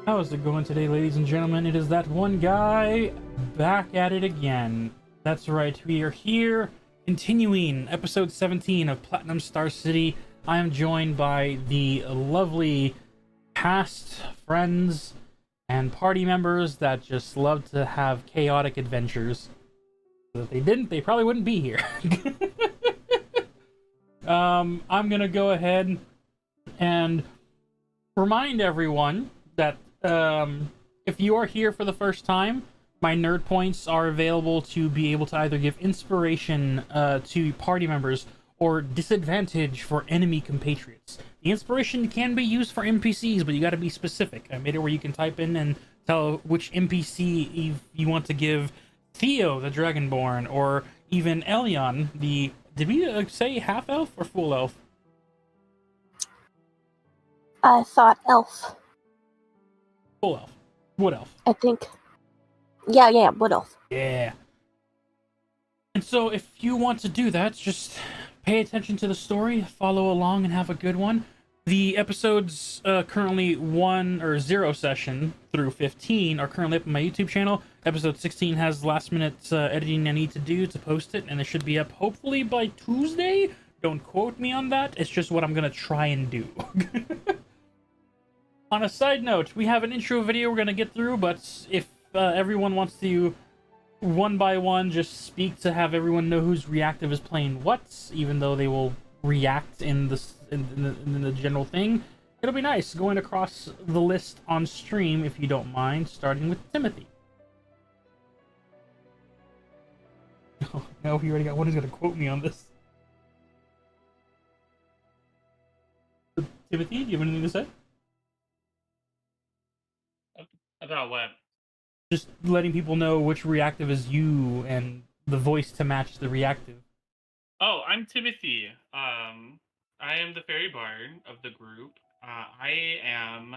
How is it going today, ladies and gentlemen? It is that one guy back at it again. That's right, we are here continuing episode 17 of Platinum Star City. I am joined by the lovely past friends and party members that just love to have chaotic adventures. If they didn't, they probably wouldn't be here. I'm gonna go ahead and remind everyone that if you are here for the first time, my nerd points are available to be able to either give inspiration to party members or disadvantage for enemy compatriots. The inspiration can be used for NPCs, but you gotta be specific. I made it where you can type in and tell which NPC you want to give Theo, the Dragonborn, or even Elion, the... Did we say half-elf or full elf? I thought elf. Full elf. Wood elf. I think. Yeah, wood elf. Yeah. And so if you want to do that, just pay attention to the story, follow along, and have a good one. The episodes currently 1 or 0 session through 15 are currently up on my YouTube channel. Episode 16 has last minute editing I need to do to post it, and it should be up hopefully by Tuesday. Don't quote me on that. It's just what I'm going to try and do. On a side note, we have an intro video we're going to get through, but if everyone wants to, one by one, just speak to have everyone know who's reactive is playing what, even though they will react in the general thing, it'll be nice going across the list on stream, if you don't mind, starting with Timothy. Oh, no, he already got one who's going to quote me on this. Timothy, do you have anything to say? About what? Just letting people know which reactive is you and the voice to match the reactive. Oh, I'm Timothy. I am the fairy bard of the group. I am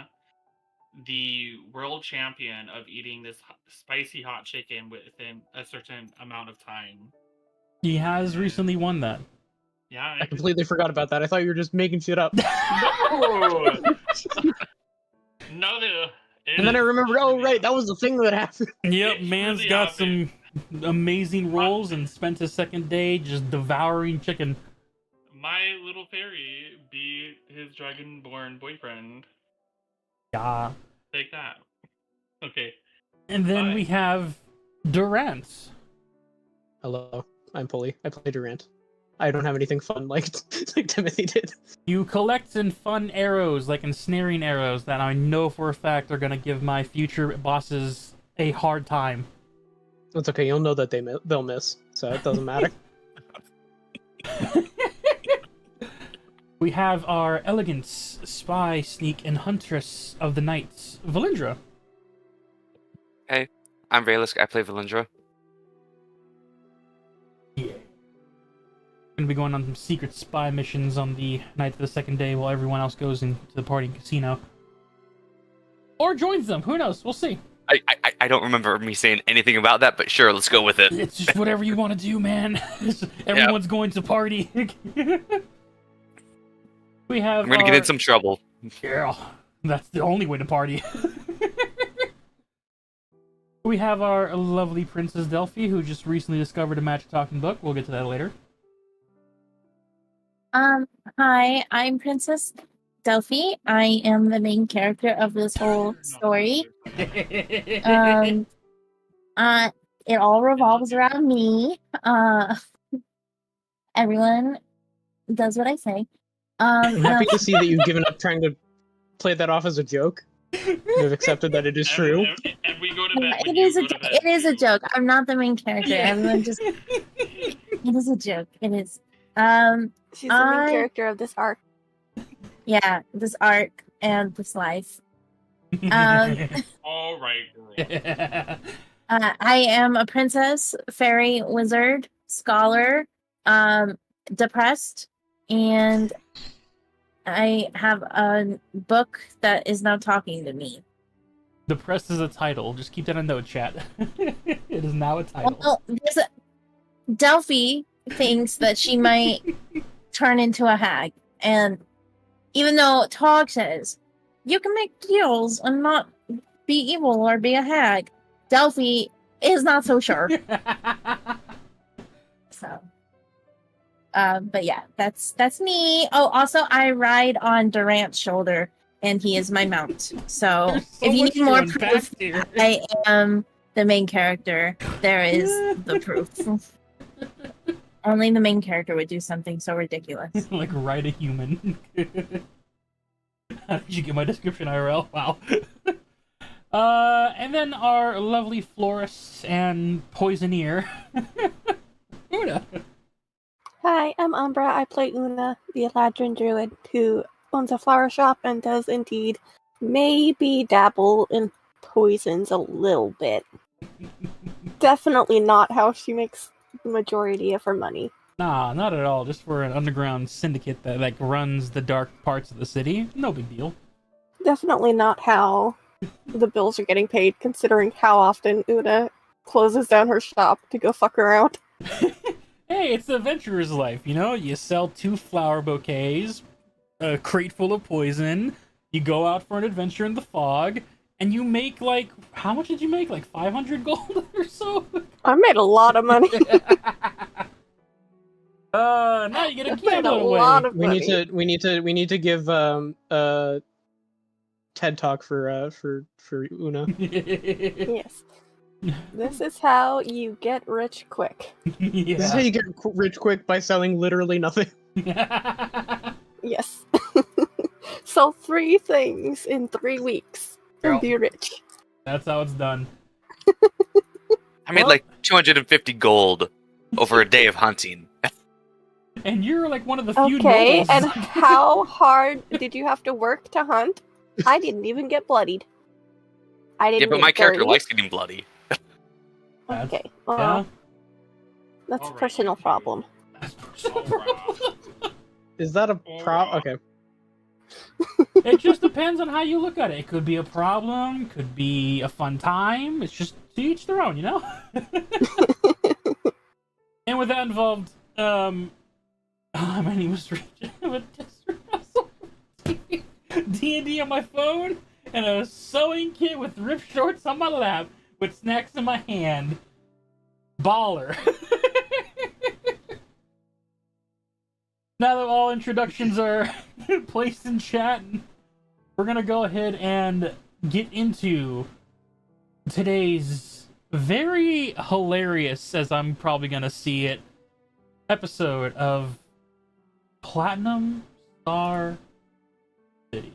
the world champion of eating this spicy hot chicken within a certain amount of time. He has recently won that. Yeah, I completely forgot about that. I thought you were just making shit up. No, no. And then I remembered, oh right, that was the thing that happened. Yep, It man's really got happened. some amazing rolls and spent his second day just devouring chicken. My little fairy beat his dragonborn boyfriend. Yeah. Take that. Okay. And then Bye. we have Durant. Hello, I'm Pulley. I play Durant. I don't have anything fun like Timothy did. You collect in fun arrows, like ensnaring arrows, that I know for a fact are going to give my future bosses a hard time. It's okay, you'll know that they'll miss, so it doesn't matter. We have our elegance, spy, sneak, and huntress of the night, Valindra. Hey, I'm Valisk. I play Valindra. Yeah. Gonna be going on some secret spy missions on the night of the second day while everyone else goes into the party and casino. Or joins them, who knows, we'll see. I don't remember me saying anything about that, but sure, let's go with it. It's just whatever you want to do, man. Everyone's going to party. We have I'm gonna get in some trouble. Yeah, that's the only way to party. We have our lovely Princess Delphi, who just recently discovered a magic talking book. We'll get to that later. Hi, I'm Princess Delphi. I am the main character of this whole story. It all revolves around me. Everyone does what I say. I'm happy to see that you've given up trying to play that off as a joke. You've accepted that it is true. And we go to bed. when It is you a go to bed. it is a joke. I'm not the main character. Everyone just it is a joke. It is. She's the main character of this arc. Yeah, this arc and this life. All right, girl. I am a princess, fairy, wizard, scholar, depressed, and I have a book that is now talking to me. Depressed is a title. Just keep that in note, chat. It is now a title. Well, Delphi thinks that she might turn into a hag, and even though Tog says you can make deals and not be evil or be a hag. Delphi is not so sure. So, but yeah, that's me. Oh, also I ride on Durant's shoulder, and he is my mount. So, There's so if you much need to more unpack proof, here. I am the main character. There is the proof. Only the main character would do something so ridiculous. Like ride a human. How did you get my description, IRL? Wow. And then our lovely florist and poisoneer, Una. Hi, I'm Umbra. I play Una, the Eladrin druid, who owns a flower shop and does indeed maybe dabble in poisons a little bit. Definitely not how she makes the majority of her money. Nah, not at all. Just for an underground syndicate that like runs the dark parts of the city. No big deal. Definitely not how the bills are getting paid, considering how often Una closes down her shop to go fuck around. Hey, it's the adventurer's life, you know? You sell 2 flower bouquets, a crate full of poison, you go out for an adventure in the fog, and you make, like, how much did you make? Like 500 gold or so? I made a lot of money. Now you get a I made gambling a away. lot of We money. need to give TED Talk for Una. Yes. This is how you get rich quick. This is how you get rich quick, by selling literally nothing. Yes. Sell 3 things in 3 weeks and be rich. That's how it's done. I made like 250 gold over a day of hunting. And you're like one of the few Okay, nobles. and how hard did you have to work to hunt? I didn't even get bloodied. I didn't Yeah, but get my character dirty. likes getting bloody. Okay, Yeah. well, that's a Alright, personal you. problem. Is that a problem? Okay. It just depends on how you look at it. It could be a problem, could be a fun time. It's just to each their own, you know? And with that involved, my name was Richard. I'm a tester. D&D on my phone, and a sewing kit with ripped shorts on my lap, with snacks in my hand. Baller. Now that all introductions are placed in chat, we're gonna go ahead and get into today's very hilarious, as I'm probably gonna see it, episode of Platinum Star City.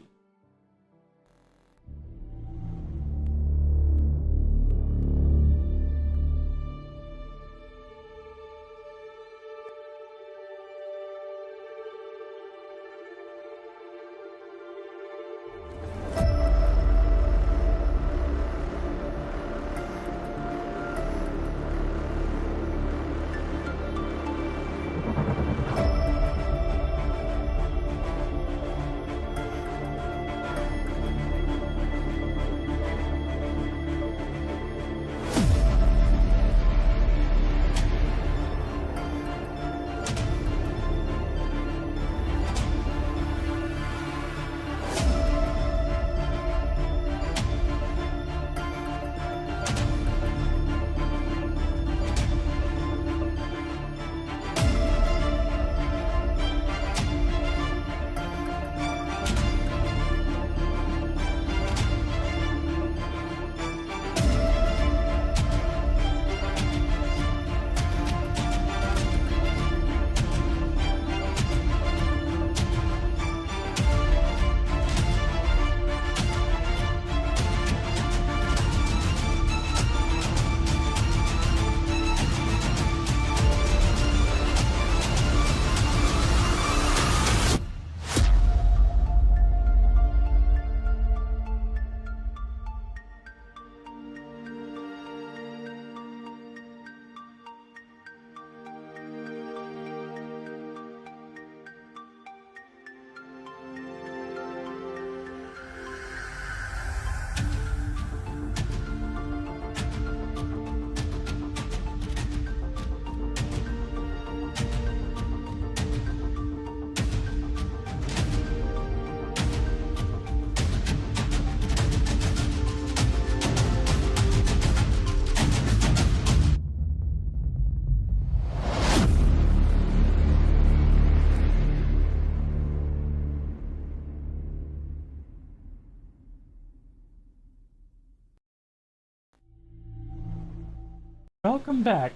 welcome back.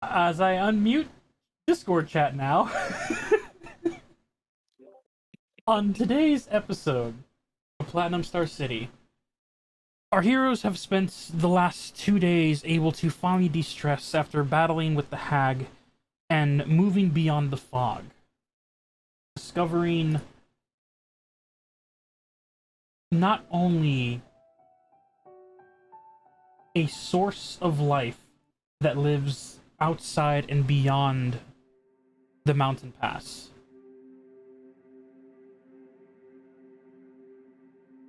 As I unmute Discord chat now, on today's episode of Platinum Star City, our heroes have spent the last 2 days able to finally de-stress after battling with the hag and moving beyond the fog, discovering not only a source of life that lives outside and beyond the mountain pass,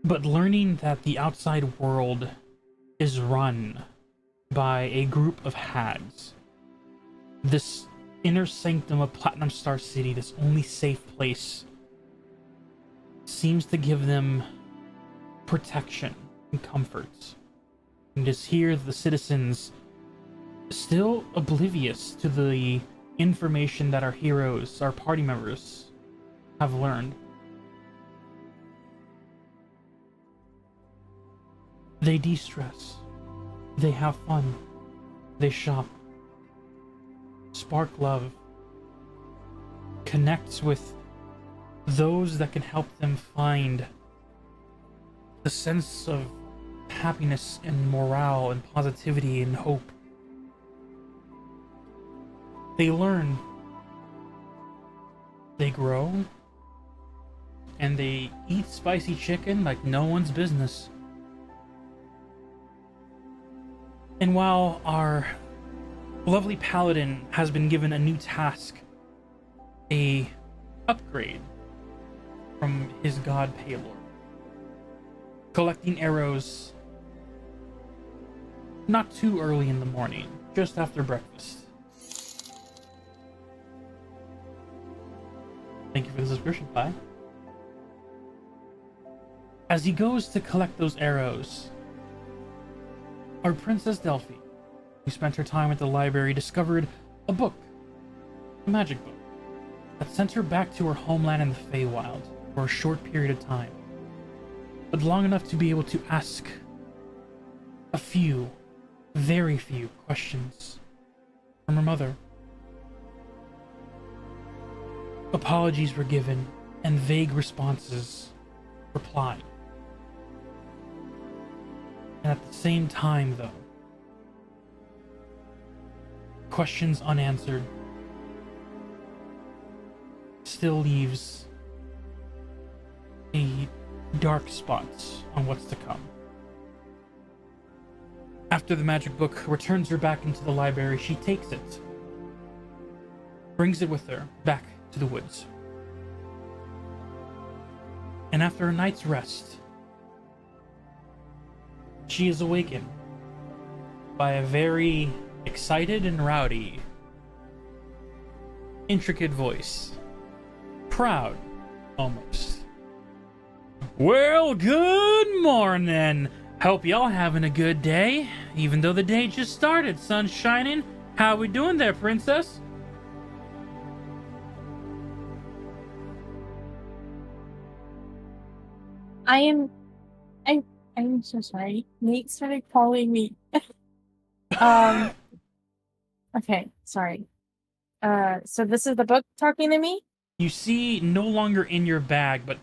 but learning that the outside world is run by a group of hags. This inner sanctum of Platinum Star City, this only safe place, seems to give them protection and comfort. And it is here the citizens, still oblivious to the information that our heroes, our party members, have learned, they de-stress, they have fun, they shop, spark love, connect with those that can help them find the sense of happiness and morale and positivity and hope. They learn, they grow, and they eat spicy chicken like no one's business. And while our lovely paladin has been given a new task, a upgrade from his god Paylor, collecting arrows not too early in the morning, just after breakfast. Thank you for the subscription, Pi. As he goes to collect those arrows, our Princess Delphi, who spent her time at the library, discovered a book, a magic book, that sent her back to her homeland in the Feywild for a short period of time, but long enough to be able to ask a few, very few questions from her mother. Apologies were given, and vague responses replied. And at the same time, though, questions unanswered still leaves a dark spot on what's to come. After the magic book returns her back into the library, she takes it, brings it with her back to the woods. And after a night's rest, she is awakened by a very excited and rowdy, intricate voice. Proud, almost. Well, good morning. Hope y'all having a good day, even though the day just started. Sun's shining. How we doing there, princess? I'm so sorry. Nate started calling me. Okay, sorry. So this is the book talking to me? You see, no longer in your bag, but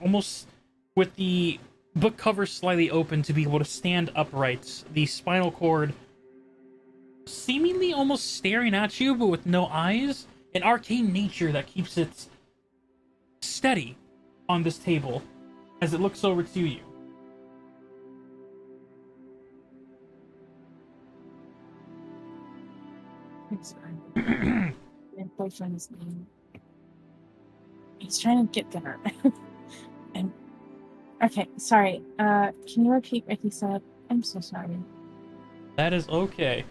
almost with the book cover slightly open to be able to stand upright. The spinal cord seemingly almost staring at you, but with no eyes. An arcane nature that keeps it steady on this table as it looks over to you. It's fine. My boyfriend's name. He's trying to get dinner. And okay, sorry. Can you repeat what he said? I'm so sorry. That is okay.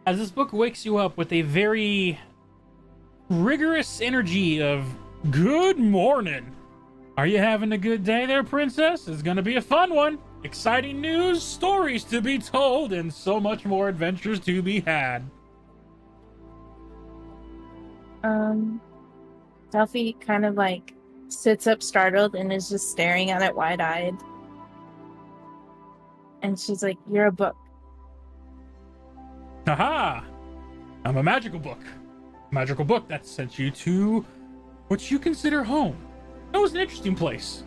As this book wakes you up with a very rigorous energy of good morning. Are you having a good day there, princess? It's gonna be a fun one. Exciting news, stories to be told, and so much more adventures to be had. Delphi kind of like sits up startled and is just staring at it wide-eyed. And she's like, "You're a book. Haha! I'm a magical book. Magical book that sent you to what you consider home. It was an interesting place.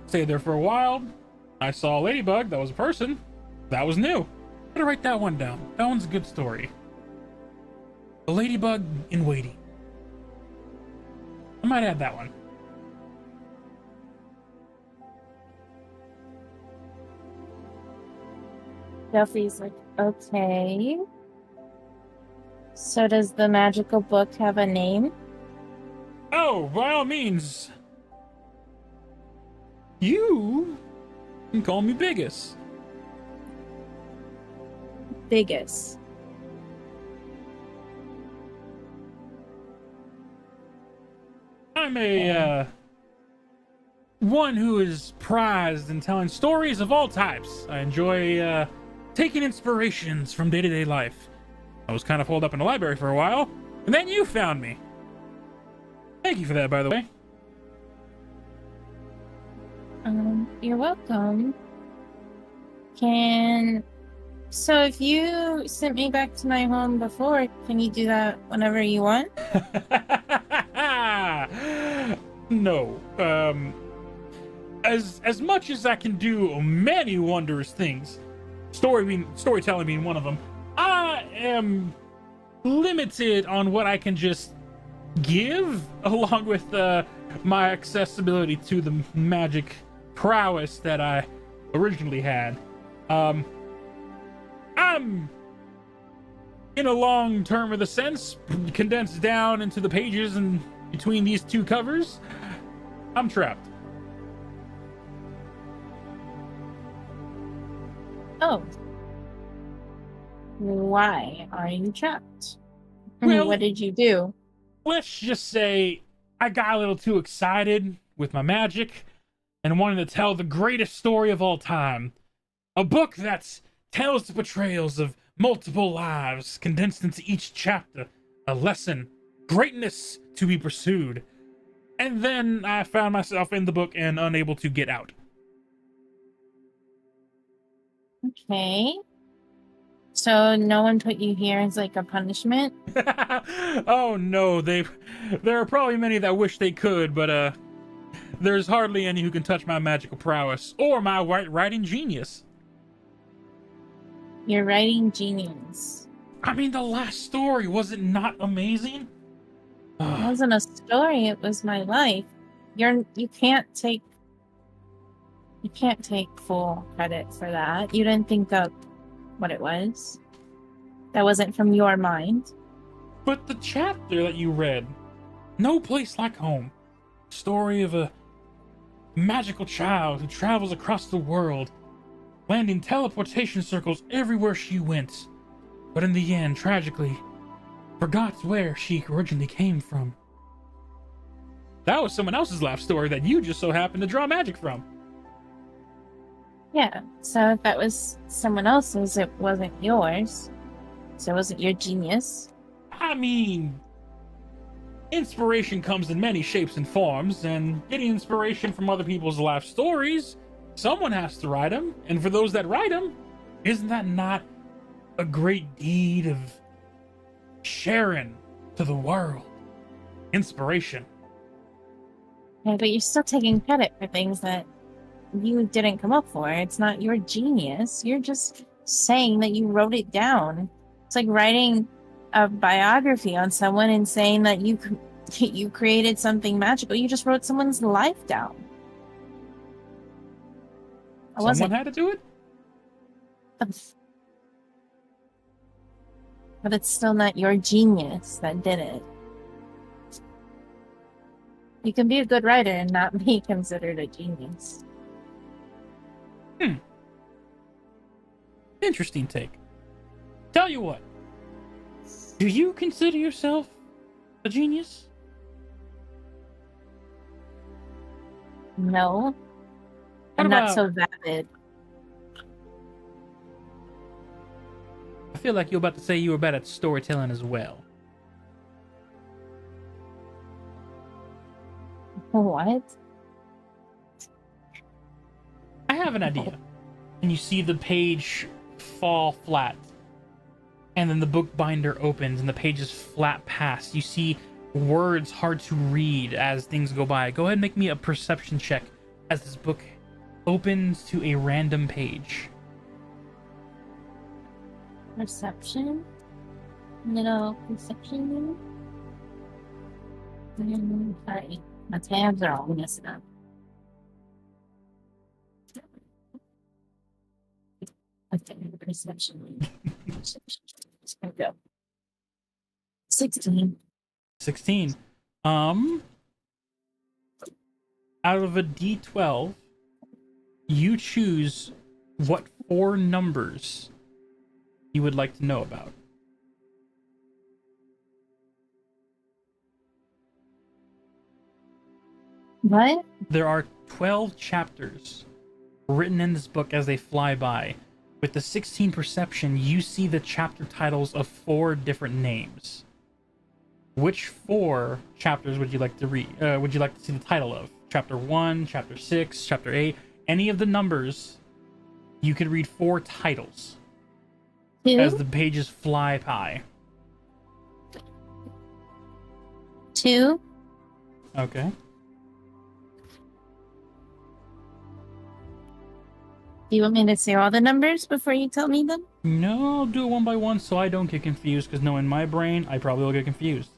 Stayed there for a while. I saw a ladybug that was a person. That was new. Gotta write that one down. That one's a good story. The ladybug in waiting. I might add that one. Duffy's like, okay. So does the magical book have a name? Oh, by all means. You can call me Biggest. Biggest. I'm a, one who is prized in telling stories of all types. I enjoy, taking inspirations from day-to-day life. I was kind of holed up in the library for a while, and then you found me. Thank you for that, by the way. You're welcome. So if you sent me back to my home before, can you do that whenever you want? No. As much as I can do many wondrous things, storytelling being one of them, I am limited on what I can just give, along with my accessibility to the magic prowess that I originally had. I'm in a long term of the sense, condensed down into the pages and between these two covers, I'm trapped. Oh. Why are you trapped? Well, what did you do? Let's just say I got a little too excited with my magic and wanted to tell the greatest story of all time. A book that tells the portrayals of multiple lives condensed into each chapter. A lesson, greatness to be pursued. And then I found myself in the book and unable to get out. Okay. So no one put you here as like a punishment? Oh no, there are probably many that wish they could, but there's hardly any who can touch my magical prowess or my writing genius. Your writing genius. I mean, the last story, was it not amazing? It wasn't a story, it was my life. You can't take full credit for that. You didn't think up what it was. That wasn't from your mind. But the chapter that you read, No Place Like Home, story of a magical child who travels across the world, landing teleportation circles everywhere she went, but in the end, tragically, forgot where she originally came from. That was someone else's life story that you just so happened to draw magic from. Yeah, so if that was someone else's, it wasn't yours. So it wasn't your genius. I mean, inspiration comes in many shapes and forms, and getting inspiration from other people's life stories, someone has to write them, and for those that write them, isn't that not a great deed of sharing to the world? Inspiration. Yeah, but you're still taking credit for things that you didn't come up for. It's not your genius. You're just saying that you wrote it down. It's like writing a biography on someone and saying that you created something magical. You just wrote someone's life down. Someone had to do it? But it's still not your genius that did it. You can be a good writer and not be considered a genius. Interesting take. Tell you what. Do you consider yourself a genius? No. I'm not so vapid. I feel like you're about to say you were bad at storytelling as well. What? I have an idea. And you see the page fall flat. And then the book binder opens and the pages flap past. You see words hard to read as things go by. Go ahead and make me a perception check as this book opens to a random page. Perception? Little perception? Sorry, my tabs are all messed up. Okay, perception. There we go. 16. 16. Out of a D12, you choose what 4 numbers you would like to know about. What? There are 12 chapters written in this book as they fly by. With the 16 perception, you see the chapter titles of 4 different names. Which 4 chapters would you like to read? Would you like to see the title of? Chapter 1, Chapter 6, Chapter 8. Any of the numbers, you could read 4 titles 2? as the pages fly by. 2? Okay. Do you want me to say all the numbers before you tell me them? No, I'll do it one by one so I don't get confused, because knowing my brain, I probably will get confused.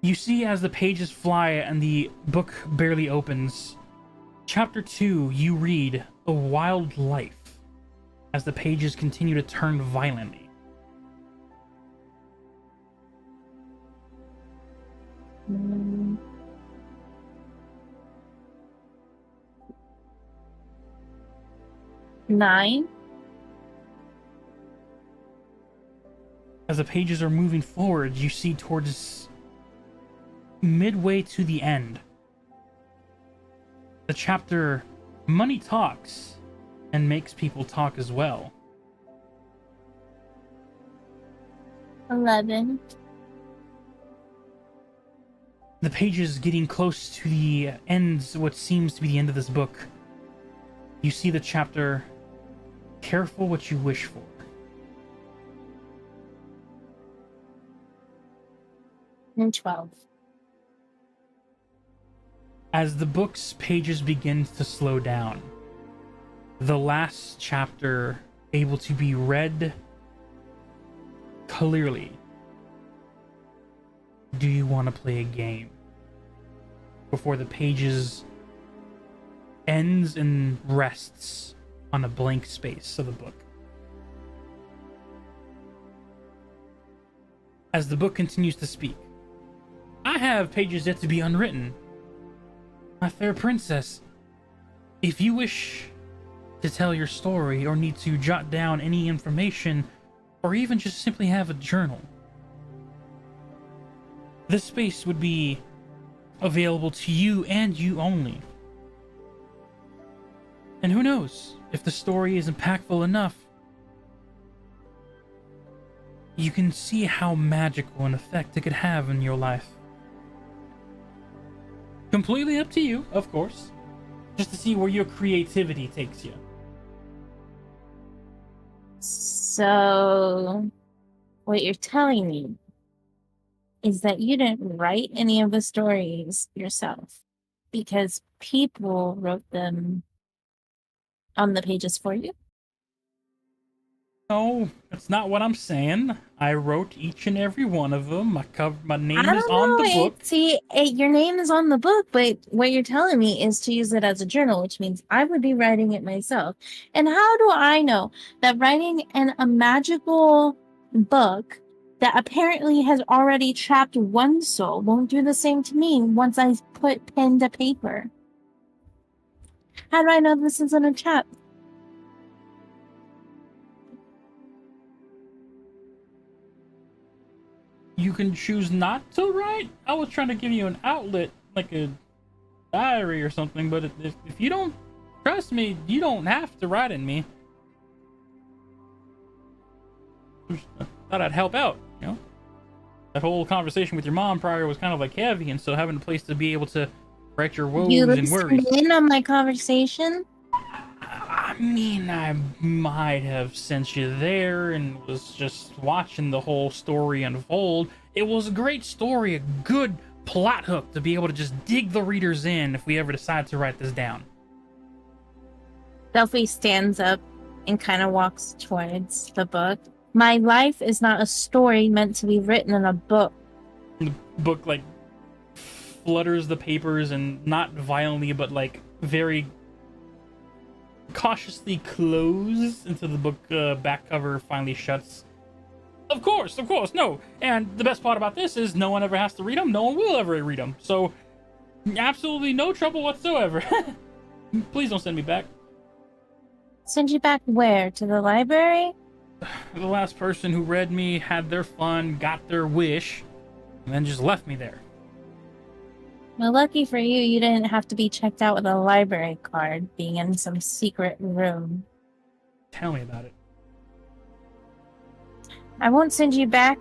You see as the pages fly and the book barely opens, Chapter 2, you read A Wild Life, as the pages continue to turn violently. Mm. 9. As the pages are moving forward, you see towards midway to the end, the chapter Money Talks and Makes People Talk as well. 11. The pages getting close to the end, what seems to be the end of this book. You see the chapter Careful What You Wish For. And 12. As the book's pages begin to slow down, the last chapter able to be read clearly. Do you want to play a game? Before the pages ends and rests on a blank space of the book. As the book continues to speak, I have pages yet to be unwritten. My fair princess, if you wish to tell your story or need to jot down any information or even just simply have a journal, this space would be available to you and you only. And who knows, if the story is impactful enough, you can see how magical an effect it could have in your life. Completely up to you, of course, just to see where your creativity takes you. So, what you're telling me is that you didn't write any of the stories yourself because people wrote them on the pages for you? No, that's not what I'm saying. I wrote each and every one of them. My name I is don't on know. the book. Your name is on the book, but what you're telling me is to use it as a journal, which means I would be writing it myself. And how do I know that writing a magical book that apparently has already trapped one soul won't do the same to me once I put pen to paper? How do I know this isn't a trap? You can choose not to write. I was trying to give you an outlet, like a diary or something, but if you don't trust me, you don't have to write in me. I thought I'd help out, you know? That whole conversation with your mom prior was kind of like heavy, and so having a place to be able to write your woes You and worries. listened in on my conversation? mean, I might have sent you there and was just watching the whole story unfold. It was a great story, a good plot hook to be able to just dig the readers in if we ever decide to write this down. Delphi stands up and kind of walks towards the book. My life is not a story meant to be written in a book. The book, like, flutters the papers and not violently, but, like, very cautiously close until the book back cover finally shuts. Of course, no. And the best part about this is no one ever has to read them. No one will ever read them. So, absolutely no trouble whatsoever. Please don't send me back. Send you back where? To the library? The last person who read me had their fun, got their wish, and then just left me there. Well, lucky for you, you didn't have to be checked out with a library card, being in some secret room. Tell me about it. I won't send you back,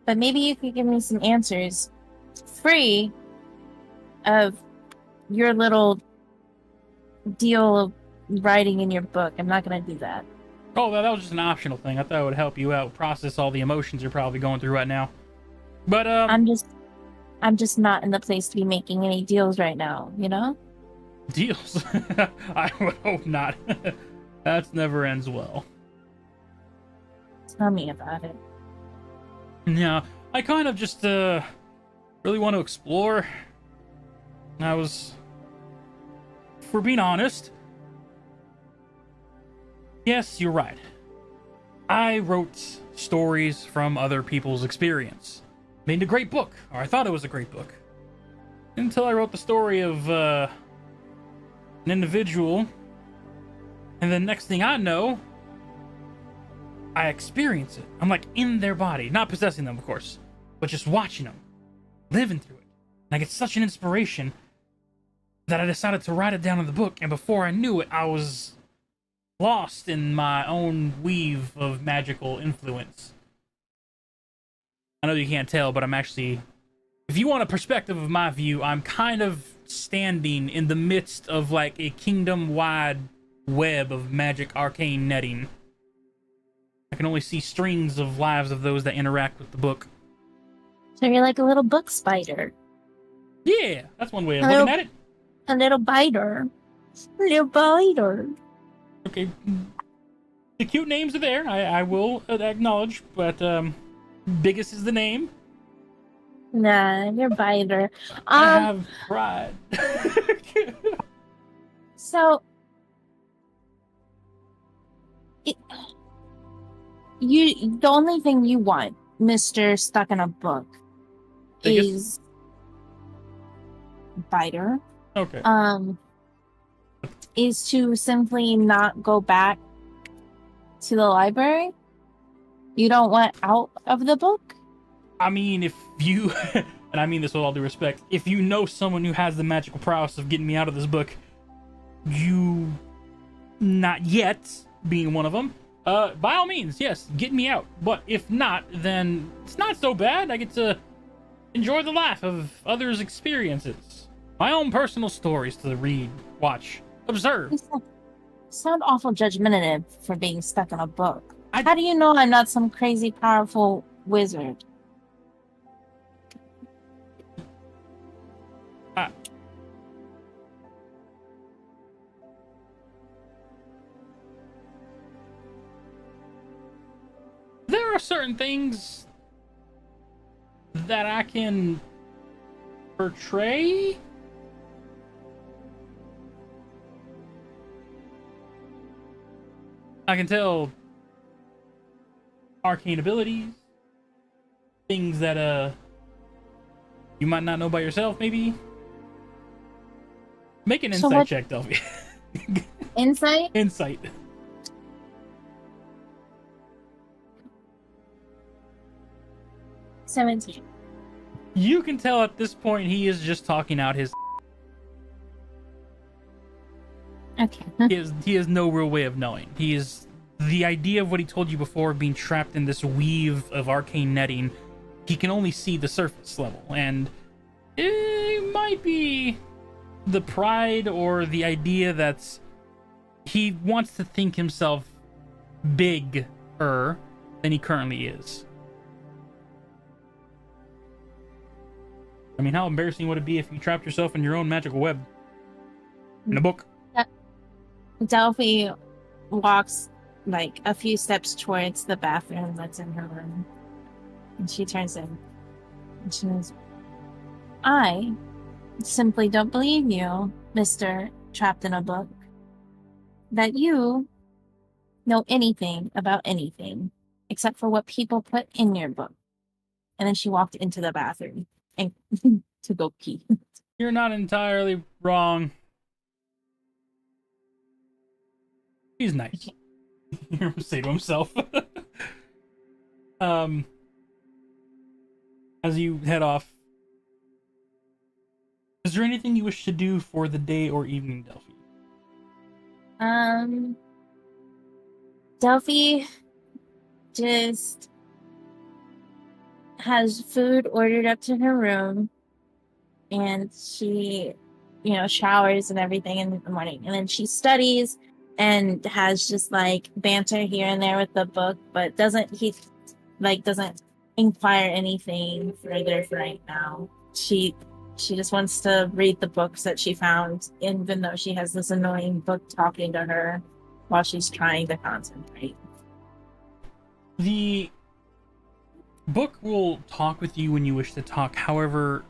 but maybe you could give me some answers free of your little deal of writing in your book. I'm not going to do that. Oh, that was just an optional thing. I thought it would help you out process all the emotions you're probably going through right now. But, I'm just not in the place to be making any deals right now, you know? Deals? I would hope not. That never ends well. Tell me about it. Yeah, I kind of just, really want to explore. If we're being honest, yes, you're right. I wrote stories from other people's experience. Made a great book, or I thought it was a great book. Until I wrote the story of, an individual, and the next thing I know, I experience it. I'm like in their body, not possessing them, of course, but just watching them, living through it. And I get such an inspiration that I decided to write it down in the book, and before I knew it, I was lost in my own weave of magical influence. I know you can't tell, but I'm actually, if you want a perspective of my view, I'm kind of standing in the midst of like a kingdom-wide web of magic arcane netting. I can only see strings of lives of those that interact with the book. So you're like a little book spider. Yeah, that's one way of looking at it. A little biter. A little biter. Okay. The cute names are there, I will acknowledge, but biggest is the name. Nah, you're biter. I have pride. So, the only thing you want, Mr. Stuck in a Book, is biter. Okay. Is to simply not go back to the library? You don't want out of the book? I mean, if you, and I mean this with all due respect, if you know someone who has the magical prowess of getting me out of this book, you, not yet being one of them, by all means, yes, get me out. But if not, then it's not so bad. I get to enjoy the laugh of others' experiences. My own personal stories to read, watch, observe. You sound awful judgmentative for being stuck in a book. How do you know I'm not some crazy, powerful wizard? There are certain things that I can portray. I can tell arcane abilities, things that you might not know by yourself, maybe. Make an insight check, Delphi. Insight? Insight. $17. You can tell at this point he is just talking out his. Okay. He has no real way of knowing. He is the idea of what he told you before, being trapped in this weave of arcane netting. He can only see the surface level, and it might be the pride or the idea that he wants to think himself bigger than he currently is. I mean, how embarrassing would it be if you trapped yourself in your own magical web? In a book. Delphi walks like a few steps towards the bathroom that's in her room. And she turns in. And she goes, I simply don't believe you, Mr. Trapped in a Book, that you know anything about anything except for what people put in your book. And then she walked into the bathroom and to go pee. You're not entirely wrong. He's nice. You hear him say to himself. As you head off, is there anything you wish to do for the day or evening, Delphi? Delphi just has food ordered up to her room, and she, showers and everything in the morning, and then she studies and has just like banter here and there with the book, but doesn't inquire anything further for right now. She just wants to read the books that she found, even though she has this annoying book talking to her while she's trying to concentrate. The book will talk with you when you wish to talk. However,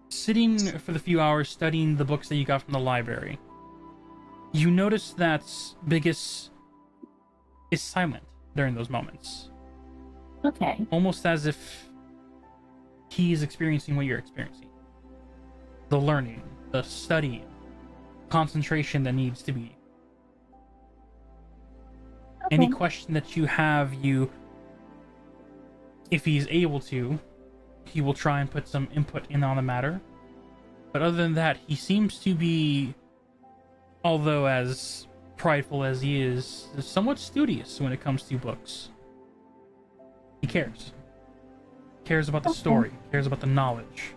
sitting for the few hours studying the books that you got from the library, you notice that Biggest is silent during those moments. Okay. Almost as if he's experiencing what you're experiencing. The learning, the study, concentration that needs to be. Okay. Any question that you have, if he's able to, he will try and put some input in on the matter. But other than that, he seems to be, although as prideful as he is, somewhat studious when it comes to books. He cares. Cares about the story, cares about the knowledge.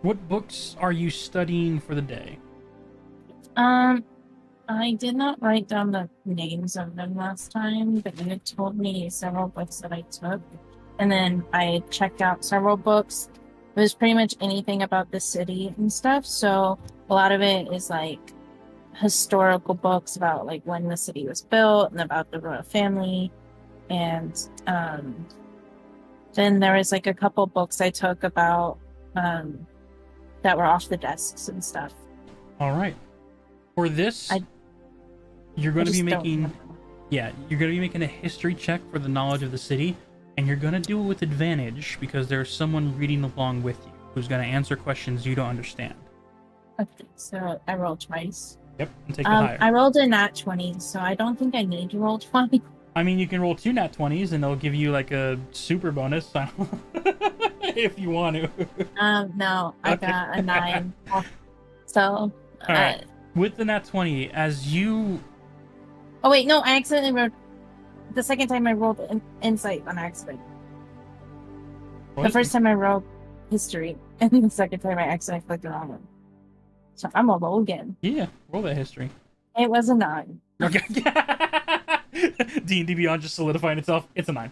What books are you studying for the day? I did not write down the names of them last time, but you had told me several books that I took. And then I checked out several books. It was pretty much anything about the city and stuff. So a lot of it is like historical books about like when the city was built and about the royal family. And then there was like a couple books I took about that were off the desks and stuff. All right. For this, you're going to be making a history check for the knowledge of the city, and you're going to do it with advantage because there's someone reading along with you who's going to answer questions you don't understand. Okay, so I rolled twice. Yep, and take the higher. I rolled a nat 20, so I don't think I need to roll 20. I mean, you can roll 2 nat 20s, and they'll give you like a super bonus if you want to. No, I got a 9. So, all right. With the nat 20, as you... Oh, wait, no, I accidentally rolled... The second time I rolled insight on accident. The first time I rolled history, and the second time I accidentally clicked the wrong one. So I'm gonna roll again. Yeah, roll that history. It was a 9. Okay. D&D Beyond just solidifying itself. It's a 9.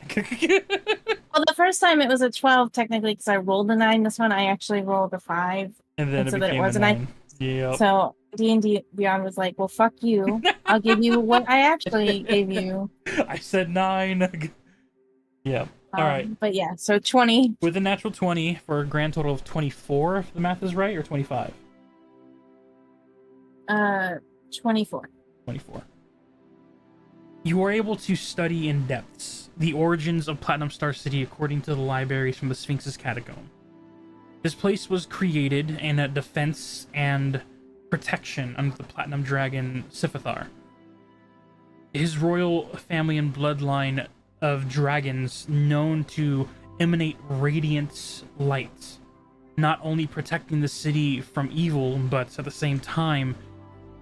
Well, the first time it was a 12, technically, because I rolled a 9. This one, I actually rolled a 5. And then so it became a 9. Yep. So D&D Beyond was like, well, fuck you. I'll give you what I actually gave you. I said 9. Yep. All right. But yeah, so 20. With a natural 20 for a grand total of 24, if the math is right, or 25? 24. 24. You are able to study in depths the origins of Platinum Star City according to the libraries from the Sphinx's catacomb. This place was created in a defense and protection under the Platinum Dragon Siphathar. His royal family and bloodline of dragons known to emanate radiant light, not only protecting the city from evil, but at the same time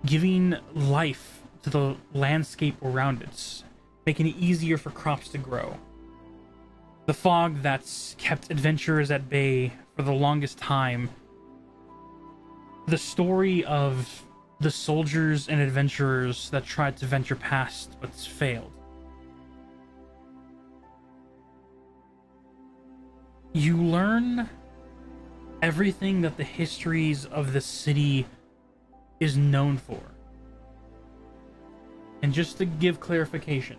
giving life to the landscape around it, making it easier for crops to grow. The fog that's kept adventurers at bay for the longest time. The story of the soldiers and adventurers that tried to venture past but failed. You learn everything that the histories of the city is known for. And just to give clarifications,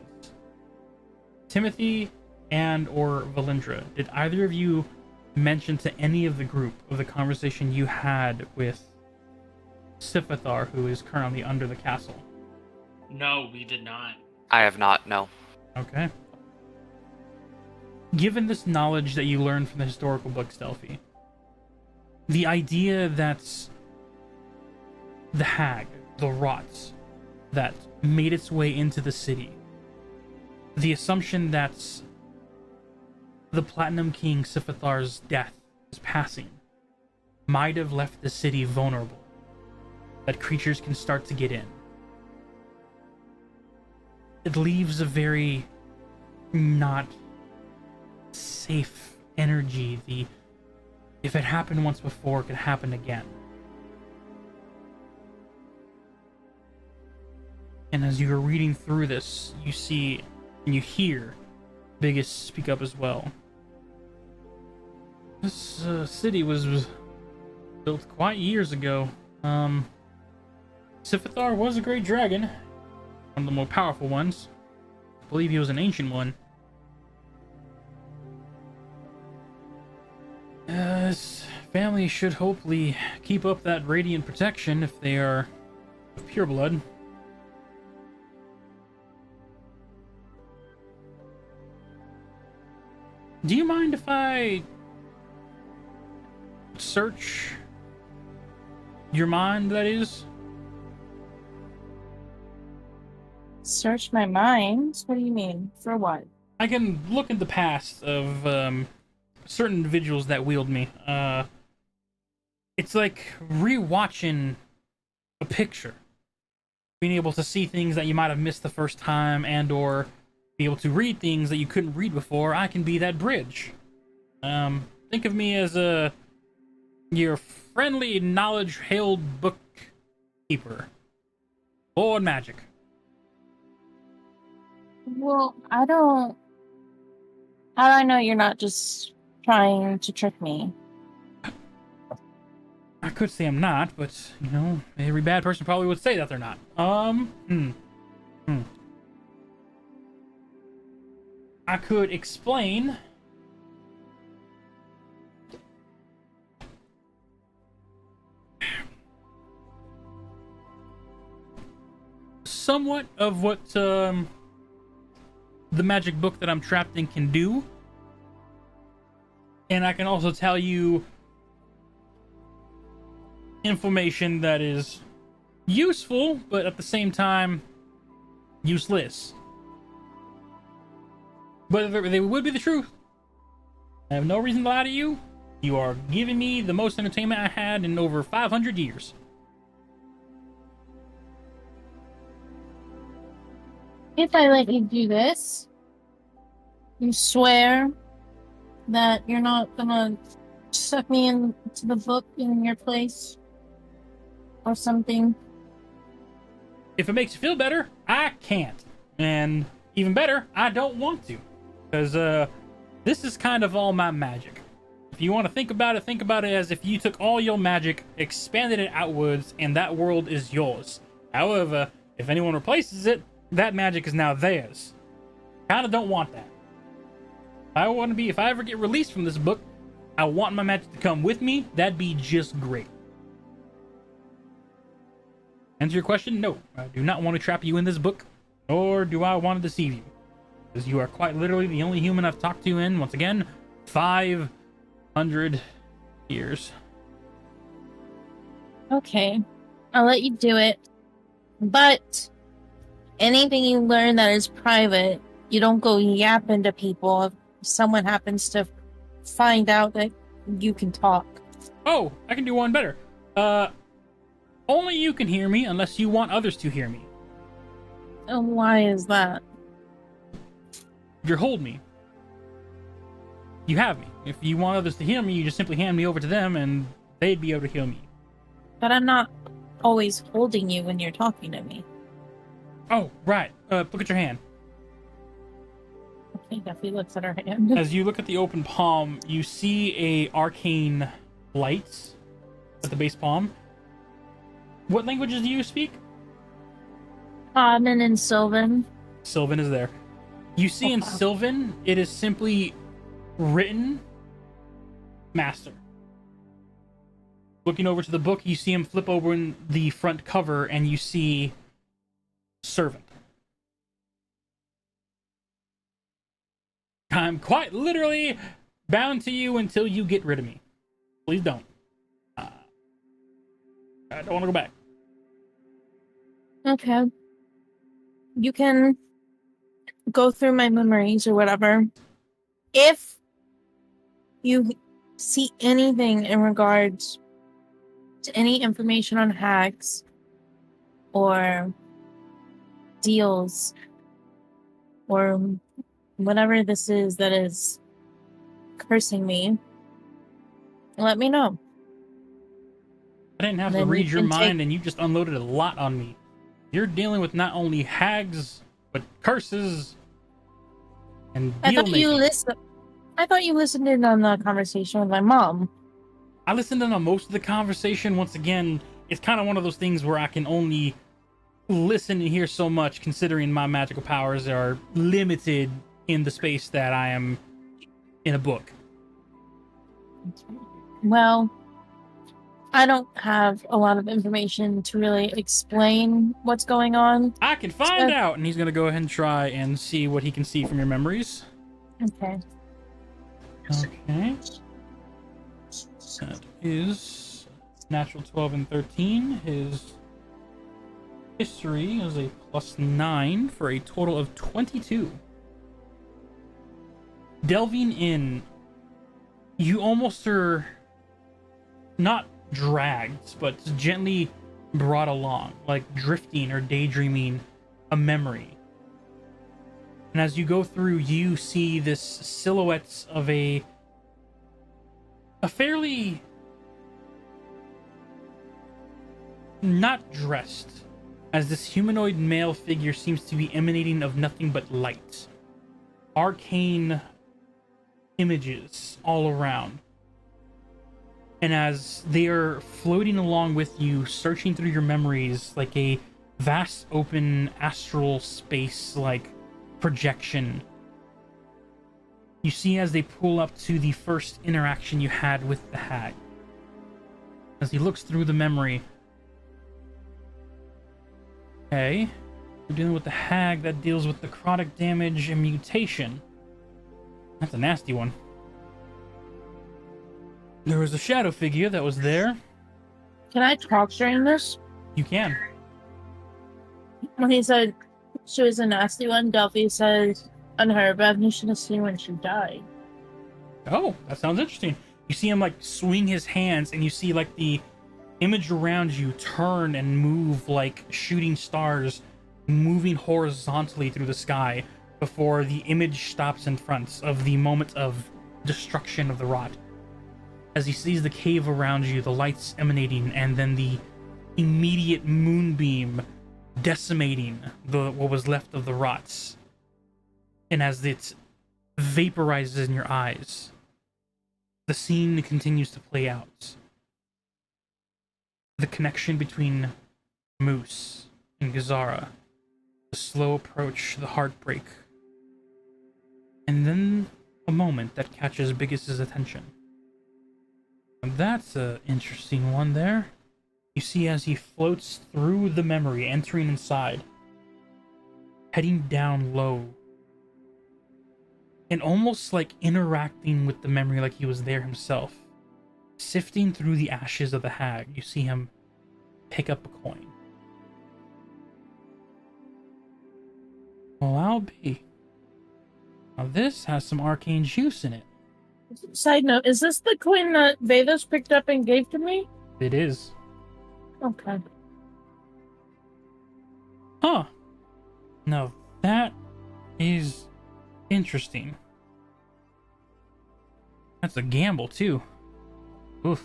Timothy and or Valindra, did either of you mention to any of the group of the conversation you had with Sifithar, who is currently under the castle? No, we did not. I have not, no. Okay. Given this knowledge that you learned from the historical book, Stealthy, the idea that the hag, the rot, that made its way into the city, the assumption that the Platinum King Sifithar's death, his passing, might have left the city vulnerable, that creatures can start to get in. It leaves a very not safe energy. If it happened once before, it could happen again. And as you're reading through this, you see and you hear Biggest speak up as well. This city was built quite years ago. Sifithar was a great dragon, one of the more powerful ones. I believe he was an ancient one. His family should hopefully keep up that radiant protection if they are of pure blood. Do you mind if I search your mind, that is? Search my mind? What do you mean? For what? I can look in the past of certain individuals that wield me. It's like rewatching a picture. Being able to see things that you might have missed the first time, and or be able to read things that you couldn't read before. I can be that bridge. Think of me as your friendly, knowledge-hailed bookkeeper. Lord Magic. Well, How do I know you're not just trying to trick me? I could say I'm not, but, you know, every bad person probably would say that they're not. I could explain somewhat of what the magic book that I'm trapped in can do. And I can also tell you information that is useful, but at the same time, useless. But they would be the truth. I have no reason to lie to you. You are giving me the most entertainment I had in over 500 years. If I let you do this, you swear that you're not gonna suck me into the book in your place? Or something? If it makes you feel better, I can't. And even better, I don't want to. Because this is kind of all my magic. If you want to think about it as if you took all your magic, expanded it outwards, and that world is yours. However, if anyone replaces it, that magic is now theirs. Kinda don't want that. If I ever get released from this book, I want my magic to come with me. That'd be just great. Answer your question? No. I do not want to trap you in this book, nor do I want to deceive you. Because you are quite literally the only human I've talked to in, once again, 500 years. Okay. I'll let you do it. But anything you learn that is private, you don't go yapping to people if someone happens to find out that you can talk. Oh, I can do one better. Only you can hear me unless you want others to hear me. And why is that? You hold me. You have me. If you want others to heal me, you just simply hand me over to them and they'd be able to heal me. But I'm not always holding you when you're talking to me. Oh, right. Look at your hand. Okay, Duffy looks at her hand. As you look at the open palm, you see a arcane light at the base palm. What languages do you speak? Common and Sylvan. Sylvan is there. You see in Sylvan, it is simply written Master. Looking over to the book, you see him flip open the front cover and you see Servant. I'm quite literally bound to you until you get rid of me. Please don't. I don't want to go back. Okay. You can go through my memories or whatever. If you see anything in regards to any information on hacks or deals or whatever this is that is cursing me, let me know. I didn't have to Then read you your can mind, and you just unloaded a lot on me. You're dealing with not only hags, but curses and I deal thought you making. listened. I thought you listened in on the conversation with my mom. I listened in on most of the conversation. Once again, it's kind of one of those things where I can only listen and hear so much, considering my magical powers are limited in the space that I am in a book. Well, I don't have a lot of information to really explain what's going on. I can find out, and he's going to go ahead and try and see what he can see from your memories. Okay. Okay. That is natural 12 and 13. His history is a +9 for a total of 22. Delving in, you almost are not dragged, but gently brought along, like drifting or daydreaming a memory. And as you go through, you see this silhouettes of a fairly not dressed, as this humanoid male figure seems to be emanating of nothing but light. Arcane images all around. And as they are floating along with you, searching through your memories like a vast open astral space like projection, you see as they pull up to the first interaction you had with the hag. As he looks through the memory. Okay, we're dealing with the hag that deals with necrotic damage and mutation. That's a nasty one. There was a shadow figure that was there. Can I talk during this? You can. When he said she was a nasty one, Delphi says on her, but you should have seen when she died. Oh, that sounds interesting. You see him like swing his hands, and you see like the image around you turn and move like shooting stars, moving horizontally through the sky before the image stops in front of the moment of destruction of the rot. As he sees the cave around you, the lights emanating, and then the immediate moonbeam decimating what was left of the rots. And as it vaporizes in your eyes, the scene continues to play out. The connection between Moose and Gazara, the slow approach, the heartbreak, and then a moment that catches Biggis's attention. And that's an interesting one there. You see as he floats through the memory, entering inside, heading down low, and almost like interacting with the memory like he was there himself. Sifting through the ashes of the hag, you see him pick up a coin. Well, I'll be. Now this has some arcane juice in it. Side note, is this the coin that Vedas picked up and gave to me? It is. Okay. Huh. Now, that is interesting. That's a gamble, too. Oof.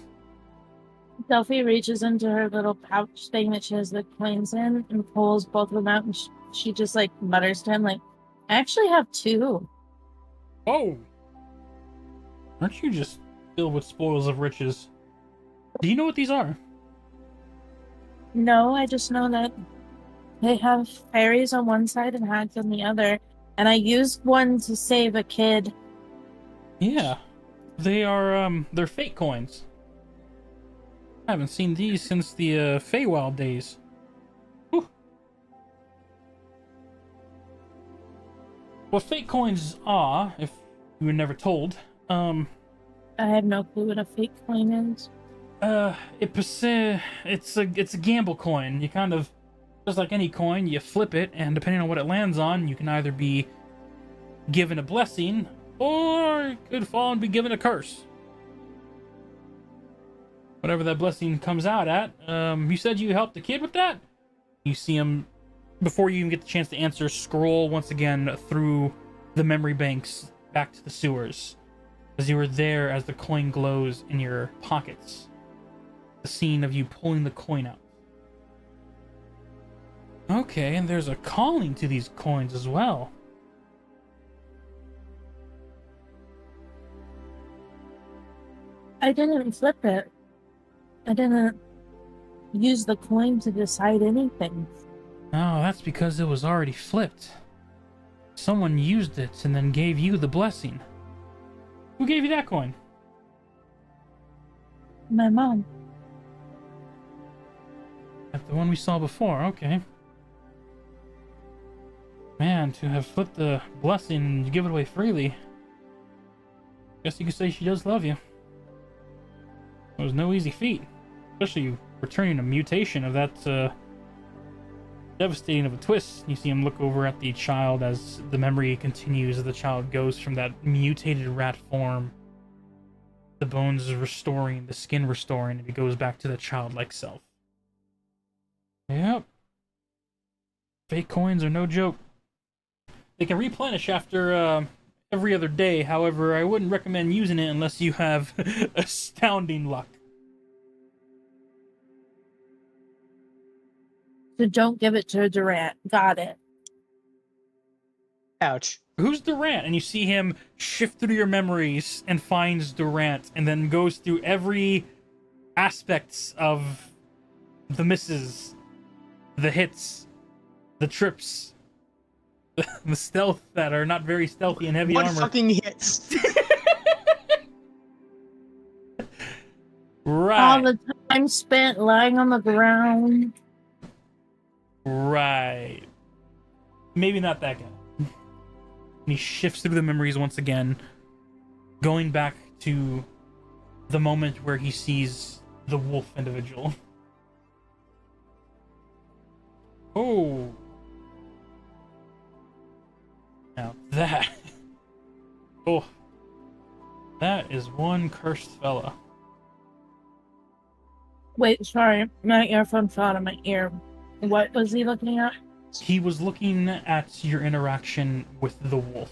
Delphi reaches into her little pouch thing that she has the coins in and pulls both of them out, and she just like mutters to him, like, I actually have 2. Oh! Aren't you just filled with spoils of riches? Do you know what these are? No, I just know that they have fairies on one side and hags on the other, and I used one to save a kid. Yeah. They are, they're fake coins. I haven't seen these since the, Feywild days. Whew. What fake coins are, if you were never told, I have no clue what a fake coin is. it's a gamble coin. You kind of, just like any coin, you flip it, and depending on what it lands on, you can either be given a blessing, or it could fall and be given a curse. Whatever that blessing comes out at. You said you helped the kid with that? You see him, before you even get the chance to answer, scroll once again through the memory banks back to the sewers. As you were there as the coin glows in your pockets. The scene of you pulling the coin out. Okay, and there's a calling to these coins as well. I didn't flip it. I didn't use the coin to decide anything. Oh, that's because it was already flipped. Someone used it and then gave you the blessing. Who gave you that coin? My mom. That's the one we saw before, okay. Man, to have flipped the blessing and give it away freely. Guess you could say she does love you. It was no easy feat. Especially returning a mutation of that, devastating of a twist. You see him look over at the child as the memory continues, as the child goes from that mutated rat form. The bones restoring, the skin restoring, and he goes back to the childlike self. Yep. Fake coins are no joke. They can replenish after, every other day. However, I wouldn't recommend using it unless you have astounding luck. So don't give it to Durant. Got it. Ouch. Who's Durant? And you see him shift through your memories and finds Durant, and then goes through every aspects of the misses, the hits, the trips, the stealth that are not very stealthy and heavy What armor. fucking hits? Right. All the time spent lying on the ground. Right. Maybe not that guy. And he shifts through the memories once again, going back to the moment where he sees the wolf individual. Oh. Now that... Oh. That is one cursed fella. Wait, sorry. My earphone fell out of my ear. What was he looking at? He was looking at your interaction with the wolf.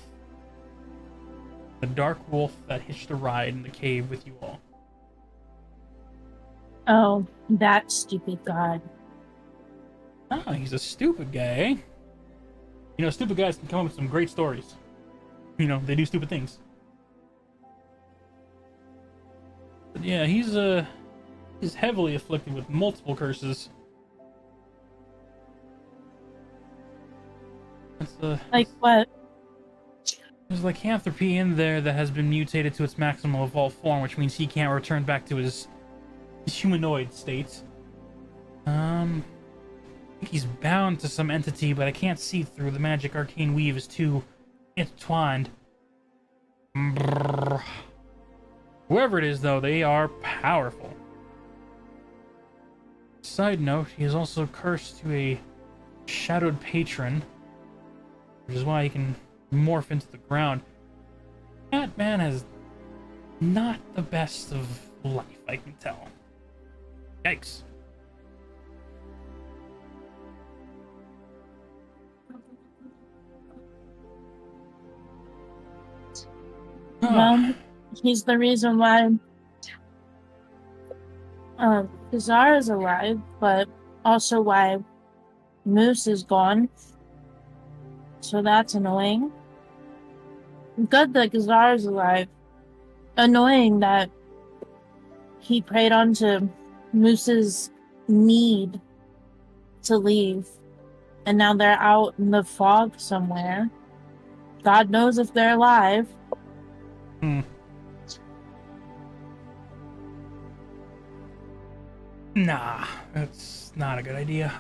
The dark wolf that hitched a ride in the cave with you all. Oh, that stupid god. Oh, he's a stupid guy, eh? You know, stupid guys can come up with some great stories. You know, they do stupid things. But yeah, he's heavily afflicted with multiple curses. Like what? There's lycanthropy in there that has been mutated to its maximal evolved form, which means he can't return back to his humanoid state. I think he's bound to some entity, but I can't see through. The magic arcane weave is too intertwined. Brrr. Whoever it is, though, they are powerful. Side note, he is also cursed to a shadowed patron, which is why he can morph into the ground. That man has not the best of life, I can tell. Yikes. Well, he's the reason why Kazar is alive, but also why Moose is gone. So that's annoying. Good that Kazar is alive. Annoying that he preyed onto Moose's need to leave. And now they're out in the fog somewhere. God knows if they're alive. Nah, that's not a good idea.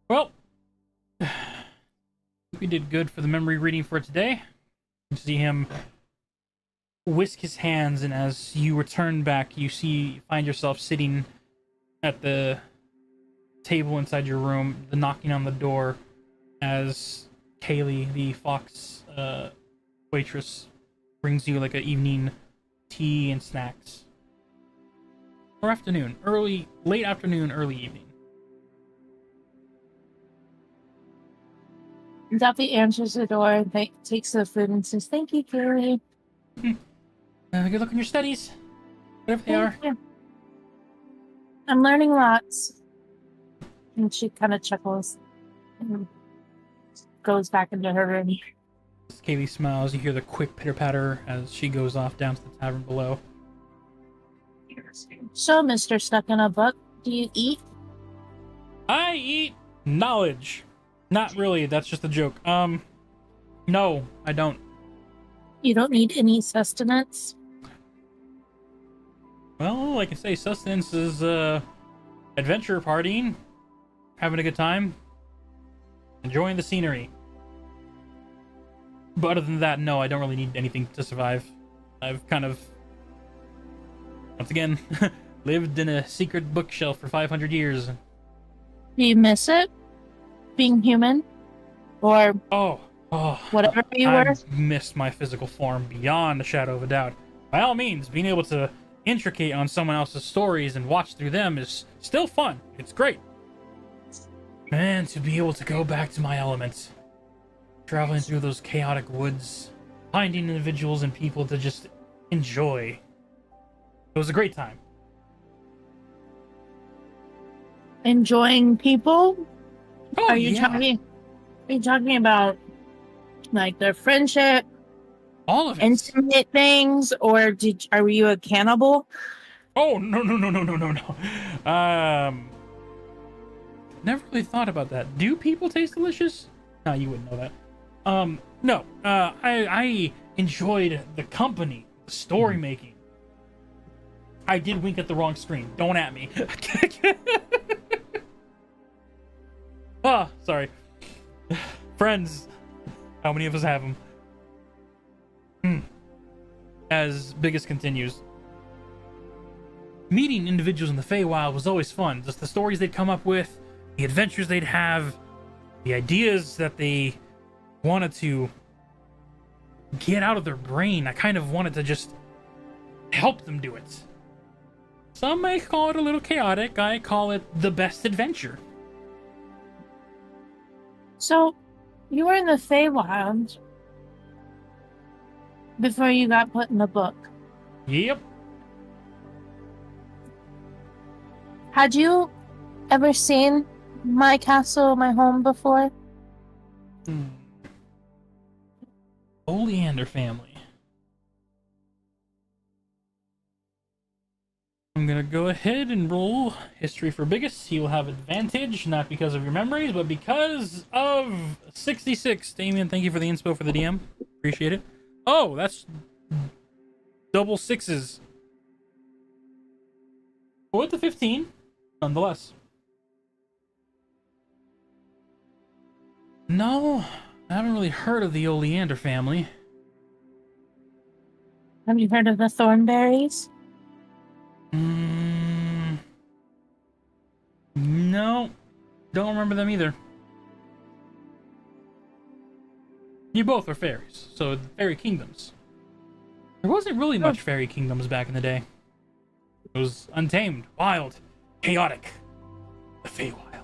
Well, we did good for the memory reading for today. You see him whisk his hands, and as you return back, you find yourself sitting at the table inside your room, the knocking on the door, as Kaylee, the fox waitress, brings you like an evening tea and snacks. Or afternoon, late afternoon, early evening. Duffy answers the door and takes the food and says, "Thank you, Kaylee." Good luck on your studies, whatever they are. Yeah. I'm learning lots. And she kind of chuckles and goes back into her room. As Kaylee smiles, you hear the quick pitter-patter as she goes off down to the tavern below. So, Mr. Stuck in a Book, do you eat? I eat knowledge. Not really, that's just a joke. No, I don't. You don't need any sustenance? Well, like I say, sustenance is, adventure partying, having a good time, enjoying the scenery. But other than that, no, I don't really need anything to survive. I've kind of, once again, lived in a secret bookshelf for 500 years. Do you miss it? Being human? Or whatever you were? I missed my physical form beyond a shadow of a doubt. By all means, being able to intricate on someone else's stories and watch through them is still fun. It's great. And to be able to go back to my element, traveling through those chaotic woods, finding individuals and people to just enjoy. It was a great time. Enjoying people? Oh, Are you talking about like their friendship? All of it. Intimate things, or are you a cannibal? Oh, no. Never really thought about that. Do people taste delicious? No, you wouldn't know that. No. I enjoyed the company, the story making. I did wink at the wrong screen. Don't at me. Sorry. Friends. How many of us have them? As Biggest continues. Meeting individuals in the Feywild was always fun. Just the stories they'd come up with, the adventures they'd have, the ideas that they wanted to get out of their brain. I kind of wanted to just help them do it. Some may call it a little chaotic. I call it the best adventure. So, you were in the Feywild before you got put in the book. Yep. Had you ever seen my castle, my home before? Oleander family. I'm gonna go ahead and roll history for Biggest. He will have advantage, not because of your memories, but because of 66. Damien, thank you for the inspo for the DM. Appreciate it. Oh, that's double sixes. With the 15, nonetheless. No, I haven't really heard of the Oleander family. Have you heard of the Thornberries? No, don't remember them either. You both are fairies, so fairy kingdoms. There wasn't really much fairy kingdoms back in the day. It was untamed, wild, chaotic. The Feywild.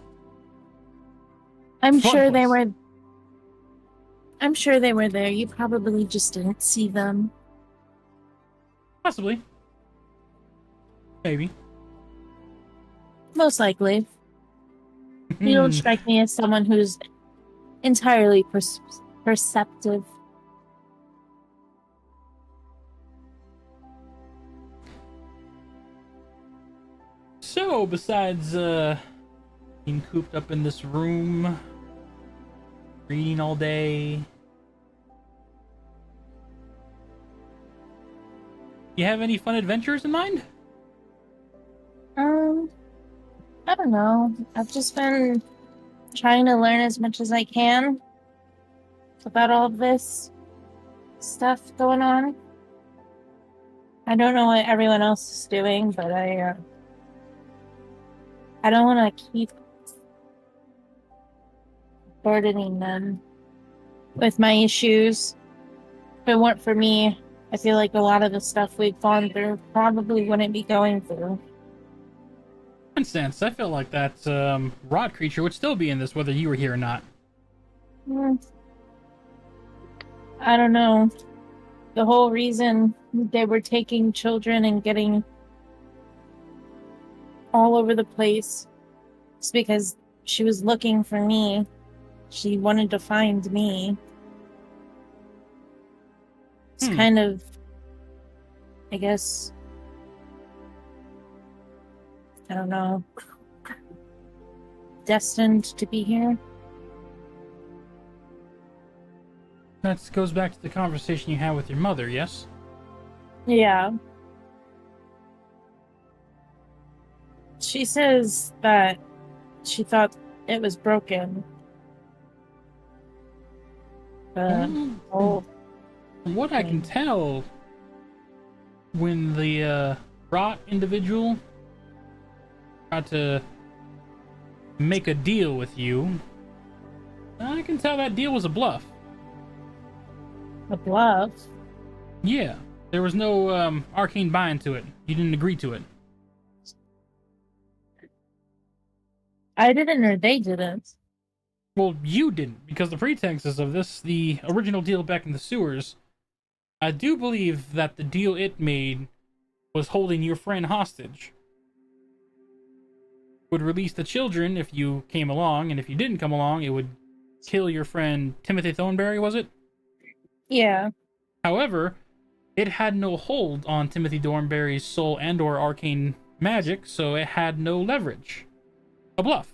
I'm Fun sure they place. were. I'm sure they were there. You probably just didn't see them. Possibly. Maybe. Most likely. You don't strike me as someone who's entirely perceptive. So, besides being cooped up in this room, reading all day, you have any fun adventures in mind? I don't know. I've just been trying to learn as much as I can about all of this stuff going on. I don't know what everyone else is doing, but I don't want to keep burdening them with my issues. If it weren't for me, I feel like a lot of the stuff we've gone through probably wouldn't be going through. For instance, I feel like that rot creature would still be in this whether you were here or not. I don't know. The whole reason they were taking children and getting all over the place is because she was looking for me. She wanted to find me. It's kind of, I guess, I don't know, destined to be here. That goes back to the conversation you had with your mother, yes? Yeah. She says that she thought it was broken. But, From what I can tell, when the rot individual tried to make a deal with you, I can tell that deal was a bluff. a bluff. Yeah, there was no arcane bind to it. You didn't agree to it. I didn't, or they didn't. Well, you didn't, because the pretexts of this, the original deal back in the sewers, I do believe that the deal it made was holding your friend hostage. Would release the children if you came along, and if you didn't come along, it would kill your friend Timothy Thornberry, was it? Yeah. However, it had no hold on Timothy Thornberry's soul and or arcane magic, so it had no leverage. A bluff.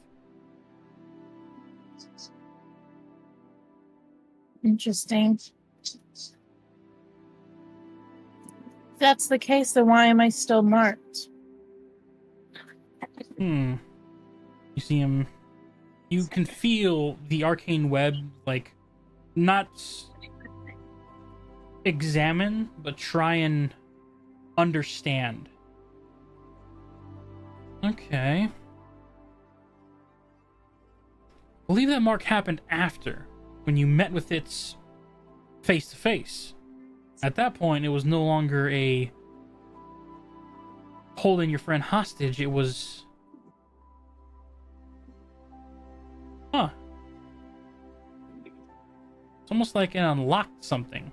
Interesting. If that's the case, then why am I still marked? You see him. You can feel the arcane web, like, not examine, but try and understand. Okay. I believe that mark happened after, when you met with its face to face. At that point, it was no longer a holding your friend hostage, it was... Huh. It's almost like it unlocked something.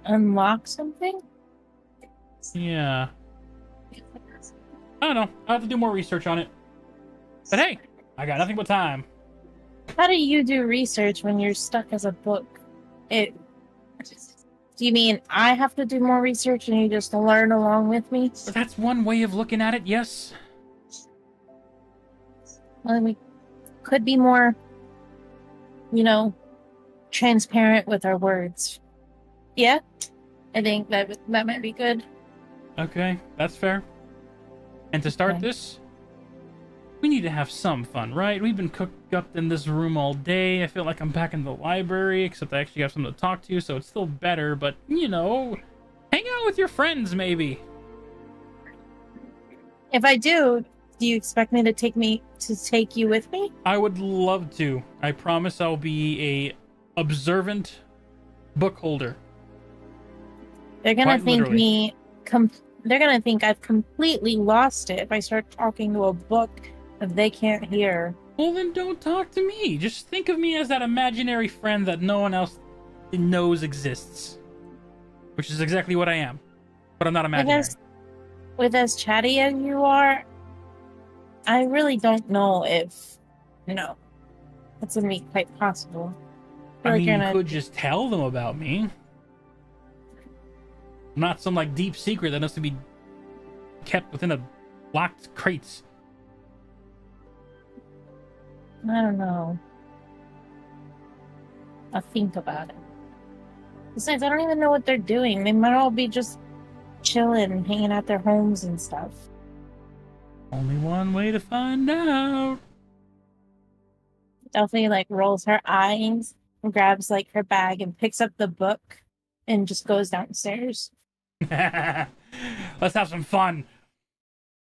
Unlock something? Yeah. I don't know. I'll have to do more research on it. But hey, I got nothing but time. How do you do research when you're stuck as a book? Do you mean I have to do more research and you just learn along with me? But that's one way of looking at it, yes. Well, we could be more, transparent with our words. Yeah? I think that might be good. Okay, that's fair. And to start this, we need to have some fun, right? We've been cooped up in this room all day. I feel like I'm back in the library, except I actually have someone to talk to, so it's still better, but, hang out with your friends, maybe. If I do you expect me to take you with me? I would love to. I promise I'll be a observant book holder. They're gonna Quite think literally. they're gonna think I've completely lost it if I start talking to a book that they can't hear. Well, then don't talk to me. Just think of me as that imaginary friend that no one else knows exists. Which is exactly what I am. But I'm not imaginary. With as chatty as you are, I really don't know if, that's going to be quite possible. I mean, you could just tell them about me. Not some, like, deep secret that has to be kept within a locked crates. I don't know. I'll think about it. Besides, I don't even know what they're doing. They might all be just chilling, hanging at their homes and stuff. Only one way to find out. Delphi, rolls her eyes and grabs, her bag and picks up the book and just goes downstairs. Let's have some fun.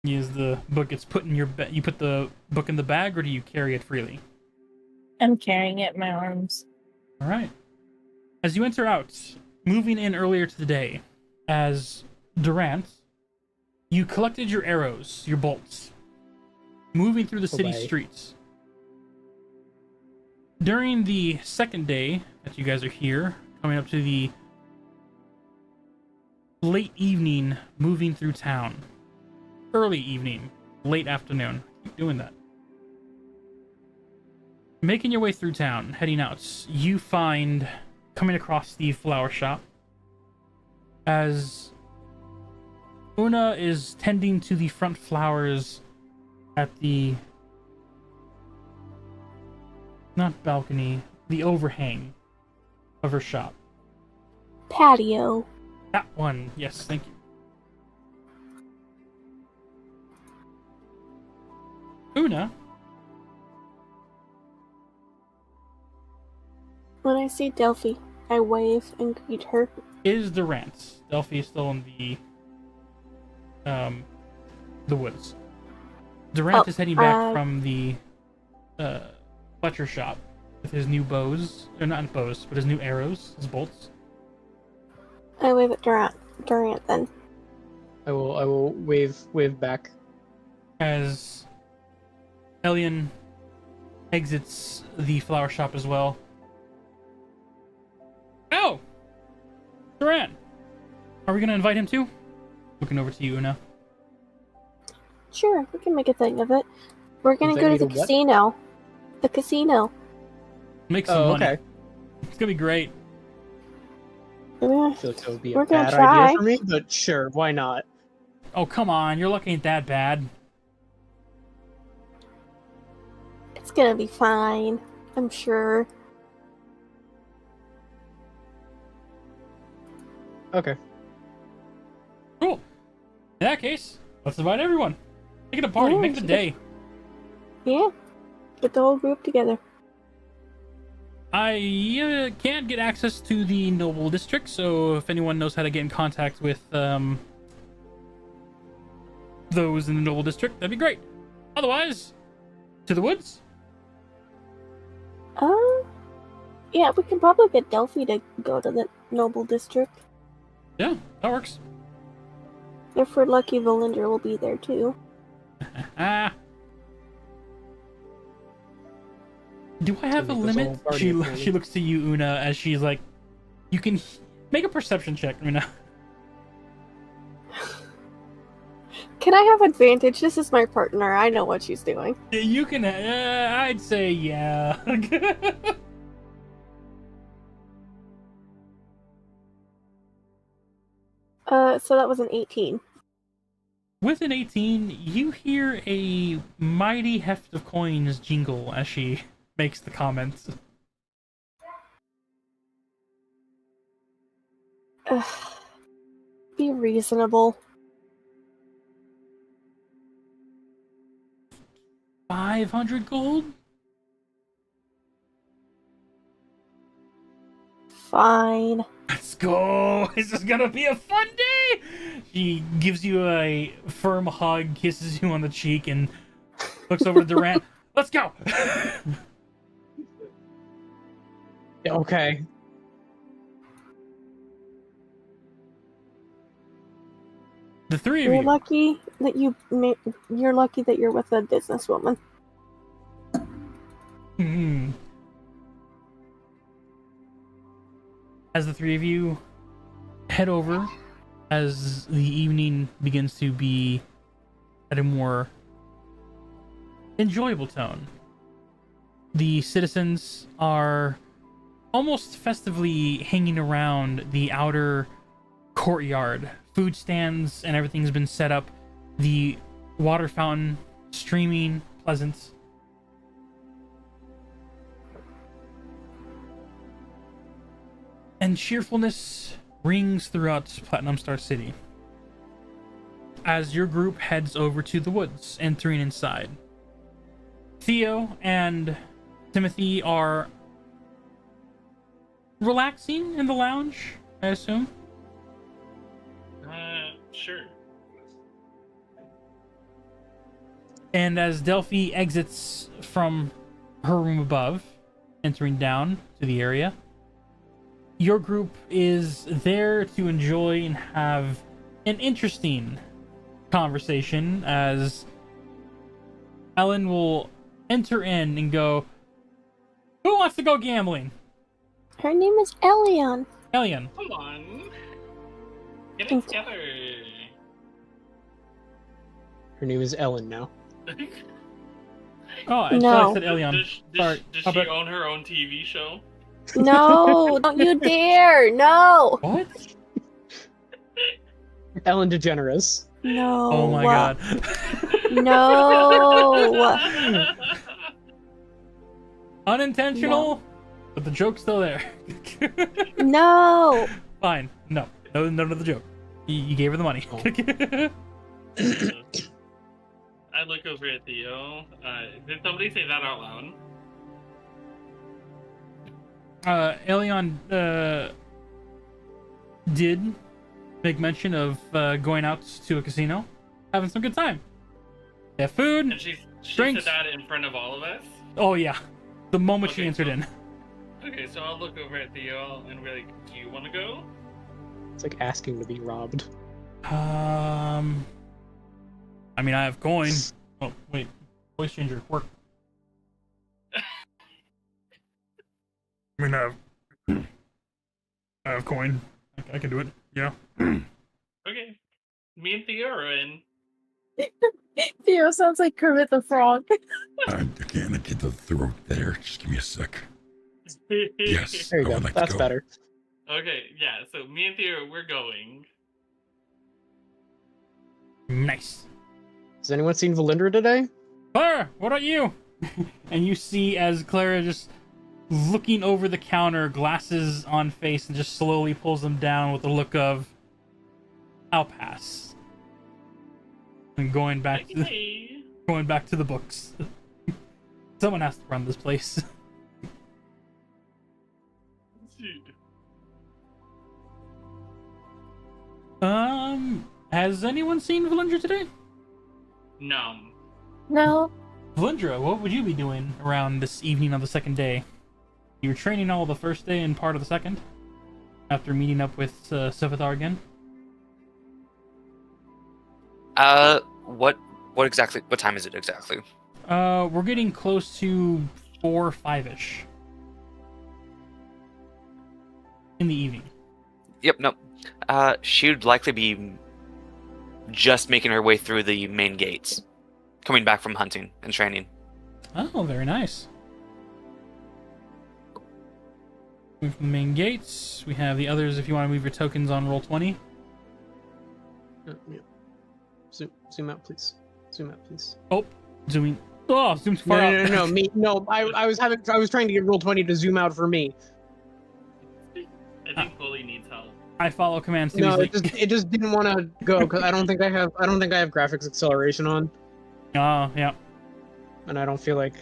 As the book gets put in your bag, you put the book in the bag, or do you carry it freely? I'm carrying it in my arms. All right. As you enter out, moving in earlier to the day, as Durant, you collected your arrows, your bolts, moving through the city streets. During the second day that you guys are here, coming up to the late evening, moving through town. Early evening, late afternoon. Keep doing that. Making your way through town, heading out, you find, coming across the flower shop, as Una is tending to the front flowers at the, not balcony, the overhang of her shop. Patio. That one, yes, thank you. Una? When I see Delphi, I wave and greet her. Is Durant. Delphi is still in the woods. Durant is heading back from the Fletcher shop with his new bows, or not bows, but his new arrows, his bolts. I wave at Durant then. I will wave back. As Elian exits the flower shop as well. Oh! Durant! Are we gonna invite him too? Looking over to you, Una. Sure, we can make a thing of it. We're gonna go to the casino. The casino. Make some money. Okay. It's gonna be great. I feel like that would be a We're gonna bad try. idea for me, but sure, why not? Oh, come on. Your luck ain't that bad. It's gonna be fine, I'm sure. Okay. Cool. In that case, let's invite everyone. Make it a party. Yeah, Make the day. Yeah. Get the whole group together. I can't get access to the Noble District, so if anyone knows how to get in contact with those in the Noble District, that'd be great. Otherwise, to the woods. Yeah, we can probably get Delphi to go to the Noble District. Yeah, that works. If we're lucky, Volinder will be there too. Do I have a limit? She looks to you, Una, as she's like, you can make a perception check, Una. Can I have advantage? This is my partner. I know what she's doing. You can, I'd say yeah. So that was an 18. With an 18, you hear a mighty heft of coins jingle as she makes the comments. Be reasonable. 500 gold? Fine. Let's go! This is gonna be a fun day! She gives you a firm hug, kisses you on the cheek, and looks over to Durant. Let's go! Okay. The three of You're lucky that you're with a businesswoman. Mhm. As the three of you head over, as the evening begins to be at a more enjoyable tone, the citizens are almost festively hanging around the outer courtyard. Food stands and everything's been set up. The water fountain streaming, pleasant. And cheerfulness rings throughout Platinum Star City as your group heads over to the woods, entering inside. Theo and Timothy are relaxing in the lounge, I assume. Sure. And as Delphi exits from her room above, entering down to the area, your group is there to enjoy and have an interesting conversation as Ellen will enter in and go, "Who wants to go gambling?" Her name is Elion. Elian. Come on. Get it together. Her name is Ellen now. Oh, I No. thought I said Elian. Does Sorry. she own her own TV show? No, don't you dare! No! What? Ellen DeGeneres. No. Oh my god. No. Unintentional, but the joke's still there. No. Fine. No, none of the joke. You gave her the money. I look over at Theo. Did somebody say that out loud? Elion did make mention of going out to a casino, having some good time. They have food, And she drinks. said that in front of all of us? Oh yeah, the moment she Okay, entered so- in. Okay, so I'll look over at Theo and be like, do you want to go? It's like asking to be robbed. I mean, I have coin. Oh wait, voice changer work. I mean, I have coin. I can do it. Yeah. Okay. Me and Theo are in. Theo sounds like Kermit the Frog. I can't get the throat there. Just give me a sec. Yes, There you I go. would like to That's go. better. Okay, yeah, so me and Theo, we're going. Nice. Has anyone seen Valindra today? Clara, what about you? And you see as Clara just looking over the counter, glasses on face, and just slowly pulls them down with a look of, "I'll pass." And going back to Hey. the books. Someone has to run this place. Dude. Has anyone seen Valindra today? No. No. Valindra, what would you be doing around this evening of the second day? You were training all the first day and part of the second, after meeting up with Sivithar again. What exactly? What time is it exactly? We're getting close to 4 or 5-ish in the evening. Yep, no. She'd likely be just making her way through the main gates, coming back from hunting and training. Oh, very nice. Move from the main gates. We have the others if you want to move your tokens on roll 20. Yeah. Zoom out, please. Zoom out, please. Oh, zooming. Oh, zoomed far No, out. no, no, no, me. No, I was trying to get roll 20 to zoom out for me. I think Bully needs help. I follow commands too No, easily. it just didn't want to go because I don't think I have graphics acceleration on, Oh, yeah. and I don't feel like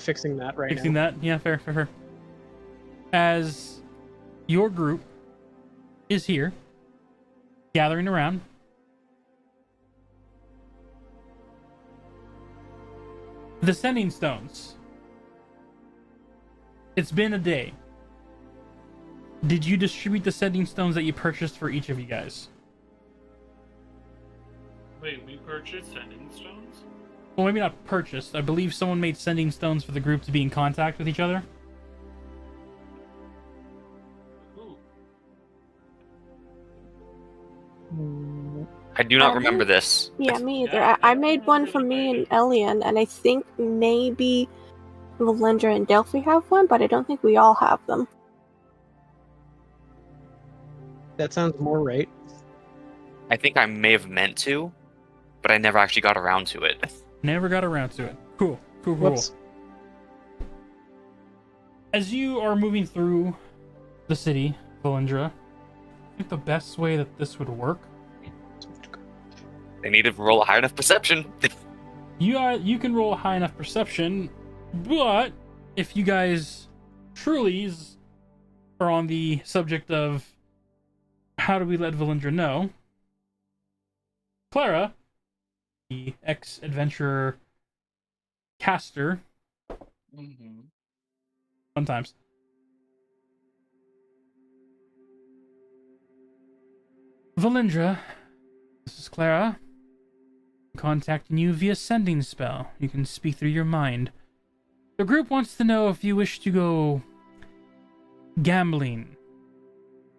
fixing that right Fixing now. that? Yeah, fair. As your group is here, gathering around, the sending stones. It's been a day. Did you distribute the sending stones that you purchased for each of you guys? Wait, we purchased sending stones? Well, maybe not purchased. I believe someone made sending stones for the group to be in contact with each other. I do not remember this. Yeah, me either. Yeah, I I made don't one remember for the me and writing. Elian, and I think maybe Valendra and Delphi have one, but I don't think we all have them. That sounds more right. I think I may have meant to, but I never actually got around to it. Never got around to it. Cool. Whoops. As you are moving through the city, Valendra, I think the best way that this would work, They need to roll a high enough perception. you can roll a high enough perception, but if you guys truly are on the subject of how do we let Valendra know, Clara, the ex-adventurer caster, Mm-hmm. sometimes. Valendra, this is Clara. I'm contacting you via sending spell. You can speak through your mind. The group wants to know if you wish to go gambling.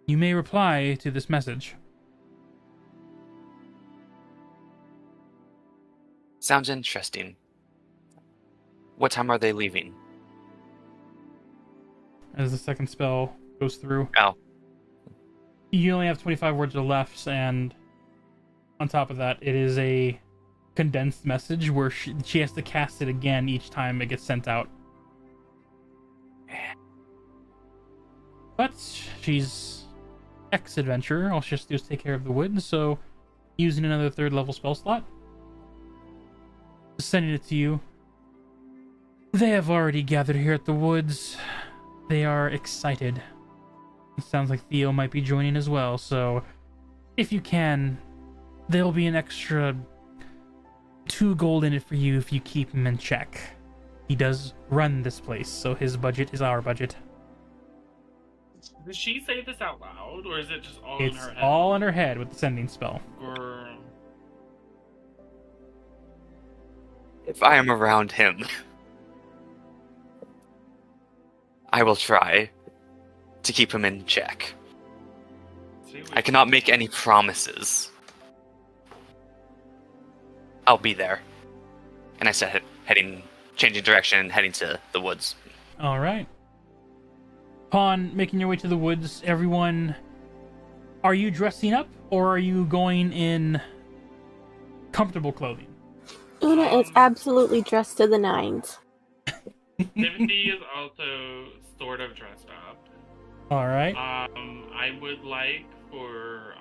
You may reply to this message. Sounds interesting. What time are they leaving? As the second spell goes through. Oh. You only have 25 words left, and on top of that, it is a condensed message where she has to cast it again each time it gets sent out. But she's ex-adventurer. All she has to do is take care of the wood, so using another 3rd level spell slot. Sending it to you. They have already gathered here at the woods. They are excited. It sounds like Theo might be joining as well, so if you can, there'll be an extra 2 gold in it for you if you keep him in check. He does run this place, so his budget is our budget. Did she say this out loud, or is it just all It's in her head? all in her head with the sending spell. Or... If I am around him, I will try to keep him in check. I cannot make any promises. I'll be there. And I said changing direction, heading to the woods. All right. Upon making your way to the woods, everyone, are you dressing up or are you going in comfortable clothing? Una is absolutely dressed to the nines. Timothy is also sort of dressed up. All right. I would like for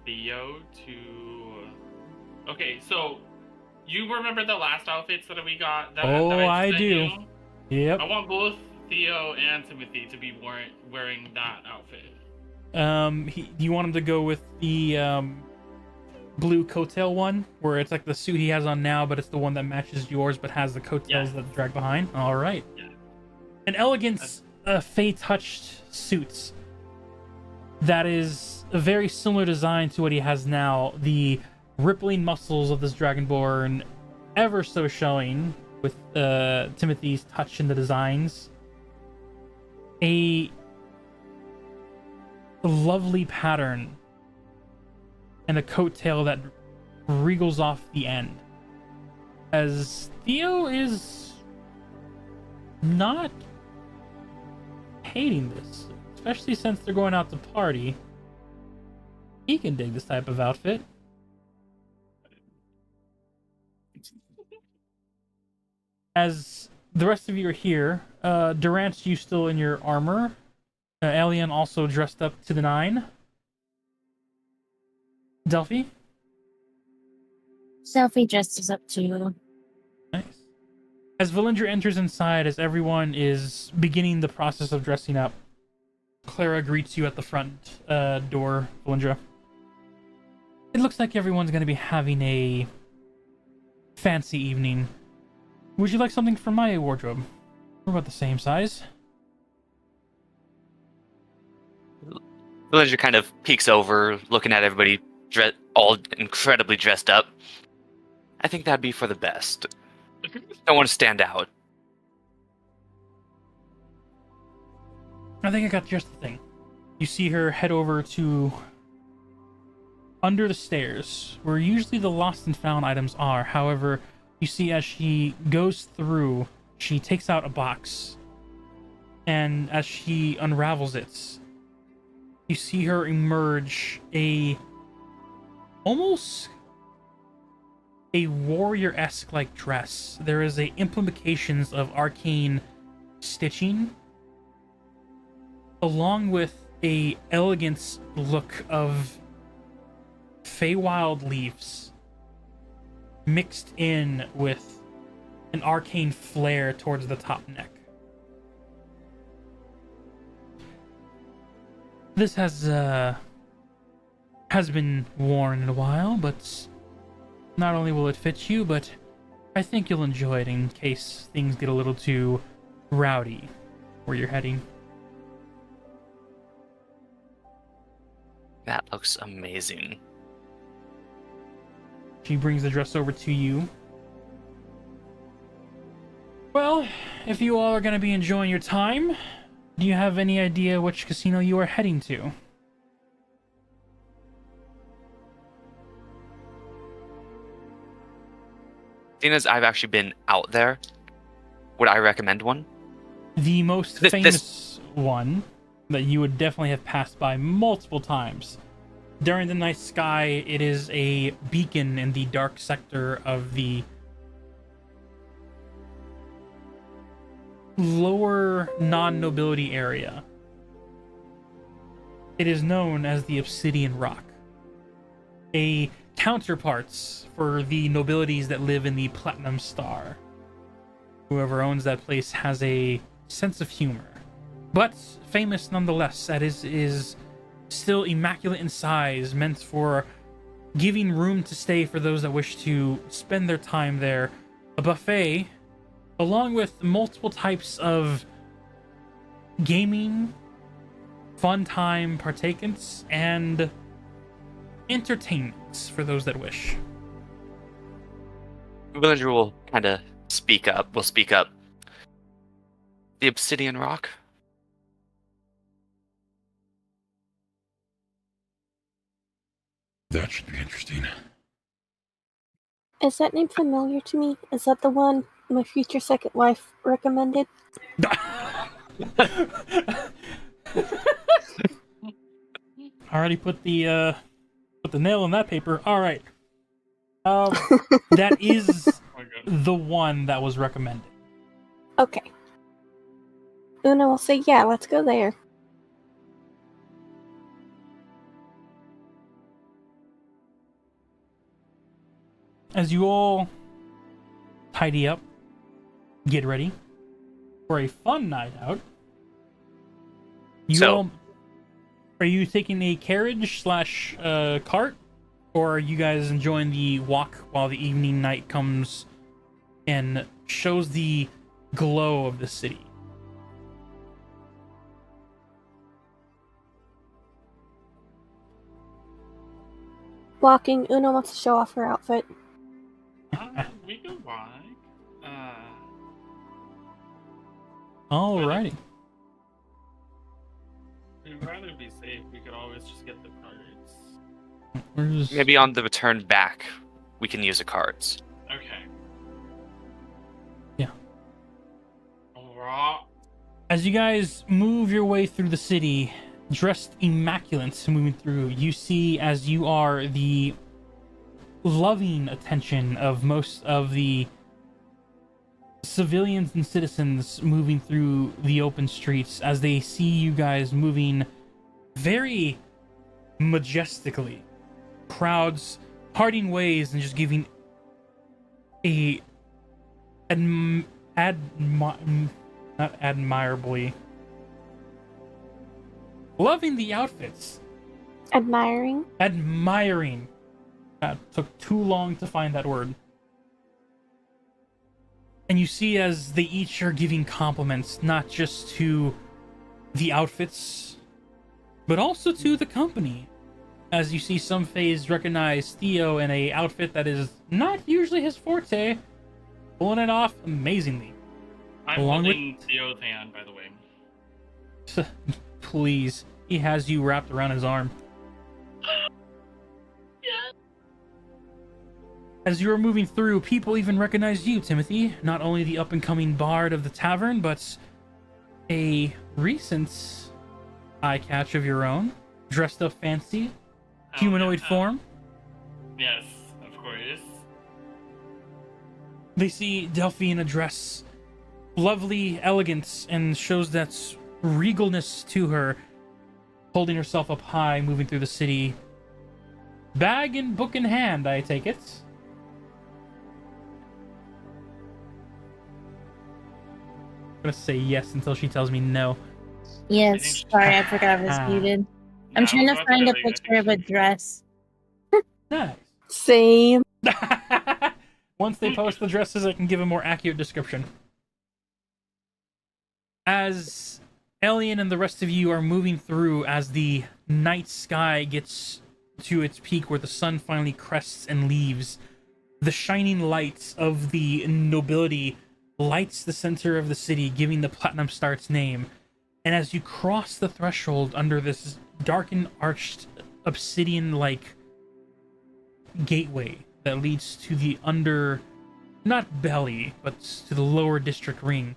Theo to. Okay, so you remember the last outfits that we got? That I sent do. you? Yep. I want both Theo and Timothy to be wearing that outfit. Do you want him to go with the blue coattail one, where it's like the suit he has on now, but it's the one that matches yours, but has the coattails that drag behind? All right. Yeah. An elegant, Fey-touched suits. That is a very similar design to what he has now. The rippling muscles of this dragonborn, ever so showing with Timothy's touch in the designs. A lovely pattern and a coattail that wriggles off the end. As Theo is not hating this, especially since they're going out to party. He can dig this type of outfit. As the rest of you are here, Durant, you still in your armor. Alien also dressed up to the 9. Delphi? Selfie dresses up too. Nice. As Valendra enters inside, as everyone is beginning the process of dressing up, Clara greets you at the front door, Valendra. It looks like everyone's going to be having a fancy evening. Would you like something from my wardrobe? We're about the same size. Villager kind of peeks over, looking at everybody all incredibly dressed up. I think that'd be for the best. Don't want to stand out. I think I got just the thing. You see her head over to under the stairs, where usually the lost and found items are. However, you see as she goes through, she takes out a box, and as she unravels it, you see her emerge almost a warrior-esque like dress. There is implications of arcane stitching, along with a elegant look of Feywild leaves mixed in with an arcane flare towards the top neck. This has been worn in a while, but not only will it fit you, but I think you'll enjoy it in case things get a little too rowdy where you're heading. That looks amazing. She brings the dress over to you. Well, if you all are going to be enjoying your time, do you have any idea which casino you are heading to? Seeing as I've actually been out there, would I recommend one? The most famous one that you would definitely have passed by multiple times. During the night sky, it is a beacon in the dark sector of the lower non-nobility area. It is known as the Obsidian Rock, a counterparts for the nobilities that live in the Platinum Star. Whoever owns that place has a sense of humor, but famous nonetheless. That is still immaculate in size, meant for giving room to stay for those that wish to spend their time there. A buffet, along with multiple types of gaming, fun time partakings, and entertainments for those that wish. Villager will kind of speak up. Will speak up. The Obsidian Rock? That should be interesting. Is that name familiar to me? Is that the one my future second wife recommended? Already put the nail in that paper. All right. That is the one that was recommended. Okay. Una will say, yeah, let's go there. As you all tidy up, get ready for a fun night out. Are you taking a carriage / cart, or are you guys enjoying the walk while the evening night comes and shows the glow of the city? Walking, Una wants to show off her outfit. We can walk. Alrighty. We'd rather be safe. We could always just get the cards. Maybe on the return back, we can use the cards. Okay. Yeah. Alright. As you guys move your way through the city, dressed immaculate, moving through, you see as you are the loving attention of most of the civilians and citizens moving through the open streets as they see you guys moving very majestically. Crowds parting ways and just giving not admirably, loving the outfits. Admiring. That took too long to find that word. And you see as they each are giving compliments, not just to the outfits, but also to the company. as you see some Fays recognize Theo in a outfit that is not usually his forte, pulling it off amazingly. I'm Along holding Theo's hand, by the way. Please, he has you wrapped around his arm. Yeah. As you are moving through, people even recognize you, Timothy. Not only the up-and-coming bard of the tavern, but a recent eye catch of your own, dressed up fancy, humanoid form. Yes, of course. They see Delphi in a dress, lovely elegance, and shows that regalness to her, holding herself up high, moving through the city. Bag and book in hand, I take it. I'm gonna say yes until she tells me no. Yes, sorry, I forgot I was muted. I'm trying to find a picture of a dress. Nice. Same. Once they post the dresses, I can give a more accurate description. As Alien and the rest of you are moving through, as the night sky gets to its peak where the sun finally crests and leaves, the shining lights of the nobility lights the center of the city, giving the Platinum Star its name. And as you cross the threshold under this darkened, arched, obsidian-like gateway that leads to the not belly, but to the lower district ring,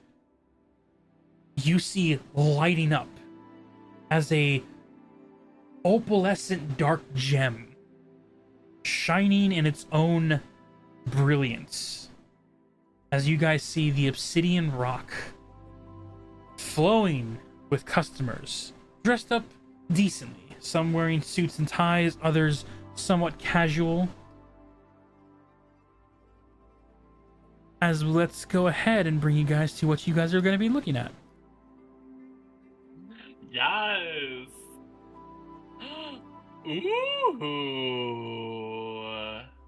you see lighting up as a opalescent dark gem, shining in its own brilliance. As you guys see the obsidian rock flowing with customers, dressed up decently. Some wearing suits and ties, others somewhat casual. As let's go ahead and bring you guys to what you guys are going to be looking at. Yes. Ooh.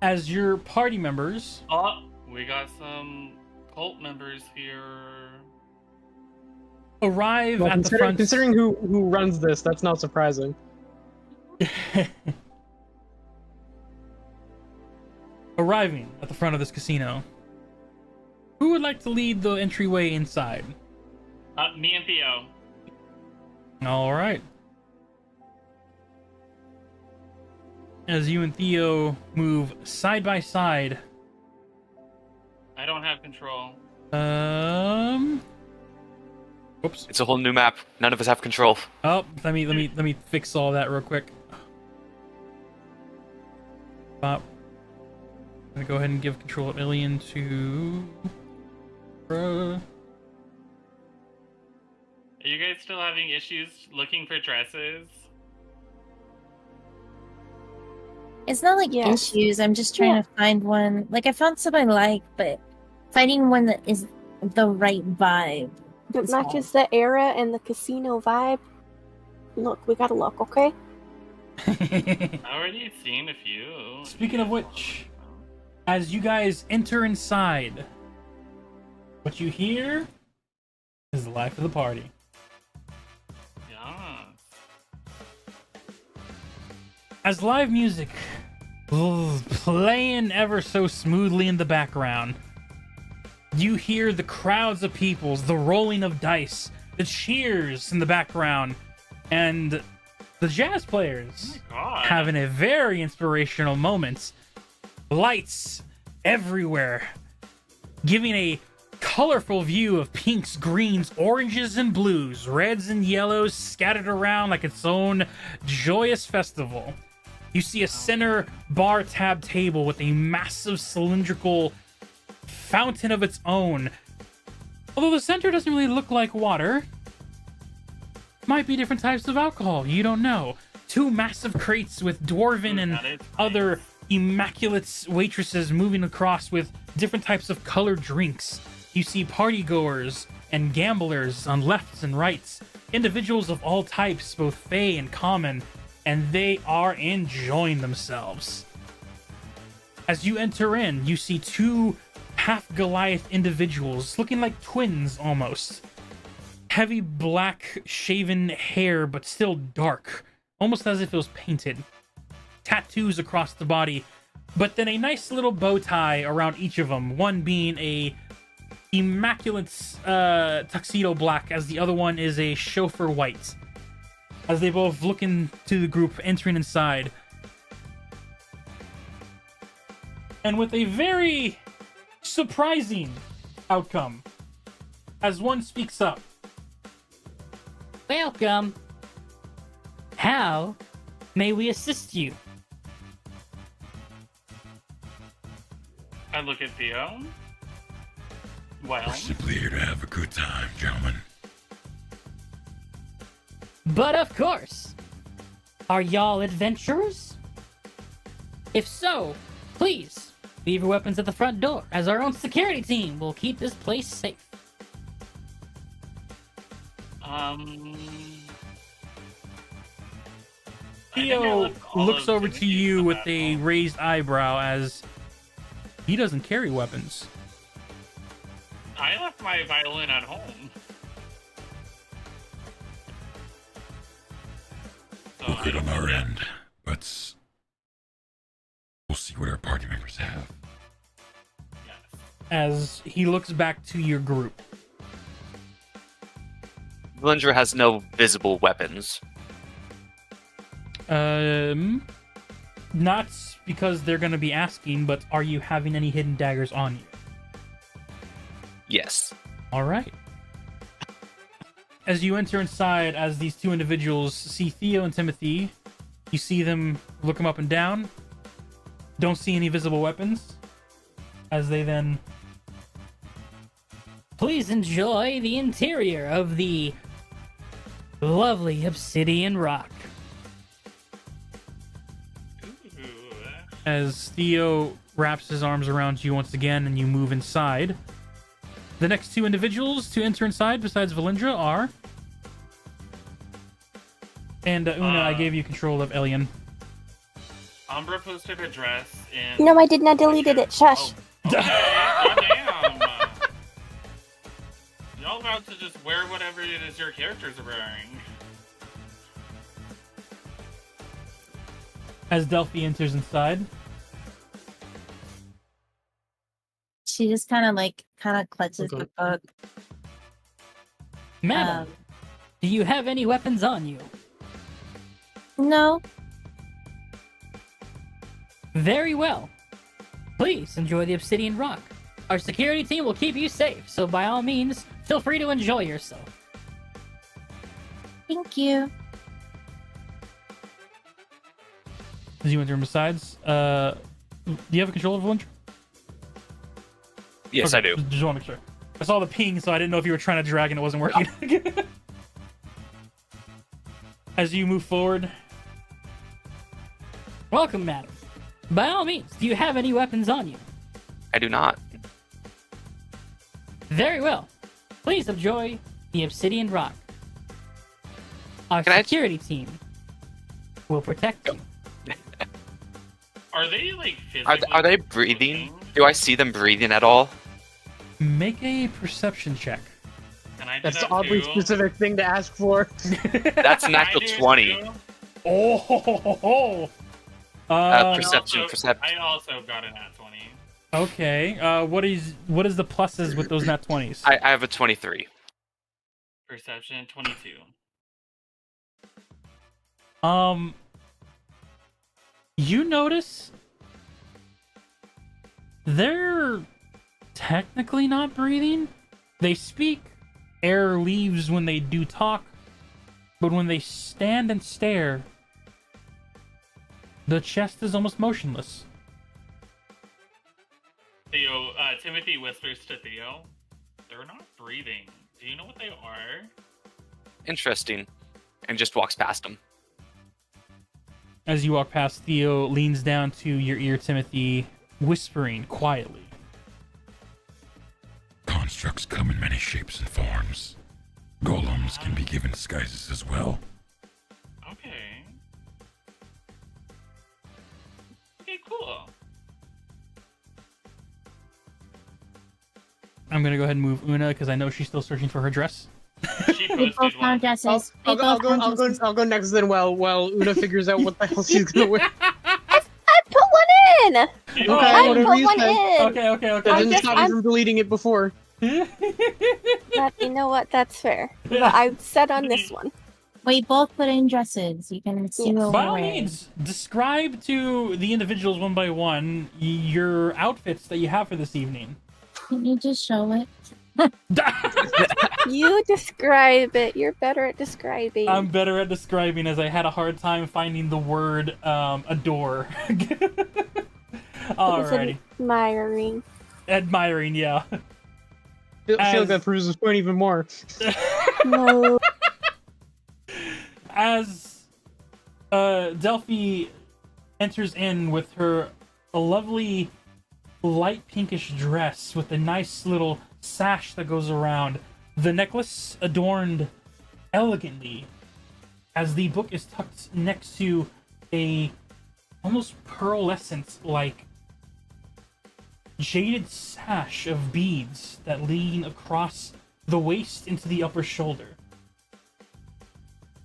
As your party members... Oh, we got some cult members here. Arrive Well, at the front... Considering who runs this, that's not surprising. Arriving at the front of this casino. Who would like to lead the entryway inside? Me and Theo. All right. As you and Theo move side by side. I don't have control. Oops. It's a whole new map. None of us have control. Oh, let me fix all that real quick. I'm gonna go ahead and give control of Alien to. Are you guys still having issues looking for dresses? It's not like Yes. issues. I'm just trying to find one. Like, I found some I like, but finding one that is the right vibe. That is matches the era and the casino vibe. Look, we gotta look, okay? I already seen a few. Speaking of which, as you guys enter inside, what you hear is the life of the party. Yeah. As live music playing ever so smoothly in the background, you hear the crowds of people, the rolling of dice, the cheers in the background, and the jazz players Oh my God. having a very inspirational moment. Lights everywhere, giving a colorful view of pinks, greens, oranges, and blues, reds and yellows scattered around like its own joyous festival. You see a center bar tab table with a massive cylindrical fountain of its own. Although the center doesn't really look like water. Might be different types of alcohol, you don't know. Two massive crates with dwarven and That is other nice. immaculate waitresses moving across with different types of colored drinks. You see partygoers and gamblers on lefts and rights, individuals of all types, both fey and common, and they are enjoying themselves. As you enter in, you see two half-Goliath individuals, looking like twins almost. Heavy black shaven hair, but still dark, almost as if it was painted. tattoos across the body, but then a nice little bow tie around each of them. One being a immaculate tuxedo black, as the other one is a chauffeur white. As they both look into the group, entering inside. And with a very surprising outcome, as one speaks up. Welcome. How may we assist you? I look at Theo. Well, We're simply here to have a good time, gentlemen. But of course. Are y'all adventurers? If so, please leave your weapons at the front door, as our own security team will keep this place safe. Theo looks over to you with a raised eyebrow as he doesn't carry weapons. I left my violin at home. So We're good on our end, but we'll see what our party members have. Yes. As he looks back to your group. Valindra has no visible weapons. Not because they're going to be asking, but are you having any hidden daggers on you? Yes. All right. As you enter inside, as these two individuals see Theo and Timothy, you see them look them up and down. Don't see any visible weapons. As they then... Please enjoy the interior of the lovely Obsidian rock. Ooh. As Theo wraps his arms around you once again and you move inside. The next two individuals to enter inside besides Valindra are... And Una, I gave you control of Elian. Umbra posted a dress in... No, I did not deleted it. Shush. Oh, okay. Goddamn. Y'all about to just wear whatever it is your characters are wearing. As Delphi enters inside. She just kind of clutches the book. Madam, do you have any weapons on you? No. Very well. Please enjoy the Obsidian rock. Our security team will keep you safe, so by all means, feel free to enjoy yourself. Thank you. As you enter besides, do you have a control of Valindra? Yes, Okay, I do. Just want to make sure. I saw the ping, so I didn't know if you were trying to drag and it wasn't working. As you move forward. Welcome, madam. By all means, do you have any weapons on you? I do not. Very well. Please enjoy the Obsidian rock. Our Can I- security team will protect you. Are they like physically? Are they breathing? Do I see them breathing at all? Make a perception check. Can I do That's that the oddly too? specific thing to ask for. That's an Can I actual do it 20. too? Oh! Perception. I also got an at 20. Okay. What is the pluses with those nat 20s? I have a 23. Perception 22. You notice they're technically not breathing. They speak, air leaves when they do talk, but when they stand and stare, the chest is almost motionless. Theo, Timothy whispers to Theo, "They're not breathing. Do you know what they are?" Interesting. And just walks past him. As you walk past, Theo leans down to your ear, Timothy, whispering quietly. Constructs come in many shapes and forms. Golems can be given disguises as well. Okay. Okay, cool. I'm gonna go ahead and move Una because I know she's still searching for her dress. She We both posted found one. dresses. I'll go next then while Una figures out what the hell she's gonna wear. in. Okay, I whatever put you one say. in. Okay, okay, That okay. didn't stop you from deleting it before. But you know what? That's fair. But I said on this one. We both put in dresses. You can see Yes. what By we're all wearing. means, describe to the individuals one by one your outfits that you have for this evening. Can you just show it? You describe it. You're better at describing. I'm better at describing, as I had a hard time finding the word adore. Alrighty. Admiring. Admiring, yeah. I feel like that proves this point even more. No. As Delphi enters in with her lovely light pinkish dress with a nice little sash that goes around, the necklace adorned elegantly, as the book is tucked next to a almost pearlescent like jaded sash of beads that lean across the waist into the upper shoulder.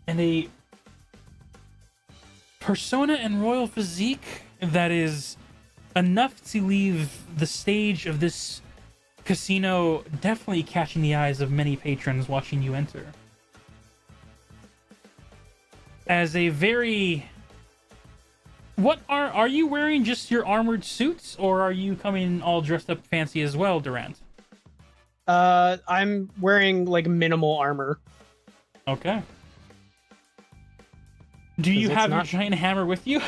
And a persona and royal physique that is enough to leave the stage of this casino definitely catching the eyes of many patrons watching you enter. As a very... What are you wearing just your armored suits, or are you coming all dressed up fancy as well, Durant? I'm wearing like minimal armor. Okay. Do you have your giant hammer with you?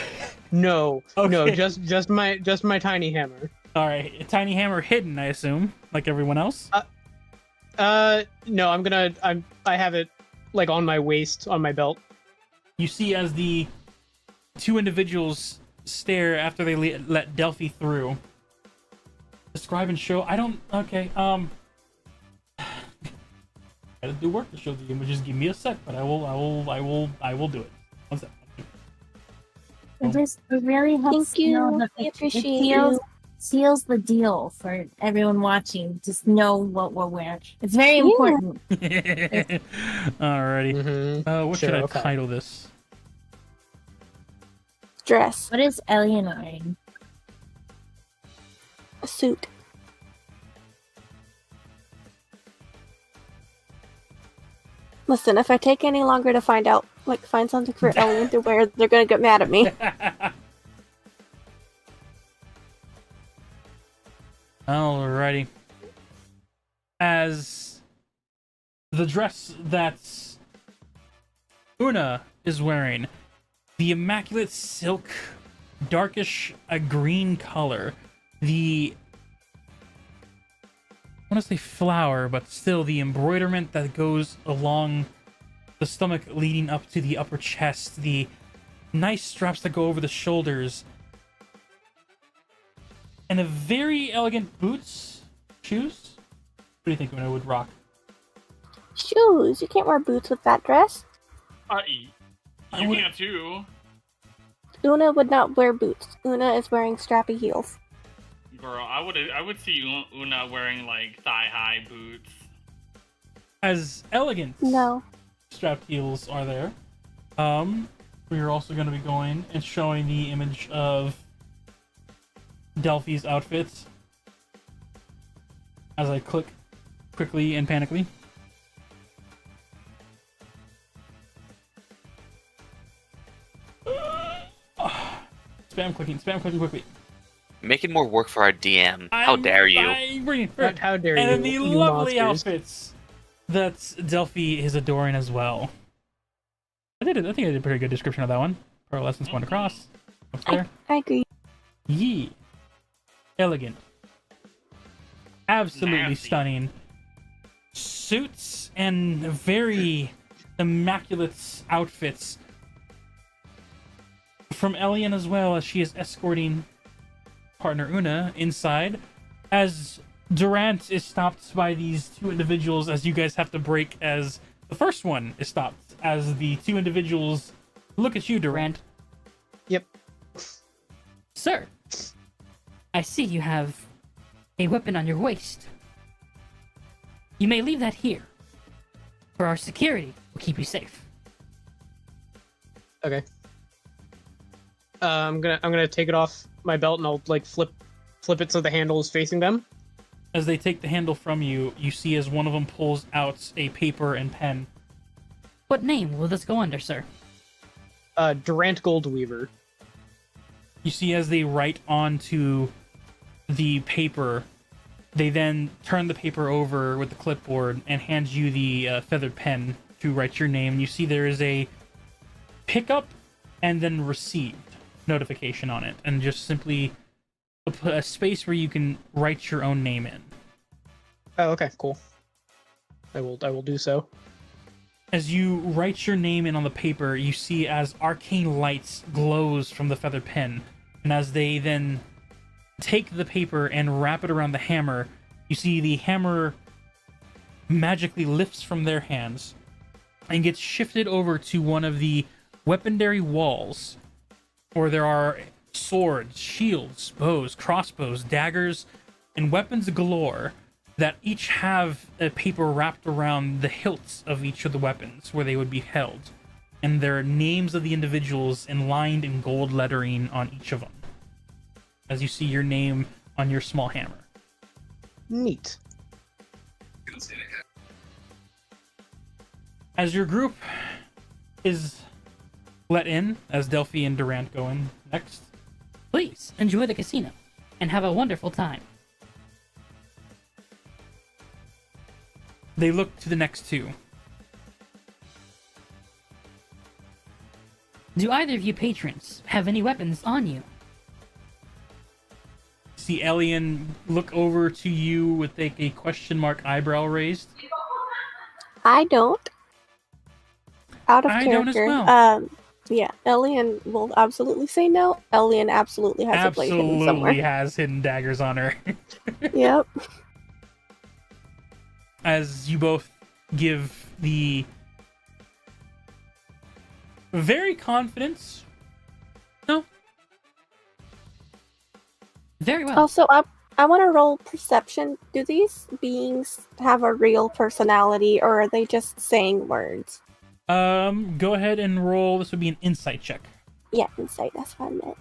No, Okay. no, just my tiny hammer. All right, a tiny hammer hidden, I assume, like everyone else. No, I have it like on my waist, on my belt. You see, as the two individuals stare after they let Delphi through. Describe and show. I don't. Okay. I gotta do work to show the image. Just give me a sec, but I will do it. One sec. It really helps. Thank you. Know We it appreciate you. seals the deal for everyone watching. Just know what we're wearing. It's very important. Alrighty. Mm-hmm. What Sure, should I okay. title this? Dress. What is Elian wearing? A suit. Listen, if I take any longer to find something for Elian to wear, they're gonna get mad at me. Alrighty. As the dress that Una is wearing, the immaculate silk, darkish green color, the I want to say flower, but still the embroiderment that goes along the stomach leading up to the upper chest, the nice straps that go over the shoulders, and a very elegant shoes. What do you think Una would rock? Shoes. You can't wear boots with that dress. You can't too. Una would not wear boots. Una is wearing strappy heels. Girl, I would see Una wearing like thigh-high boots. As elegant No. strapped heels are there. We're also going to be going and showing the image of Delphi's outfits as I click quickly and panically. Spam clicking quickly. Making more work for our DM. How dare you? How dare you? And then the you lovely monsters. outfits that Delphi is adoring as well. I think I did a pretty good description of that one. Pearl Essence going across. Up there. I agree. Yee. Elegant. Absolutely Nasty. stunning. Suits and very immaculate outfits from Elian as well, as she is escorting partner Una inside, as Durant is stopped by these two individuals, as you guys have to break as the first one is stopped, as the two individuals look at you, Durant. Yep. Sir, I see you have a weapon on your waist. You may leave that here. For our security, we'll keep you safe. Okay. I'm gonna take it off my belt and I'll like flip it so the handle is facing them. As they take the handle from you, you see as one of them pulls out a paper and pen. What name will this go under, sir? Durant Goldweaver. You see as they write onto the paper, they then turn the paper over with the clipboard and hand you the feathered pen to write your name. You see there is a pickup and then received notification on it, and just simply a space where you can write your own name in. Oh, okay, cool. I will do so. As you write your name in on the paper, you see as arcane lights glows from the feather pen, and as they then take the paper and wrap it around the hammer, you see the hammer magically lifts from their hands and gets shifted over to one of the weaponry walls, where there are swords, shields, bows, crossbows, daggers, and weapons galore that each have a paper wrapped around the hilts of each of the weapons where they would be held, and there are names of the individuals lined in gold lettering on each of them, as you see your name on your small hammer. Neat. As your group is let in, as Delphi and Durant go in next, Please enjoy the casino and have a wonderful time. they look to the next two. Do either of you patrons have any weapons on you? See Elian look over to you with like a question mark eyebrow raised. I don't. Out of I character. don't as well. Yeah, Elian will absolutely say no. Elian absolutely has a blade hidden somewhere. Absolutely has hidden daggers on her. Yep. As you both give the very confident. No. Very well. Also, I want to roll perception. Do these beings have a real personality, or are they just saying words? Go ahead and roll. This would be an insight check. Yeah, insight. That's what I meant.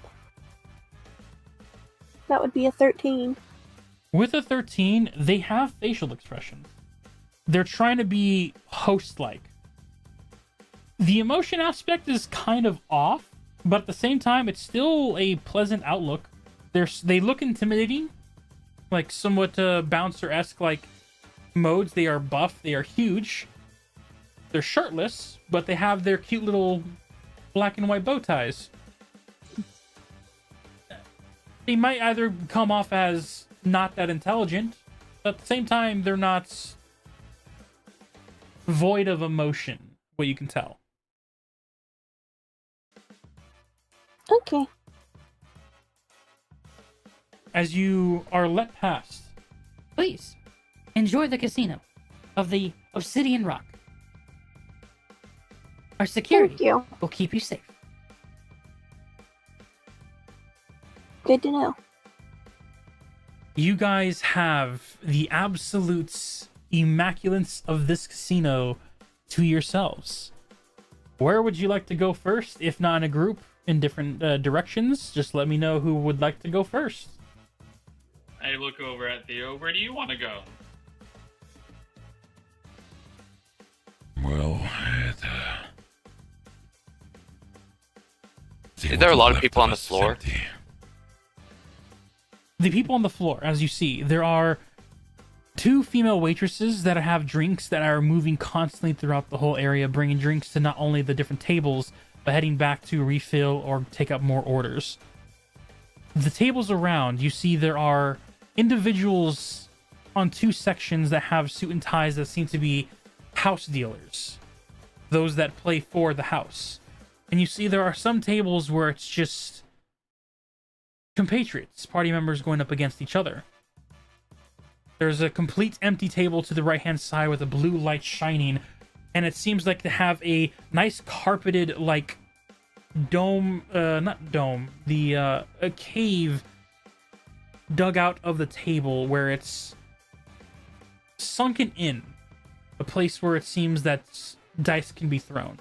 That would be a 13. With a 13, they have facial expressions. They're trying to be host-like. The emotion aspect is kind of off, but at the same time, it's still a pleasant outlook. They look intimidating, like somewhat bouncer-esque like modes. They are buff, they are huge. They're shirtless, but they have their cute little black and white bow ties. They might either come off as not that intelligent, but at the same time, they're not void of emotion, what you can tell. Okay. As you are let past, Please enjoy the casino of the Obsidian Rock. Our security Thank you. will keep you safe. Good to know. you guys have the absolute immaculance of this casino to yourselves. Where would you like to go first? If not in a group, in different directions, just let me know who would like to go first. I look over at Theo. Where do you want to go? Well, Is there a lot of people on the floor? The people on the floor, as you see, there are 2 female waitresses that have drinks that are moving constantly throughout the whole area, bringing drinks to not only the different tables, but heading back to refill or take up more orders. The tables around, you see there are individuals on 2 sections that have suit and ties that seem to be house dealers, those that play for the house. And you see there are some tables where it's just compatriots, party members going up against each other. There's a complete empty table to the right-hand side with a blue light shining, and it seems like to have a nice carpeted, like, dome, not dome, a cave dug out of the table where it's sunken in, a place where it seems that dice can be thrown.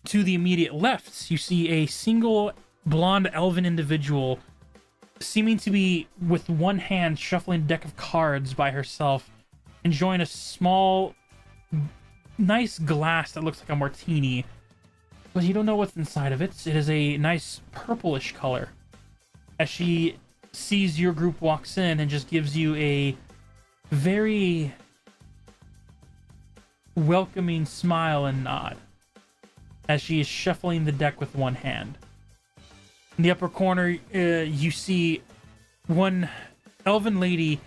To the immediate left, you see a single blonde elven individual, seeming to be with one hand shuffling a deck of cards by herself, enjoying a small, nice glass that looks like a martini. But you don't know what's inside of it. It is a nice purplish color. As she sees your group walks in and just gives you a very welcoming smile and nod as she is shuffling the deck with one hand. In the upper corner, you see one elven lady,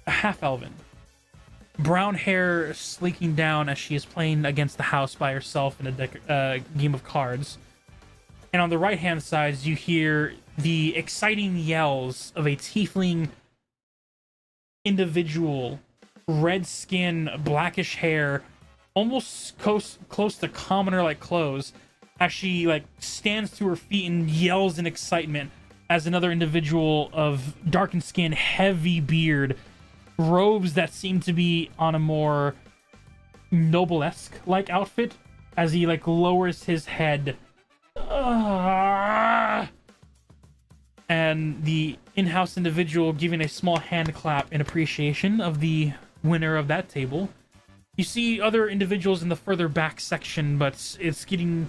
a half-elven. Brown hair sleeking down as she is playing against the house by herself in a game of cards. And on the right-hand side, you hear the exciting yells of a tiefling individual, red skin, blackish hair, almost close to commoner-like clothes, as she stands to her feet and yells in excitement as another individual of darkened skin, heavy beard, robes that seem to be on a more noblesque outfit, as he lowers his head. And the in-house individual giving a small hand clap in appreciation of the winner of that table. You see other individuals in the further back section, but it's getting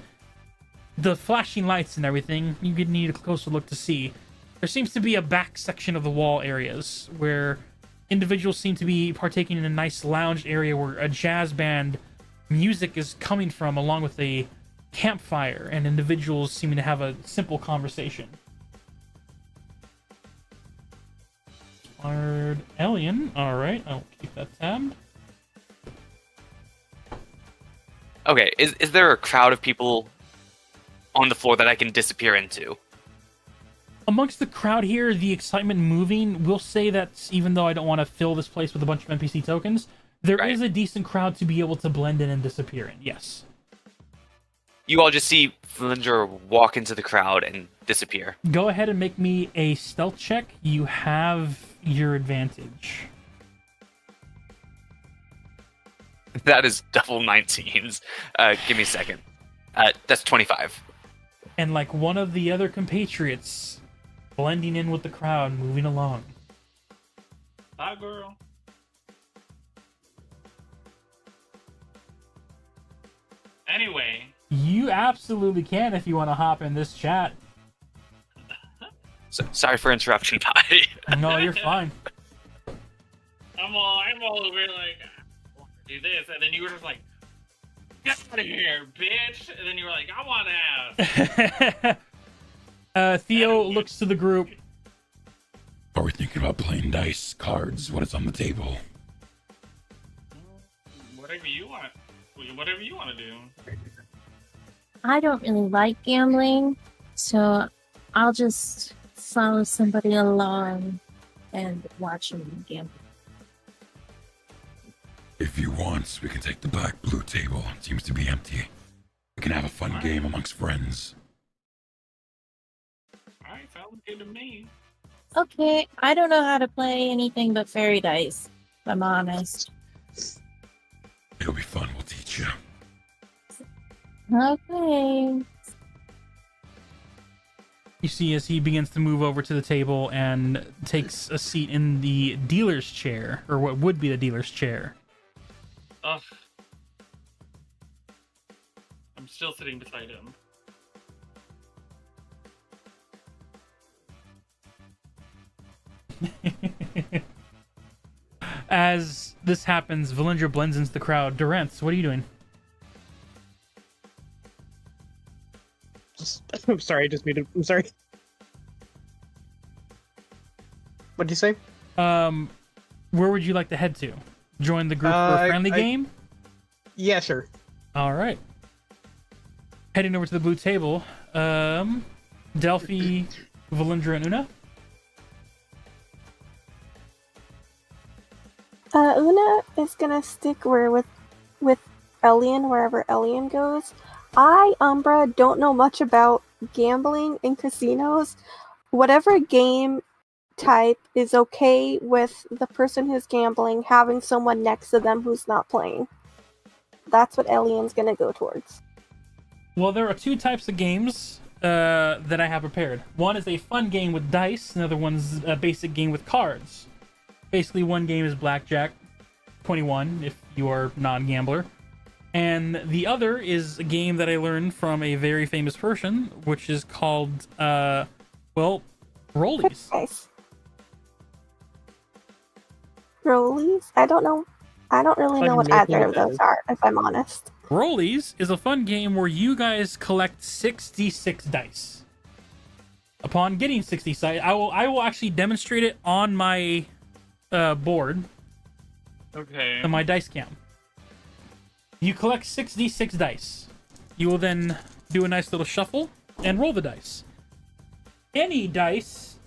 the flashing lights and everything. You could need a closer look to see. There seems to be a back section of the wall areas where individuals seem to be partaking in a nice lounge area where a jazz band music is coming from, along with a campfire, and individuals seeming to have a simple conversation. Inspired alien. Alright, I'll keep that tabbed. Okay, is there a crowd of people on the floor that I can disappear into? Amongst the crowd here, the excitement moving, we'll say that even though I don't want to fill this place with a bunch of NPC tokens, there is a decent crowd to be able to blend in and disappear in, yes. You all just see Valinger walk into the crowd and disappear. Go ahead and make me a stealth check. You have your advantage. That is double 19s. Give me a second. That's 25. And like one of the other compatriots, blending in with the crowd, moving along. Hi, girl. Anyway. You absolutely can if you want to hop in this chat. So, sorry for interrupting, Pi. No, you're fine. I'm all over like, I want to do this, and then you were just like, get out of here, bitch! And then you were like, I want to ask. Theo looks to the group. Are we thinking about playing dice, cards, what is on the table? Whatever you want. Whatever you want to do. I don't really like gambling, so I'll just follow somebody along and watch them gamble. If you want, we can take the black blue table. It seems to be empty. We can have a fun game amongst friends. Alright, sounds good to me. Okay, I don't know how to play anything but fairy dice, if I'm honest. It'll be fun, we'll teach you. Okay. You see as he begins to move over to the table and takes a seat in the dealer's chair, or what would be the dealer's chair. Ugh. I'm still sitting beside him. As this happens, Valinger blends into the crowd. Durance, what are you doing? I'm sorry, I just muted. I'm sorry. What did you say? Where would you like to head to? Join the group for a friendly game? Yeah, sure. All right. Heading over to the blue table. Delphi, Valinger, and Una. Una is gonna stick with Elian wherever Elian goes. I, Umbra, don't know much about gambling in casinos. Whatever game type is okay with the person who's gambling having someone next to them who's not playing. That's what Elian's gonna go towards. Well, there are two types of games that I have prepared. One is a fun game with dice. Another one's a basic game with cards. Basically, one game is blackjack, 21 if you are non-gambler, and the other is a game that I learned from a very famous person, which is called rollies. Nice. Rollies? I don't know. I don't really know what either of those are, if I'm honest. Rollies is a fun game where you guys collect 66 dice. Upon getting 60 dice, I will actually demonstrate it on my board. Okay. On my dice cam. You collect 66 dice. You will then do a nice little shuffle and roll the dice. Any dice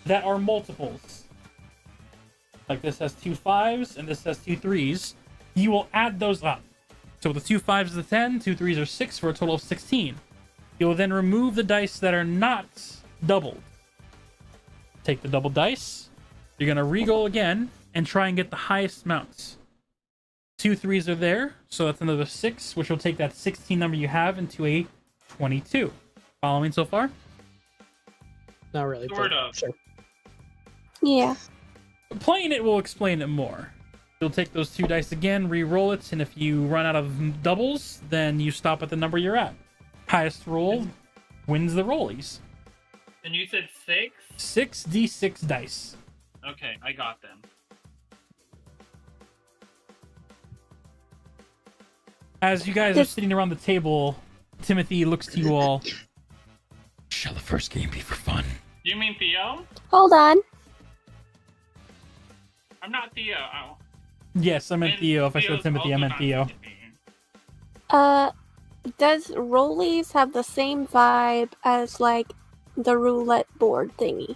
that are multiples, like this has 2 5s and this has 2 3s, you will add those up. So the 2 5s is a 10, 2 3s are 6 for a total of 16. You will then remove the dice that are not doubled. Take the double dice. You're going to re-roll again and try and get the highest amounts. 2 3s are there, so that's another 6, which will take that 16 number you have into a 22. Following so far? Not really. Sort of. Sure. Yeah. Playing it will explain it more. You'll take those 2 dice again, re-roll it, and if you run out of doubles, then you stop at the number you're at. Highest roll wins the rollies. And you said 6? 6d6 dice. Okay, I got them. As you guys are sitting around the table, Timothy looks to you all. Shall the first game be for fun? You mean Theo? Hold on. I'm not Theo. Oh. Yes, I meant Theo. If I said Theo's Timothy, I also meant not Theo. Timothy. Does Rollies have the same vibe as, like, the roulette board thingy?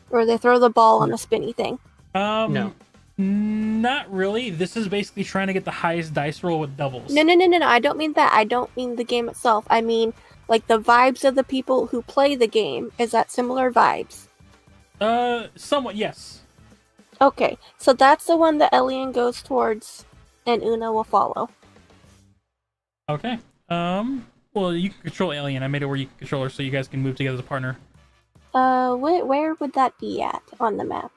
Where they throw the ball on the spinny thing? No. Not really. This is basically trying to get the highest dice roll with doubles. No. I don't mean that. I don't mean the game itself. I mean, like, the vibes of the people who play the game. Is that similar vibes? Somewhat, yes. Okay, so that's the one that Elian goes towards, and Una will follow. Okay. Well, you can control Alien. I made it where you can control her so you guys can move together as a partner. Where would that be at on the map?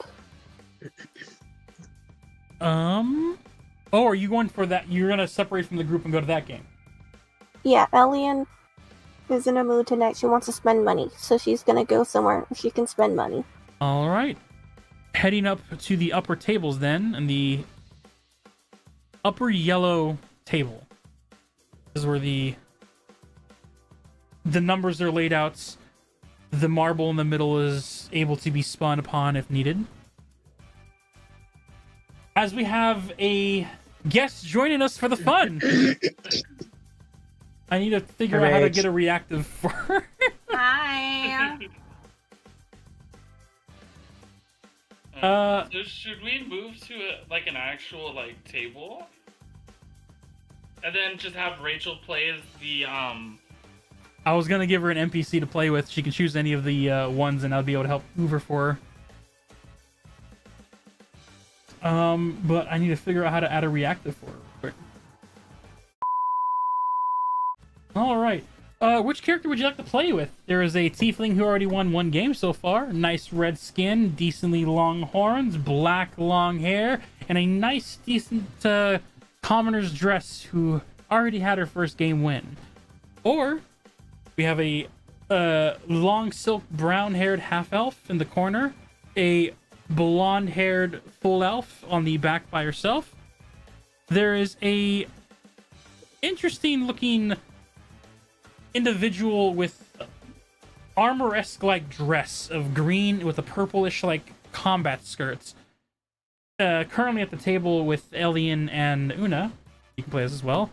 Oh, are you going for that? You're gonna separate from the group and go to that game? Yeah, Elian is in a mood tonight. She wants to spend money, so she's gonna go somewhere where she can spend money. All right. Heading up to the upper tables then, and the upper yellow table is where the numbers are laid out. The marble in the middle is able to be spun upon if needed. As we have a guest joining us for the fun. I need to figure out how to get a reactive for her. Hi. So should we move to an actual table, and then just have Rachel play as the I was gonna give her an NPC to play with. She can choose any of the ones, and I'll be able to help move her for her. But I need to figure out how to add a reactive for her real quick. All right. Which character would you like to play with? There is a tiefling who already won 1 game so far. Nice red skin, decently long horns, black long hair, and a nice, decent commoner's dress who already had her first game win. Or we have a long silk brown-haired half-elf in the corner, a blonde-haired full elf on the back by herself. There is a interesting-looking individual with armor-esque dress of green with a purplish combat skirts. Currently at the table with Elian and Una. You can play this as well.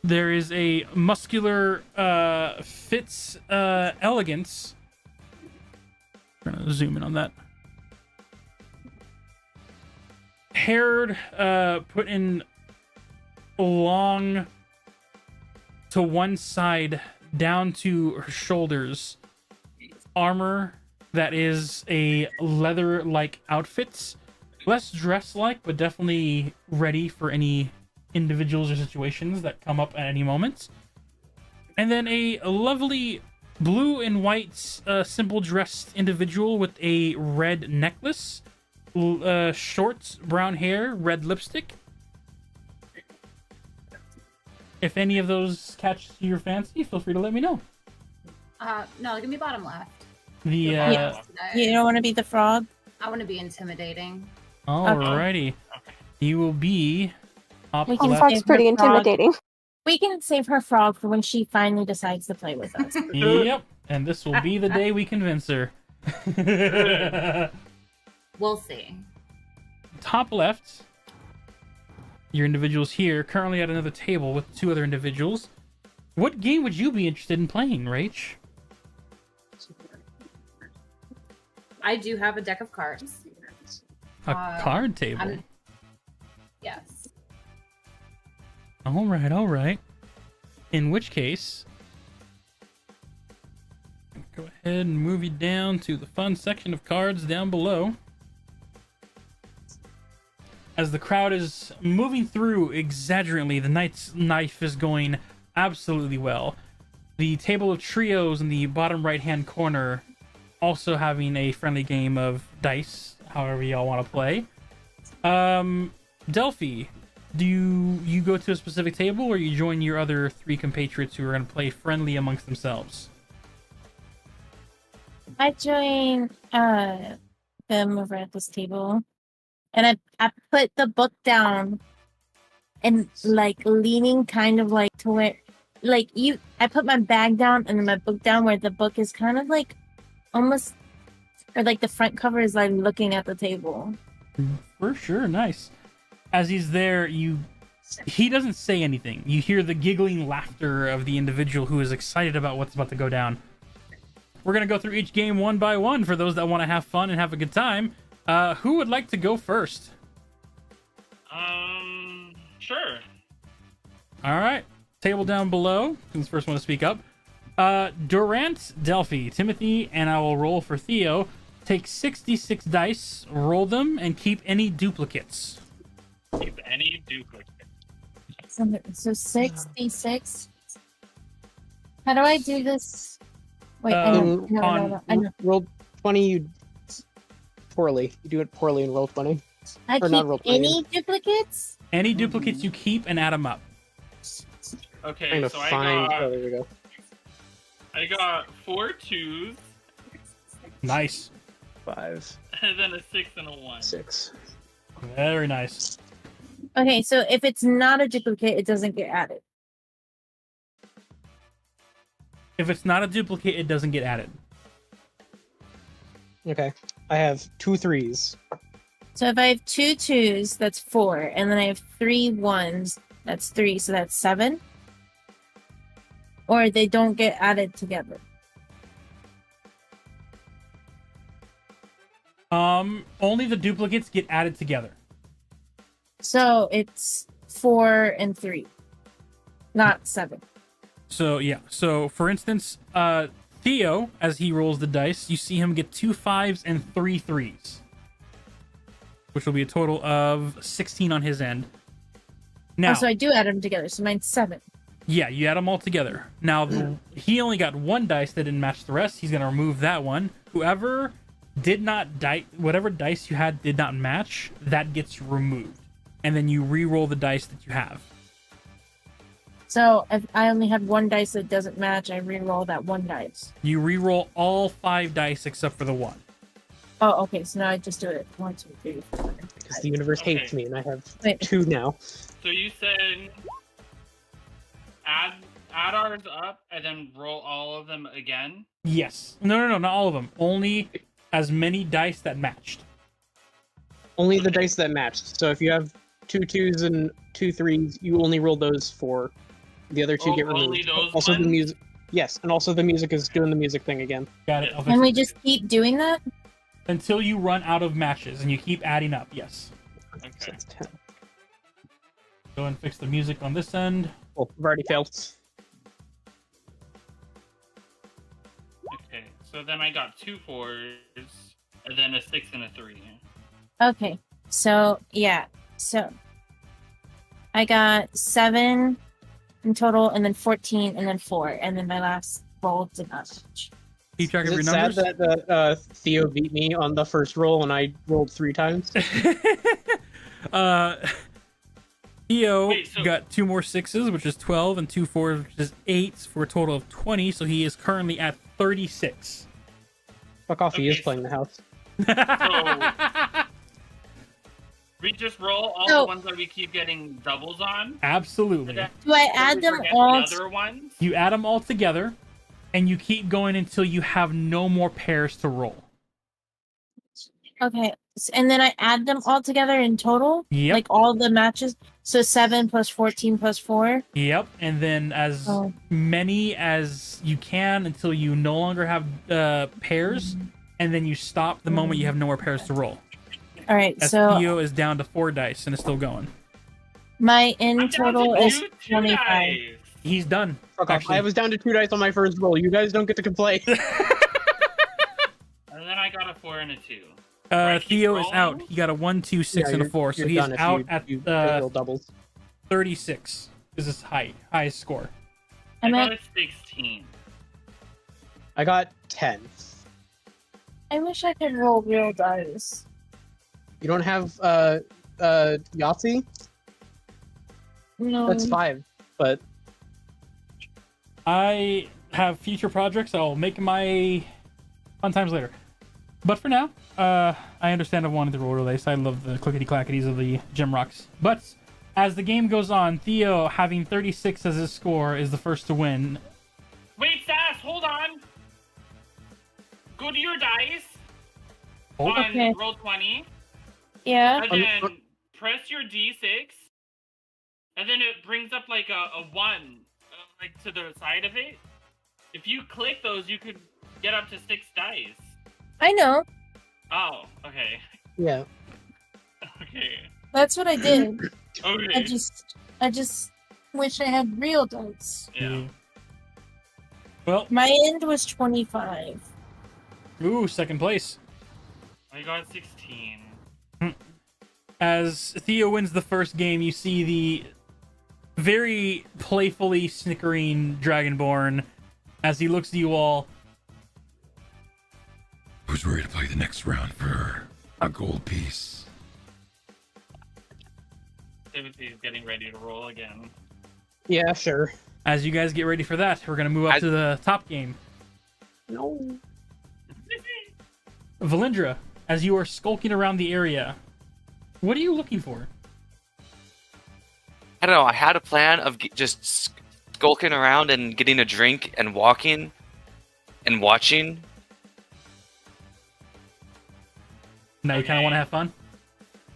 There is a muscular Fitz elegance. I'm gonna zoom in on that. Haired, put in long to one side down to her shoulders. Armor that is a leather-like outfit. Less dress-like, but definitely ready for any individuals or situations that come up at any moment. And then a lovely blue and white, simple dressed individual with a red necklace, short brown hair, red lipstick. If any of those catch your fancy, feel free to let me know. No, give me bottom left. The You don't want to be the frog? I want to be intimidating. Alrighty. You will be top We can left. Frog's pretty Her frog. intimidating. We can save her frog for when she finally decides to play with us. Yep. And this will be the day we convince her. We'll see. Top left. Your individuals here, currently at another table with two other individuals. What game would you be interested in playing, Rach? I do have a deck of cards. A card table? Yes. Alright. In which case, go ahead and move you down to the fun section of cards down below. As the crowd is moving through exaggerately, the knight's knife is going absolutely well. The table of trios in the bottom right-hand corner also having a friendly game of dice, however y'all want to play. Delphi, do you go to a specific table, or you join your other three compatriots who are going to play friendly amongst themselves? I join them over at this table, and I put the book down, and like leaning kind of like to where, like I put my bag down and then my book down where the book is kind of like almost, or like the front cover is like looking at the table. For sure, nice. As he's there, he doesn't say anything. You hear the giggling laughter of the individual who is excited about what's about to go down. We're going to go through each game one by one for those that want to have fun and have a good time. Who would like to go first? Sure. All right. Table down below. Who's the first one to speak up? Durant, Delphi, Timothy, and I will roll for Theo. Take 66 dice, roll them, and keep any duplicates. Keep any duplicates. So 66. How do I do this? Wait, I know. Roll 20, you poorly. You do it poorly and roll 20. I Or not roll keep 20. any duplicates? Any duplicates you keep and add them up. Okay, Trying to so find. Oh, there we go. I got 4 2s, Nice. 5, and then a 6 and a 1. 6. Very nice. Okay, so if it's not a duplicate, it doesn't get added. If it's not a duplicate, it doesn't get added. Okay. I have 2 3s. So if I have 2 2s, that's 4, and then I have 3 1s, that's 3, so that's 7. Or they don't get added together. Only the duplicates get added together. So it's 4 and 3, not 7. So yeah. So for instance, Theo, as he rolls the dice, you see him get 2 5s and 3 3s, which will be a total of 16 on his end. Now, So I do add them together, so mine's 7. yeah, you add them all together. Now, he only got 1 dice that didn't match the rest. He's gonna remove that one. Whoever did not whatever dice you had did not match, that gets removed, and then you re-roll the dice that you have. So if I only had 1 dice that doesn't match, I re-roll that 1 dice. You re-roll all 5 dice except for the 1. Oh, okay, so now I just do it 1, 2, 3, 4. Because the universe hates Okay. me, and I have Wait. 2 now. So you said add ours up and then roll all of them again? Yes. No, not all of them. Only as many dice that matched. Only the dice that matched. So if you have 2 2s and 2 3s, you only roll those 4. The other 2 Oh, get removed. only those Also, the ones? music. Yes, and also the music is doing the music thing again. Got it. I'll fix Can we it. just keep doing that? Until you run out of matches, and you keep adding up. Yes. So Okay. that's 10. Go and fix the music on this end. Oh, I've already failed. Okay. So then I got 2 4s and then a 6 and a 3. Okay, so yeah, so I got 7 in total, and then 14, and then 4, and then my last roll did not match. Keep track Is of it your numbers. sad that Theo beat me on the first roll and I rolled 3 times? Theo Wait, so- got 2 more 6s, which is 12, and 2 4s, which is 8, for a total of 20. So he is currently at 36. Fuck off, he is Okay, playing the house. We just roll all So- the ones that we keep getting doubles on. Absolutely. And then Do I we add them forget all? the other ones. You add them all together, and you keep going until you have no more pairs to roll. Okay, and then I add them all together in total? Yep. Like all the matches? So 7 plus 14 plus 4? Yep, and then as Oh. many as you can until you no longer have pairs, and then you stop the moment you have no more pairs to roll. All right, As so Theo is down to 4 dice and is still going. my I'm in down total to is two 25. dice. He's done. Fuck off. Actually. I was down to 2 dice on my first roll. You guys don't get to complain. And then I got a 4 and a 2. Right, keep Theo is rolling. out. He got a 1, 2, 6, Yeah, and a you're- 4, so you're he is done if out you- at you roll doubles. 36. Is his highest score. I I'm got at, a 16. I got 10. I wish I could roll real dice. You don't have Yahtzee? No. That's 5. But I have future projects. I'll make my fun times later. But for now, I understand I wanted to roll dice. I love the clickety-clackities of the gem rocks. But as the game goes on, Theo, having 36 as his score, is the first to win. Wait, Sass, hold on. Go to your dice Oh. on Okay. roll 20, Yeah. and then press your D6, and then it brings up like a 1, like to the side of it. If you click those, you could get up to 6 dice. I know. Oh, okay. yeah. Okay. That's what I did. Okay. I just wish I had real dice. Yeah. Well, My end was 25. ooh, second place. I got 16. As Theo wins the first game, you see the very playfully snickering Dragonborn as he looks at you all. Who's ready to play the next round for a gold piece? Timothy's getting ready to roll again. Yeah, sure. As you guys get ready for that, we're going to move up to the top game. No. Valindra, as you are skulking around the area, what are you looking for? I don't know. I had a plan of just skulking around and getting a drink and walking and watching. Now you kind of want to have fun?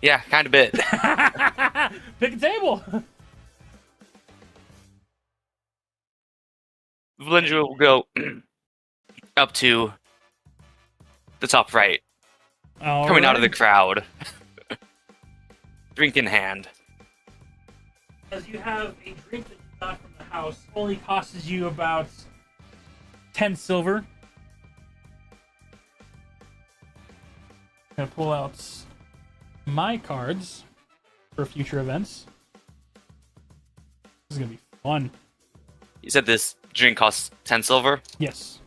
Yeah, kind of bit. Pick a table! Valindra will go up to the top right, coming out of the crowd, drink in hand. As you have a drink that you got from the house, only costs you about 10 silver. I'm gonna pull out my cards for future events. This is gonna be fun. You said this drink costs 10 silver? Yes.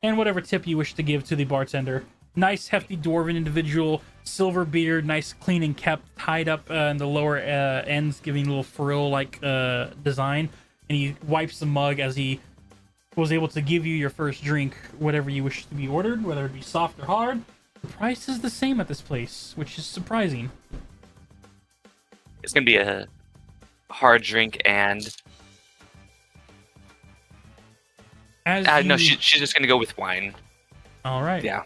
And whatever tip you wish to give to the bartender. Nice, hefty dwarven individual, silver beard, nice, clean and kept, tied up in the lower ends, giving a little frill-like design. And he wipes the mug as he was able to give you your first drink, whatever you wish to be ordered, whether it be soft or hard. The price is the same at this place, which is surprising. It's gonna be a hard drink and... As No, you- she's just gonna go with wine. All right. Yeah.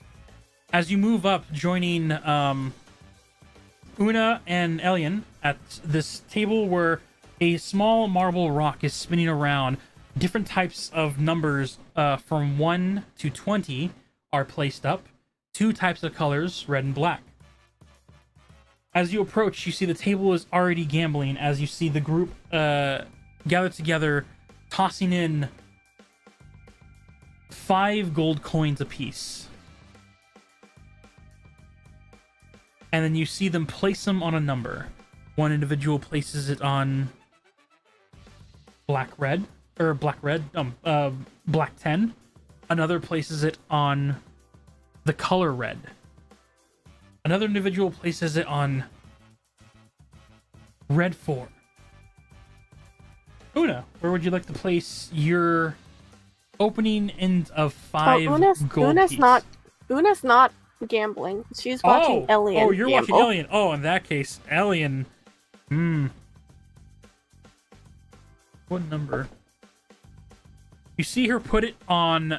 As you move up, joining Una and Elian at this table where a small marble rock is spinning around, different types of numbers from 1 to 20 are placed up. 2 types of colors, red and black. As you approach, you see the table is already gambling as you see the group gathered together, tossing in 5 gold coins apiece. And then you see them place them on a number. One individual places it on black red, or black red, black 10. Another places it on the color red. Another individual places it on red 4. Una, where would you like to place your opening end of 5 gold Una's piece? Una's not gambling. She's watching Elian. Oh, you're gamble. watching Elian. Oh, in that case, Elian. What number? You see her put it on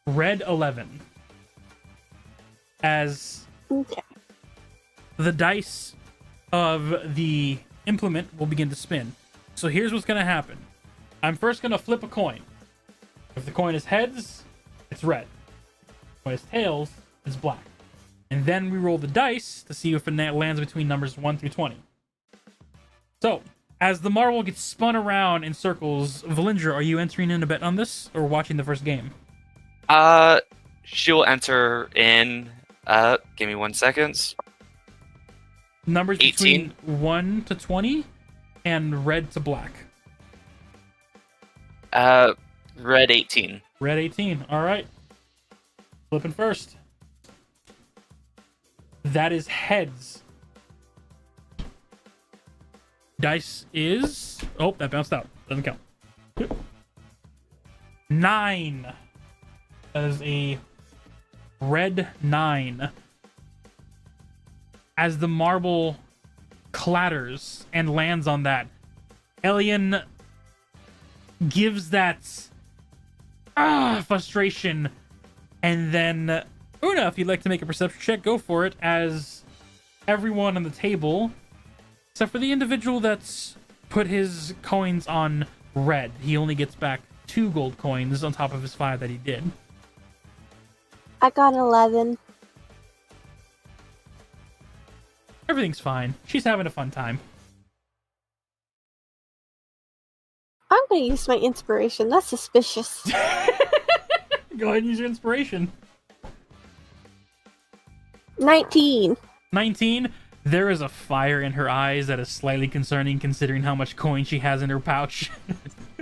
red 11. As Okay. the dice of the implement will begin to spin. So here's what's going to happen. I'm first going to flip a coin. If the coin is heads, it's red. If the coin is tails, it's black. And then we roll the dice to see if it lands between numbers 1 through 20. So, as the marble gets spun around in circles, Valindra, are you entering in a bet on this or watching the first game? She'll enter in. Give me 1 second. Numbers 18. between 1 to 20 and red to black. Red 18. Red 18. All right. Flipping first. That is heads. Dice is... Oh, that bounced out. Doesn't count. 9. That is a red 9. As the marble clatters and lands on that, Elian gives that frustration, and then Una, if you'd like to make a perception check, go for it, as everyone on the table, except for the individual that's put his coins on red, he only gets back 2 gold coins on top of his 5 that he did. I got an 11. Everything's fine. She's having a fun time. I'm gonna use my inspiration. That's suspicious. Go ahead and use your inspiration. 19. 19. There is a fire in her eyes that is slightly concerning considering how much coin she has in her pouch.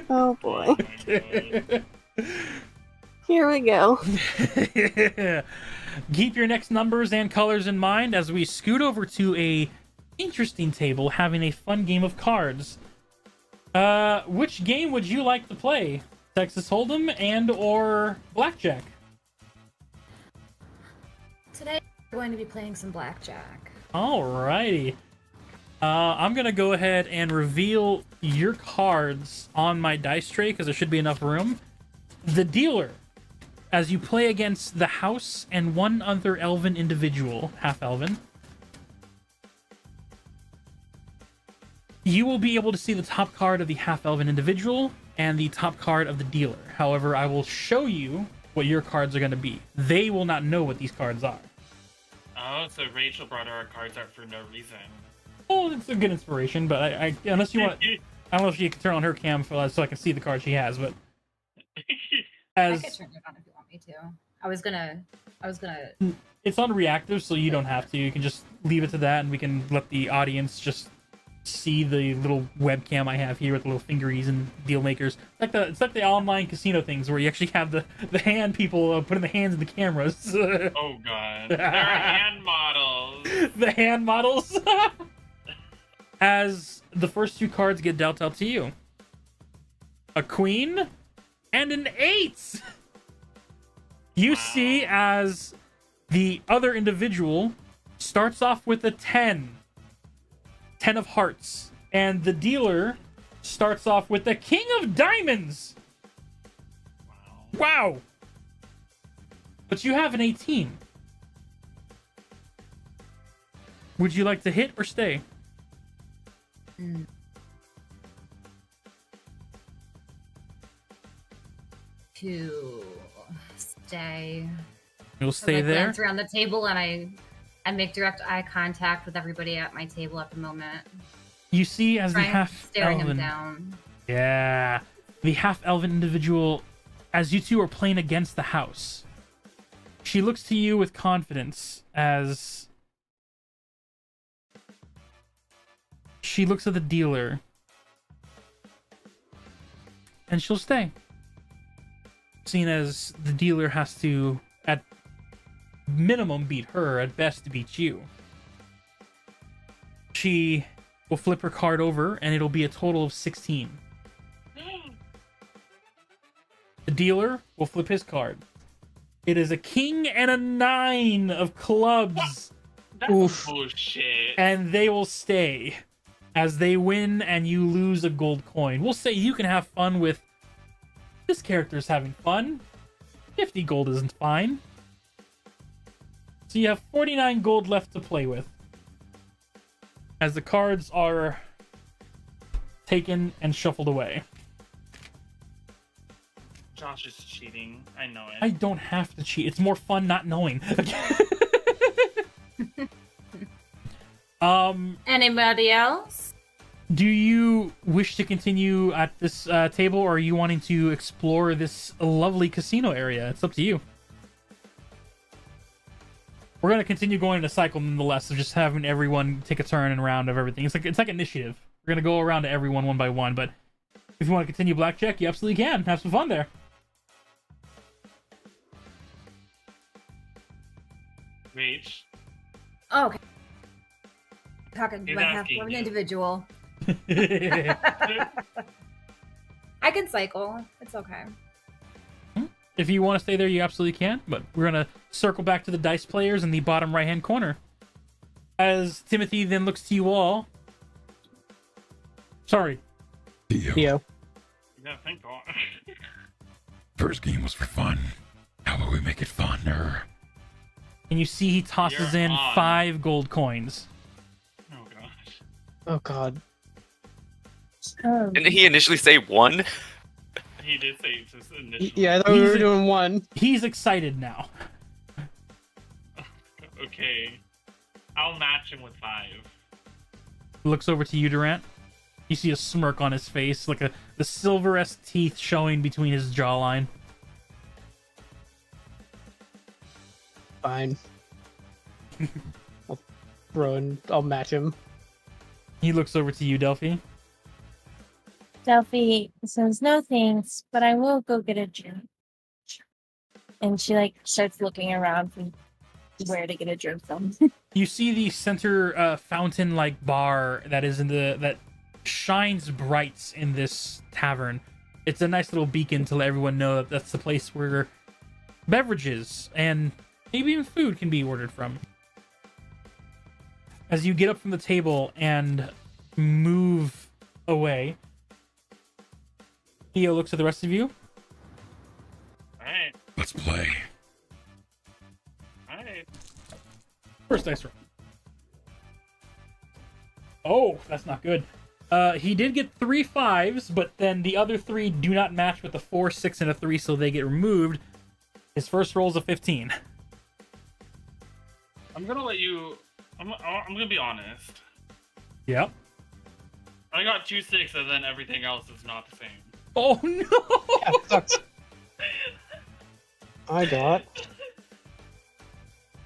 Oh boy. God. Here we go. Keep your next numbers and colors in mind as we scoot over to a interesting table having a fun game of cards. Which game would you like to play? Texas Hold'em and or Blackjack? Today we're going to be playing some blackjack. Alrighty. I'm gonna go ahead and reveal your cards on my dice tray because there should be enough room. The dealer, as you play against the house and one other elven individual, half-elven, you will be able to see the top card of the half-elven individual and the top card of the dealer. However, I will show you what your cards are going to be. They will not know what these cards are. Oh, so Rachel brought our cards out for no reason. Oh, it's a good inspiration, but I unless you want, I don't know if you can turn on her cam so I can see the card she has, but I could turn it on if you want me to. I was gonna. It's on reactive, so you don't have to. You can just leave it to that, and we can let the audience just see the little webcam I have here with the little fingeries and deal makers. It's like the online casino things where you actually have the hand people putting the hands in the cameras. Oh god, there are hand models. The hand models. As the first 2 cards get dealt out to you, a queen and an 8. You see as the other individual starts off with a 10 of hearts, and the dealer starts off with the king of diamonds. Wow. But you have an 18. Would you like to hit or stay? To stay. You'll stay I there. glance around the table and I make direct eye contact with everybody at my table at the moment. You see as the Staring him half-elven... down. Yeah. The half-elven individual, as you two are playing against the house, she looks to you with confidence as she looks at the dealer. and she'll stay. Seeing as the dealer has to, at minimum, beat her, at best, beat you. She will flip her card over, and it'll be a total of 16. The dealer will flip his card. It is a king and a 9 of clubs. That's bullshit. And they will stay as they win and you lose a gold coin. We'll say you can have fun with this character's having fun. 50 gold isn't fine. So you have 49 gold left to play with. As the cards are taken and shuffled away. Josh is cheating. I know it. I don't have to cheat. It's more fun not knowing. Anybody else? Do you wish to continue at this table, or are you wanting to explore this lovely casino area? It's up to you. We're going to continue going in a cycle nonetheless, of just having everyone take a turn and round of everything. It's like initiative. We're going to go around to everyone one by one, but if you want to continue blackjack, you absolutely can. Have some fun there. Reach. Oh, okay. Talking He's about half asking one you. individual. I can cycle. It's okay. If you want to stay there, you absolutely can, but we're going to circle back to the dice players in the bottom right-hand corner. As Timothy then looks to you all. Sorry. Theo. Yeah, thank God. First game was for fun. How about we make it funner? And you see he tosses You're in on. 5 gold coins. Oh gosh. Oh god. Oh. Didn't he initially say 1? He did say just initially. Yeah, I thought we He's were a- doing 1. He's excited now. Okay. I'll match him with 5. Looks over to you, Durant. You see a smirk on his face, like the silver-esque teeth showing between his jawline. Fine. I'll match him. He looks over to you, Delphi. Delphi says, no thanks, but I will go get a drink. And she starts looking around for where to get a drink from. You see the center fountain-like bar that is that shines bright in this tavern. It's a nice little beacon to let everyone know that that's the place where beverages and maybe even food can be ordered from. As you get up from the table and move away, Theo looks at the rest of you. Alright. Let's play. Alright. First dice roll. Oh, that's not good. He did get 3 5s, but then the other 3 do not match with a 4, 6, and a 3, so they get removed. His first roll is a 15. I'm gonna let you. I'm gonna be honest. Yep. I got 2 6, and then everything else is not the same. Oh no! Yeah, sucks. I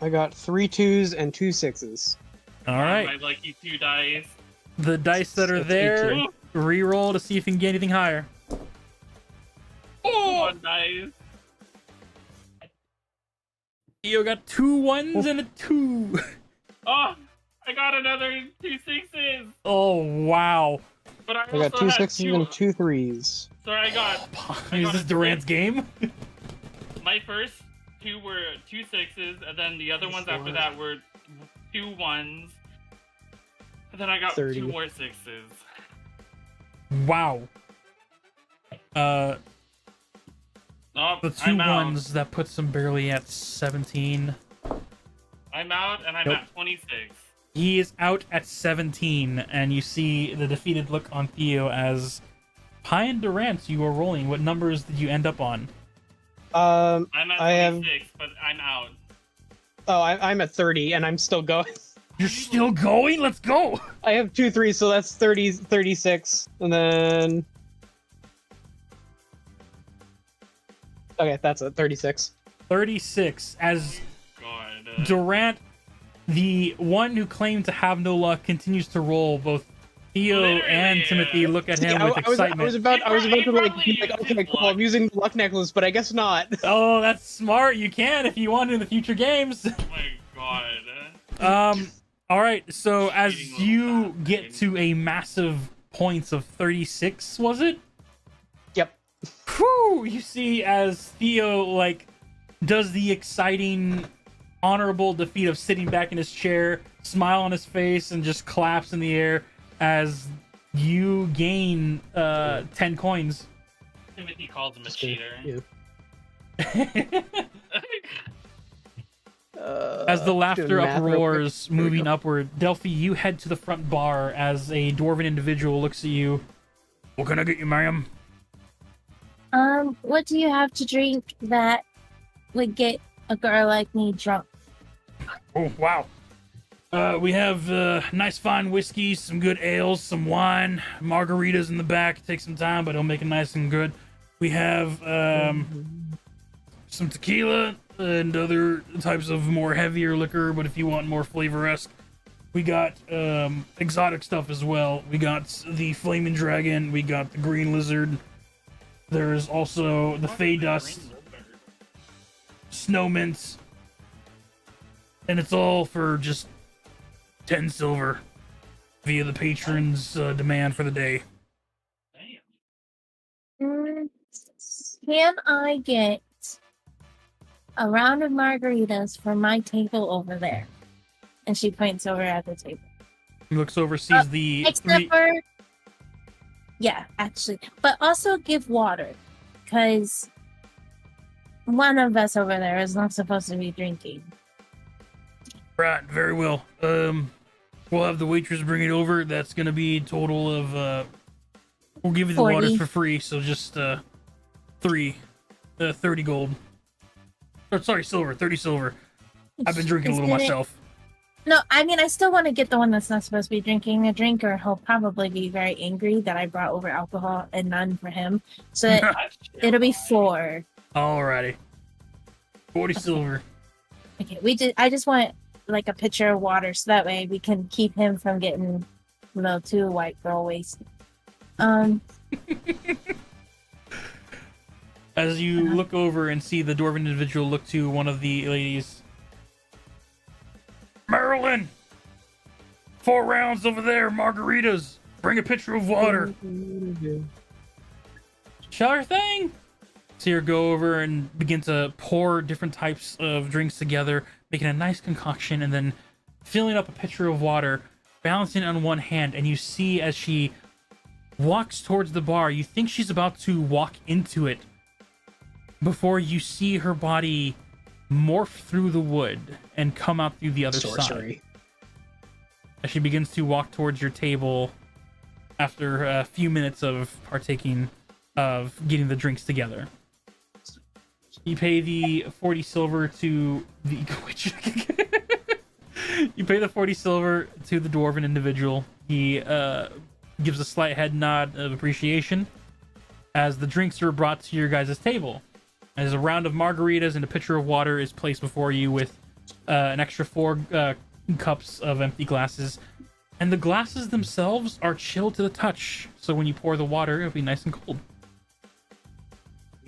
got 3 2s and 2 6s. All right. My lucky 2 dice. The dice that are That's there, 18. re-roll to see if you can get anything higher. Oh! 1 dice. Theo got 2 1s and a 2. Oh, I got another 2 6s. Oh wow! But I I got also 2 had 6s and 2 3s. So I got Is this Durant's game? my first 2 were 2 6s, and then the other ones after that were 2 1s, and then I got 30. 2 more 6s. Wow. Oh, The 2 I'm out. ones that puts him barely at 17. I'm out, and I'm Nope. at 26. He is out at 17, and you see the defeated look on Theo as Pi and Durant, you are rolling. What numbers did you end up on? I'm at I have. 26, but I'm out. Oh, I'm at 30, and I'm still going. You're still going? Let's go! I have 2 3s, so that's 30, 36, and then. Okay, that's it. 36. 36. As God. Durant, the one who claimed to have no luck, continues to roll both Theo and Literally, Timothy look at him I, with I was, I excitement. was about to like probably be like, used okay, his cool. luck. I'm using the luck necklace, but I guess not. Oh, that's smart. You can if you want in the future games. Oh my god. All right. So as Cheating little you get bastard. to a massive points of 36, was it? Yep. Whew, you see as Theo like does the exciting honorable defeat of sitting back in his chair, smile on his face, and just claps in the air as you gain 10 coins. Timothy calls him a cheater. Yeah. As the laughter doing math real quick. uproars, There we moving go. upward, Delphi, you head to the front bar as a dwarven individual looks at you. What can I get you, ma'am? What do you have to drink that would get a girl like me drunk? Oh, wow. We have nice fine whiskeys, some good ales, some wine, margaritas in the back. Take some time, but it'll make it nice and good. We have some tequila and other types of more heavier liquor, but if you want more flavor-esque, we got exotic stuff as well. We got the flaming dragon, we got the green lizard. There's also the fey dust, snow mints, and it's all for just 10 silver via the patron's demand for the day. Can I get a round of margaritas for my table over there? And she points over at the table. He looks over, sees the Except for... Yeah, actually. But also give water. Because one of us over there is not supposed to be drinking. Right, very well. We'll have the waitress bring it over. That's gonna be a total of we'll give you the 40. waters for free, so just 30 gold. Or sorry, silver, 30 silver. I've been drinking a little Isn't it- myself. No, I mean, I still want to get the one that's not supposed to be drinking a drink, or he'll probably be very angry that I brought over alcohol and none for him. So that it'll be 4. Alrighty. 40 silver. Okay, I just want like a pitcher of water so that way we can keep him from getting, too white girl wasted. As you look over and see the dwarven individual look to one of the ladies. Marilyn! 4 rounds over there, margaritas. Bring a pitcher of water. Sure thing. See her go over and begin to pour different types of drinks together, making a nice concoction, and then filling up a pitcher of water, balancing it on one hand, and you see as she walks towards the bar, you think she's about to walk into it before you see her body morph through the wood and come out through the other side. As she begins to walk towards your table after a few minutes of partaking of getting the drinks together. You pay the 40 silver to the you pay the 40 silver to the dwarven individual. He gives a slight head nod of appreciation as the drinks are brought to your guys' table. As a round of margaritas and a pitcher of water is placed before you with an extra 4 cups of empty glasses. And the glasses themselves are chilled to the touch. So when you pour the water, it'll be nice and cold.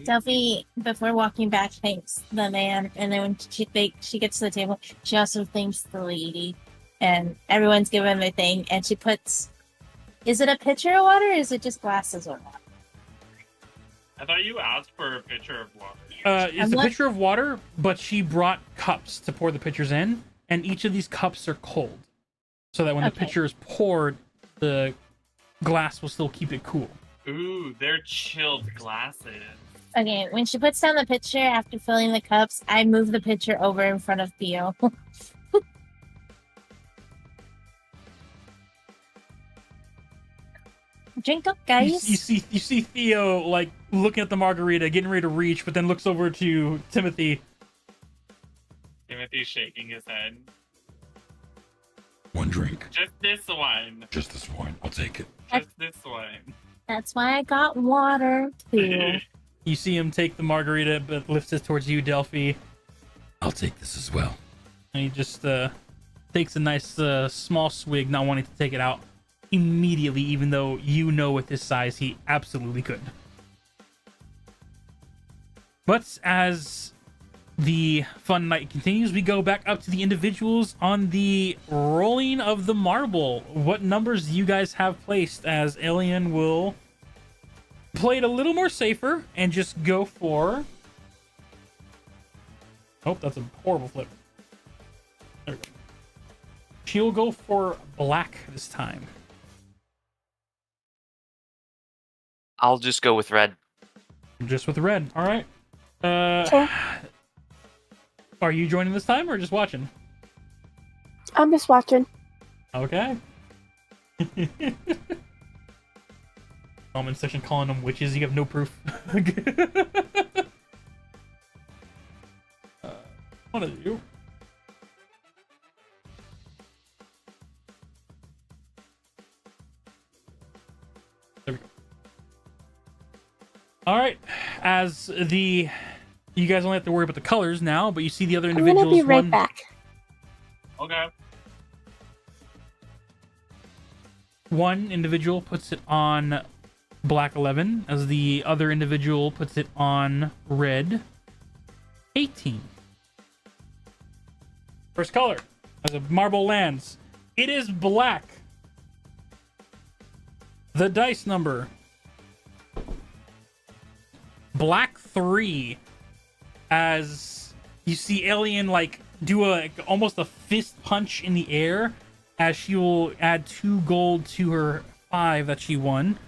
Delphi, before walking back, thanks the man, and then when she gets to the table, she also thanks the lady, and everyone's given their thing, and she puts... Is it a pitcher of water, or is it just glasses of water? I thought you asked for a pitcher of water. It's a pitcher of water, but she brought cups to pour the pitchers in, and each of these cups are cold. So that when the pitcher is poured, the glass will still keep it cool. Ooh, they're chilled glasses. Okay, when she puts down the pitcher after filling the cups, I move the pitcher over in front of Theo. Drink up, guys. You see Theo like looking at the margarita, getting ready to reach, but then looks over to Timothy. Timothy's shaking his head. One drink. Just this one. Just this one. I'll take it. Just this one. That's why I got water too. You see him take the margarita, but lifts it towards you, Delphi. I'll take this as well. And he just takes a nice small swig, not wanting to take it out. immediately, even though you know with his size he absolutely could. But as the fun night continues, we go back up to the individuals on the rolling of the marble. What numbers do you guys have placed, as Alien will play it a little more safer and just go for... Oh, that's a horrible flip. There we go. She'll go for black this time. I'll just go with red. Just with red. All right. Okay. Are you joining this time or just watching? I'm just watching. Okay. Comment section calling them witches. You have no proof. One of you. There we go. All right. As the you guys only have to worry about the colors now, but you see the other individuals. I'm gonna be right back. Okay. One individual puts it on black 11, as the other individual puts it on red 18. First color, as a marble lands, it is black. The dice number, black 3, as you see Alien like do almost a fist punch in the air, as she will add 2 gold to her 5 that she won.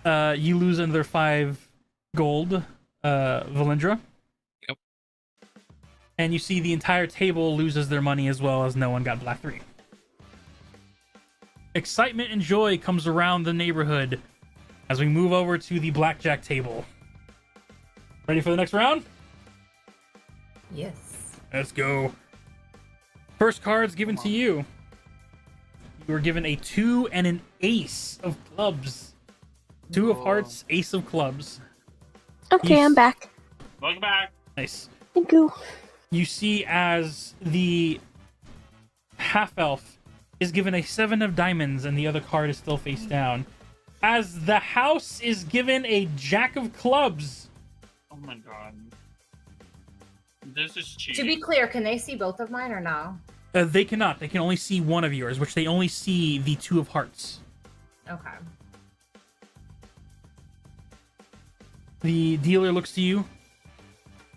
You lose another 5 gold, Valindra. Yep. And you see the entire table loses their money as well, as no one got black 3. Excitement and joy comes around the neighborhood as we move over to the blackjack table. Ready for the next round? Yes. Let's go. First card's given to you. You were given a 2 and an ace of clubs. 2 of hearts, ace of clubs. Okay, I'm back. Welcome back. Nice. Thank you. You see as the half-elf is given a 7 of diamonds and the other card is still face down. As the house is given a jack of clubs. Oh my god. This is cheap. To be clear, can they see both of mine or no? They cannot. They can only see one of yours, which they only see the 2 of hearts. Okay. The dealer looks to you.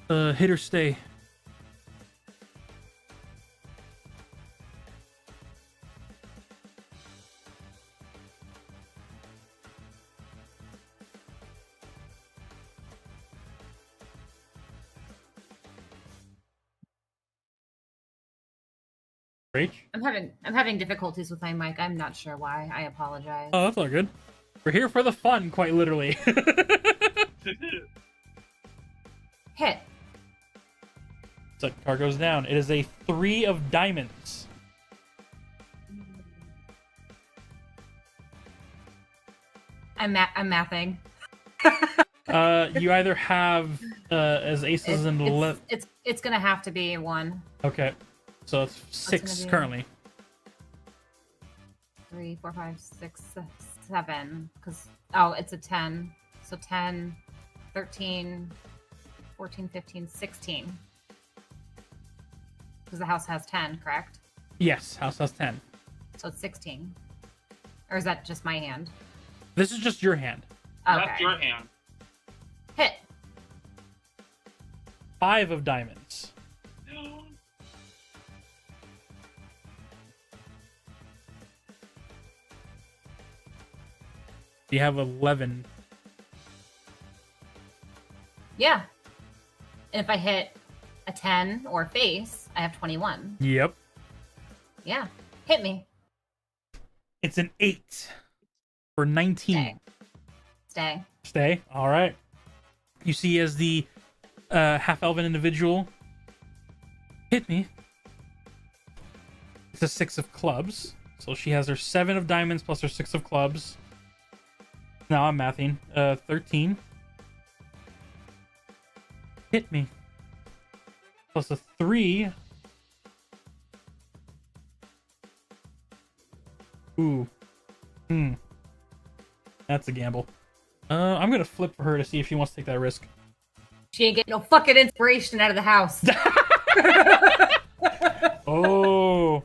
Hit or stay. Rach? I'm having difficulties with my mic. I'm not sure why. I apologize. Oh, that's all good. We're here for the fun, quite literally. Hit. So card goes down. It is a 3 of diamonds. I'm mathing. You either have as aces and left. It's gonna have to be 1. Okay, so it's 6 currently. 3, 4, 5, 6, 7. Because it's a 10. So 10, 13, 14, 15, 16. Because the house has 10, correct? Yes, house has 10. So it's 16. Or is that just my hand? This is just your hand. Okay. That's your hand. Hit. 5 of diamonds. You have 11. Yeah. And if I hit a 10 or face, I have 21. Yep. Yeah. Hit me. It's an 8 for 19. Stay. Stay. All right. You see as the half-elven individual hit me. It's a 6 of clubs. So she has her 7 of diamonds plus her 6 of clubs. Now I'm mathing. 13. Hit me. Plus a 3. Ooh. That's a gamble. I'm gonna flip for her to see if she wants to take that risk. She ain't getting no fucking inspiration out of the house. Oh.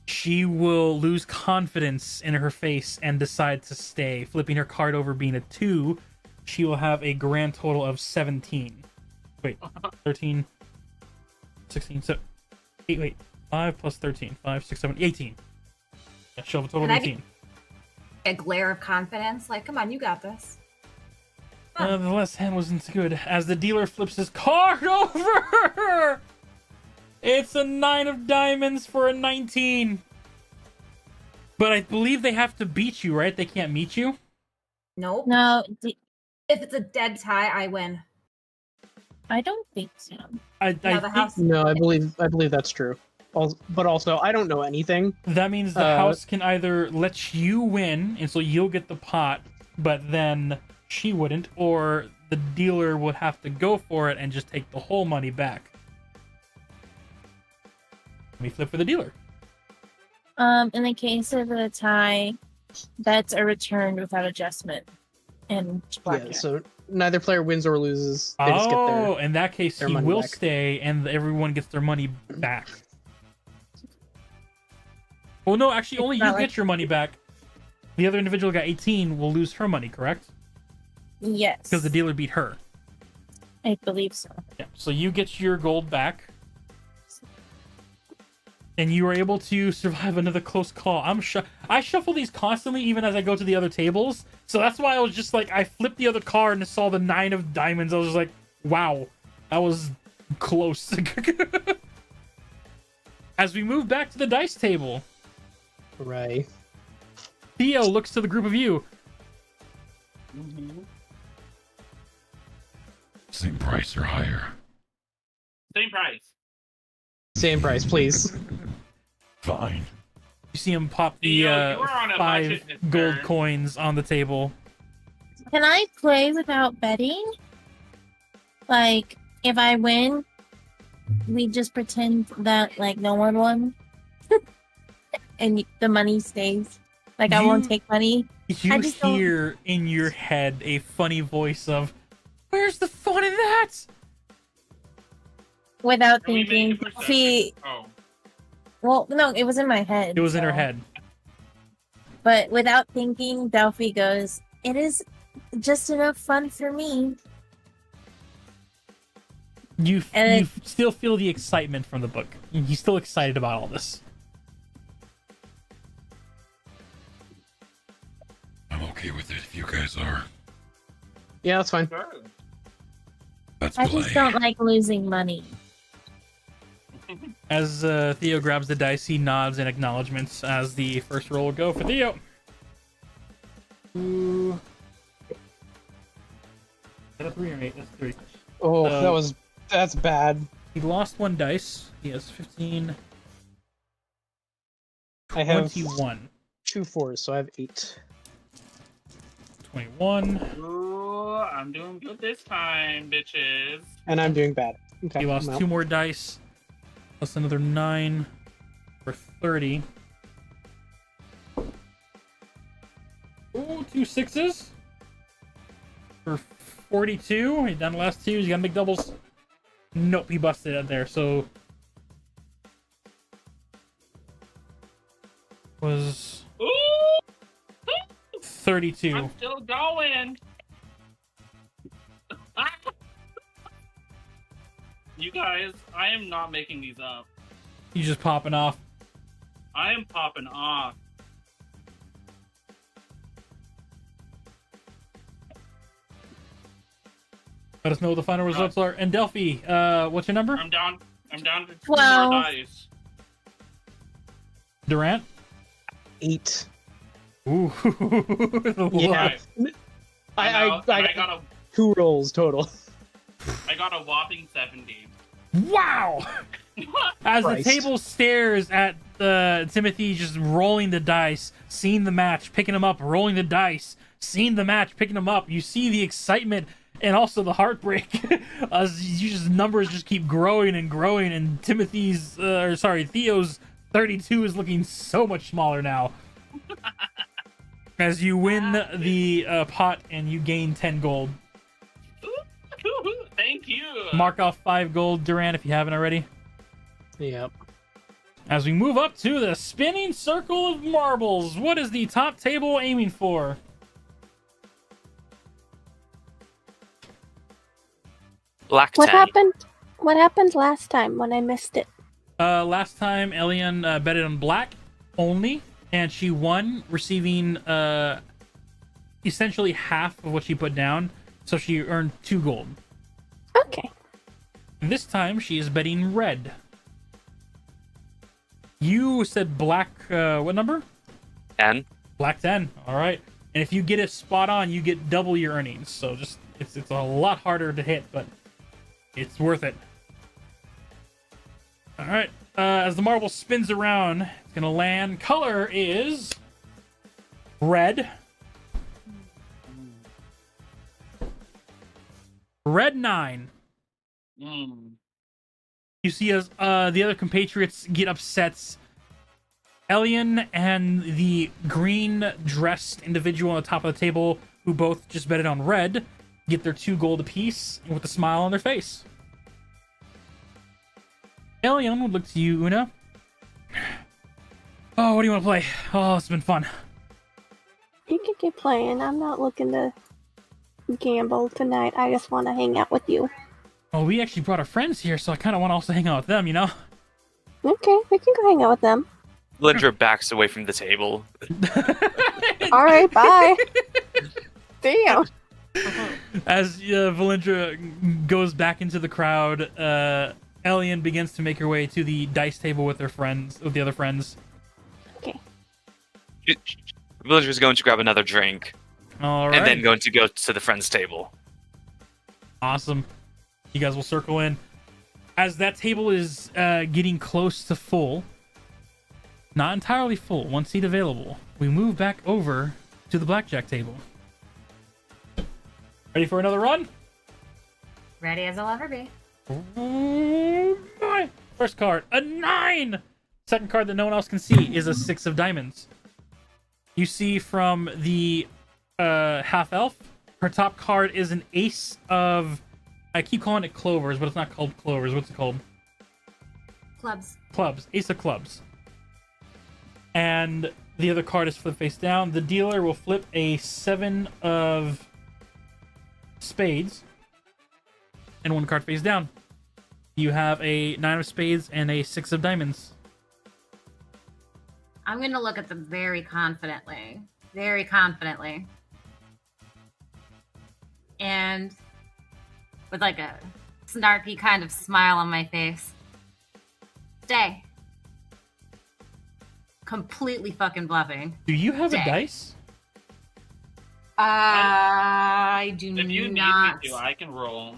She will lose confidence in her face and decide to stay. Flipping her card over being a 2, she will have a grand total of 17. Wait, 13, 16, 8, wait, 5 plus 13, 5, 6, 7, 18. Yeah, she'll have a total of 18. A glare of confidence. Like, come on, you got this. The last hand wasn't good. As the dealer flips his card over, it's a 9 of diamonds for a 19. But I believe they have to beat you, right? They can't meet you? Nope. No, If it's a dead tie, I win. I don't think so. I think No, I believe that's true. But also, I don't know anything. that means the house can either let you win, and so you'll get the pot, but then she wouldn't, or the dealer would have to go for it and just take the whole money back. Let me flip for the dealer. In the case of a tie, bets are returned without adjustment. And Yeah, so neither player wins or loses. They just get their, in that case, he money will back. stay, and everyone gets their money back. Well, no, actually, only you get your money back. The other individual got 18 will lose her money, correct? Yes. Because the dealer beat her. I believe so. Yeah, so you get your gold back. And you were able to survive another close call. I shuffle these constantly, even as I go to the other tables. So that's why I was just like, I flipped the other card and saw the 9 of diamonds. I was just like, wow, that was close. As we move back to the dice table, right. Theo looks to the group of you. Same price or higher? Same price. Same price, please. Fine. You see him pop the You were on a 5 budget, mister. gold coins on the table. Can I play without betting? Like, if I win, we just pretend that, like, no one won? And the money stays? Like, I won't take money? You hear in your head a funny voice of, "Where's the fun in that?" Without Can we make thinking. a perception? See, Oh. well, no, it was in my head. It was in her so- head. But without thinking, Delphi goes, "It is just enough fun for me." You And still feel the excitement from the book. He's still excited about all this. I'm okay with it if you guys are. Yeah, that's fine. Sure. Let's I play. just don't like losing money. As Theo grabs the dice, he nods in acknowledgments as the first roll will go for Theo. Ooh. Is that a 3 or 8? That's 3. Oh, that's bad. He lost 1 dice. He has 15. I have 21. 2 4s, so I have 8. 21. Ooh, I'm doing good this time, bitches. And I'm doing bad. Okay. He lost I'm out. 2 more dice. Plus another 9 for 30. Ooh, 2 6s for 42. He done the last 2. He's got to make doubles. Nope, he busted it there. So was Ooh! 32. I'm still going. You guys, I am not making these up. He's just popping off. I am popping off. Let us know what the final results are. And Delphi, what's your number? I'm down to 2 Well- more dice. Durant? 8. Ooh. Yeah. I got a 2 rolls total. I got a whopping 70. Wow! As the Christ. table stares at Timothy just rolling the dice, seeing the match, picking them up, rolling the dice, seeing the match, picking them up, you see the excitement and also the heartbreak as numbers just keep growing and growing, and Theo's 32 is looking so much smaller now. As you win the pot and you gain 10 gold. Thank you. Mark off 5 gold, Duran, if you haven't already. Yep. As we move up to the spinning circle of marbles, what is the top table aiming for? Black What 10. happened? What happened last time when I missed it? Last time, Elian betted on black only, and she won, receiving essentially half of what she put down, so she earned 2 gold. Okay. And this time, she is betting red. You said black, what number? 10. Black 10, alright. And if you get it spot on, you get double your earnings, so just, it's a lot harder to hit, but it's worth it. Alright, as the marble spins around, it's gonna land. Color is red. Red 9. You see as the other compatriots get upset. Elian and the green-dressed individual on the top of the table, who both just betted on red, get their 2 gold apiece with a smile on their face. Elian would look to you, Una. Oh, what do you want to play? Oh, it's been fun. You can keep playing. I'm not looking to gamble tonight. I just want to hang out with you. Well, we actually brought our friends here, so I kind of want to also hang out with them, you know? Okay, we can go hang out with them. Lindra backs away from the table. Alright, bye. Damn. As Valindra goes back into the crowd, Elian begins to make her way to the dice table with the other friends. Okay. Villager's going to grab another drink. All right. And then going to go to the friend's table. Awesome. You guys will circle in. As that table is getting close to full, not entirely full, 1 seat available, we move back over to the blackjack table. Ready for another run? Ready as I'll ever be. Oh my. First card, a 9! Second card that no one else can see is a 6 of diamonds. You see from the half-elf, her top card is an ace of... I keep calling it clovers, but it's not called clovers. What's it called? Clubs. Clubs. Ace of clubs. And the other card is flipped face down. The dealer will flip a 7 of spades and 1 card face down. You have a 9 of spades and a 6 of diamonds. I'm going to look at them very confidently. Very confidently. And with like a snarky kind of smile on my face. Stay. Completely fucking bluffing. Do you have Stay. a dice? I do not. If you need me to, I can roll.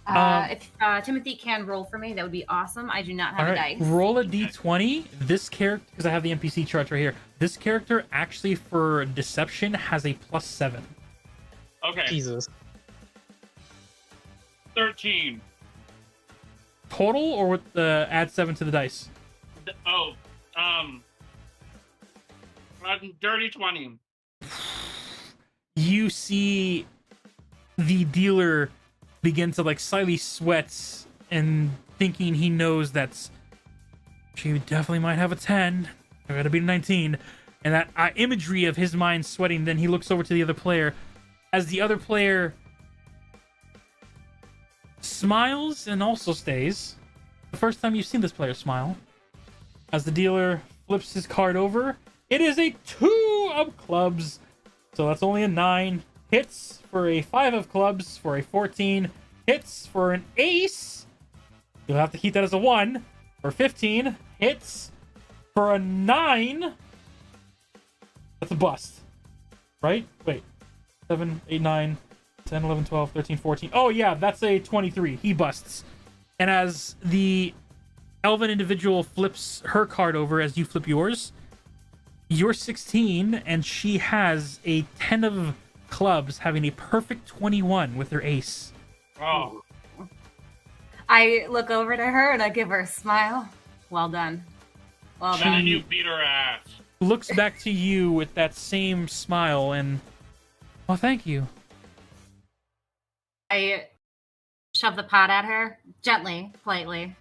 If Timothy can roll for me, that would be awesome. I do not have a dice. Roll a d20. This character, because I have the NPC chart right here. This character actually for deception has a +7. Okay. Jesus. 13. Total, or with the add 7 to the dice? Dirty 20. You see the dealer begin to like slightly sweat and thinking he knows that's she definitely might have a 10. I gotta be a 19. And that imagery of his mind sweating, then he looks over to the other player as the other player smiles and also stays. The first time you've seen this player smile. As the dealer flips his card over, it is a 2 of clubs. So that's only a 9. Hits for a 5 of clubs for a 14. Hits for an ace. You'll have to keep that as a 1 for 15. Hits for a 9. That's a bust. Right? Wait. 7, 8, 9, 10, 11, 12, 13, 14. Oh, yeah, that's a 23. He busts. And as the elven individual flips her card over as you flip yours, you're 16, and she has a 10 of clubs, having a perfect 21 with her ace. Oh. I look over to her and I give her a smile. Well done. Well, She- And you beat her ass. Looks back to you with that same smile and, well, thank you. I shove the pot at her gently, politely.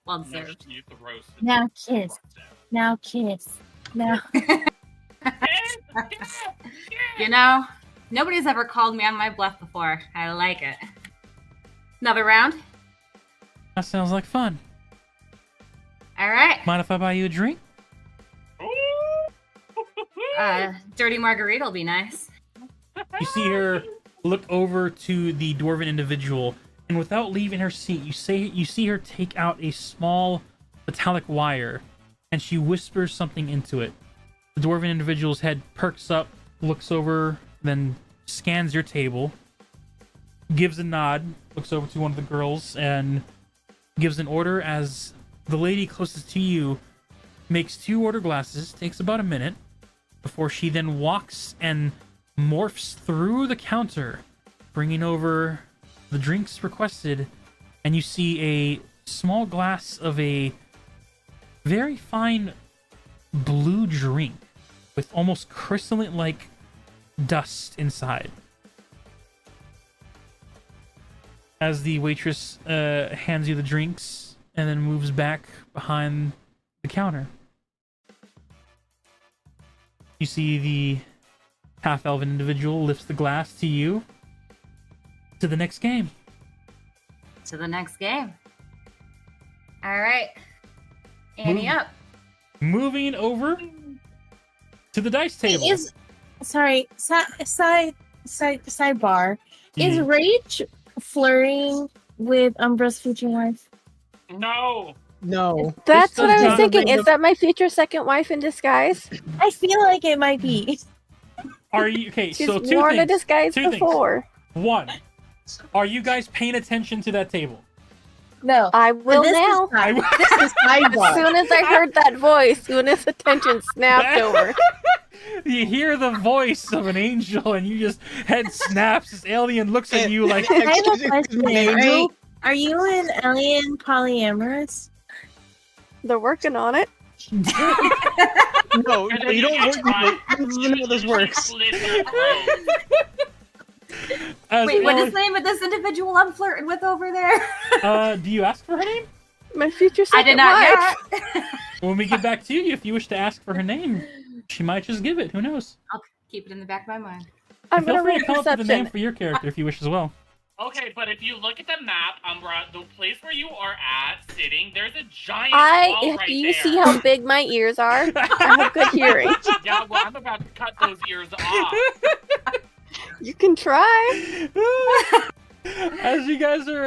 Well No, deserved. you have to roast it. Now kiss. Now kiss. Now. You know, nobody's ever called me on my bluff before. I like it. Another round. That sounds like fun. All right. Mind if I buy you a drink? Dirty margarita will be nice. You see her look over to the dwarven individual, and without leaving her seat, you see her take out a small metallic wire, and she whispers something into it. The dwarven individual's head perks up, looks over, then scans your table, gives a nod, looks over to one of the girls, and gives an order as the lady closest to you makes 2 order glasses. Takes about a minute before she then walks and morphs through the counter, bringing over the drinks requested, and you see a small glass of a very fine blue drink with almost crystalline-like dust inside. As the waitress hands you the drinks and then moves back behind the counter. You see the half-elven individual lifts the glass to you. To the next game. To the next game. All right. Annie up. Moving over to the dice table. Sorry, sidebar. Is Mhm. Rage flirting with Umbra's future wife? No. No. That's This what I does was not thinking. bring Is that my future second wife in disguise? I feel like it might be. Are you okay? She's So two worn a things. disguise Two things. before. One, are you guys paying attention to that table? No. I will this now. Is side- I- this is As sidebar. soon as I heard that voice, Una's attention snapped over. You hear the voice of an angel, and you just head snaps. This alien looks at you like, I have a Excuse question. me, Angel? Are you an alien polyamorous? They're working on it. No, And then you don't get work. caught. You don't know how this works. Split your throat. as Wait, what alien- is the name of this individual I'm flirting with over there? do you ask for her name? My future I second did not wife. yet. When we get back to you, if you wish to ask for her name, she might just give it. Who knows? I'll keep it in the back of my mind. I'm Feel gonna free roll to come up with a name perception. for your character if you wish as well. Okay, but if you look at the map, Umbra, the place where you are at sitting, there's a giant wall right Do you there. see how big my ears are? I have good hearing. Yeah, well, I'm about to cut those ears off. You can try. As you guys are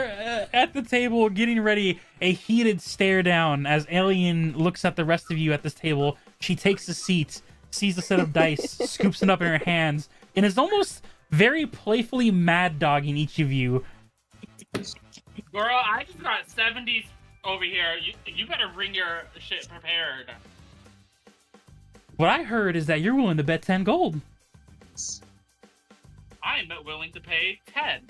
at the table getting ready, a heated stare down as Alien looks at the rest of you at this table. She takes a seat, sees a set of dice, scoops it up in her hands, and is almost very playfully mad dogging each of you. Girl, I just got 70s over here. You better bring your shit prepared. What I heard is that you're willing to bet 10 gold. I'm willing to pay 10.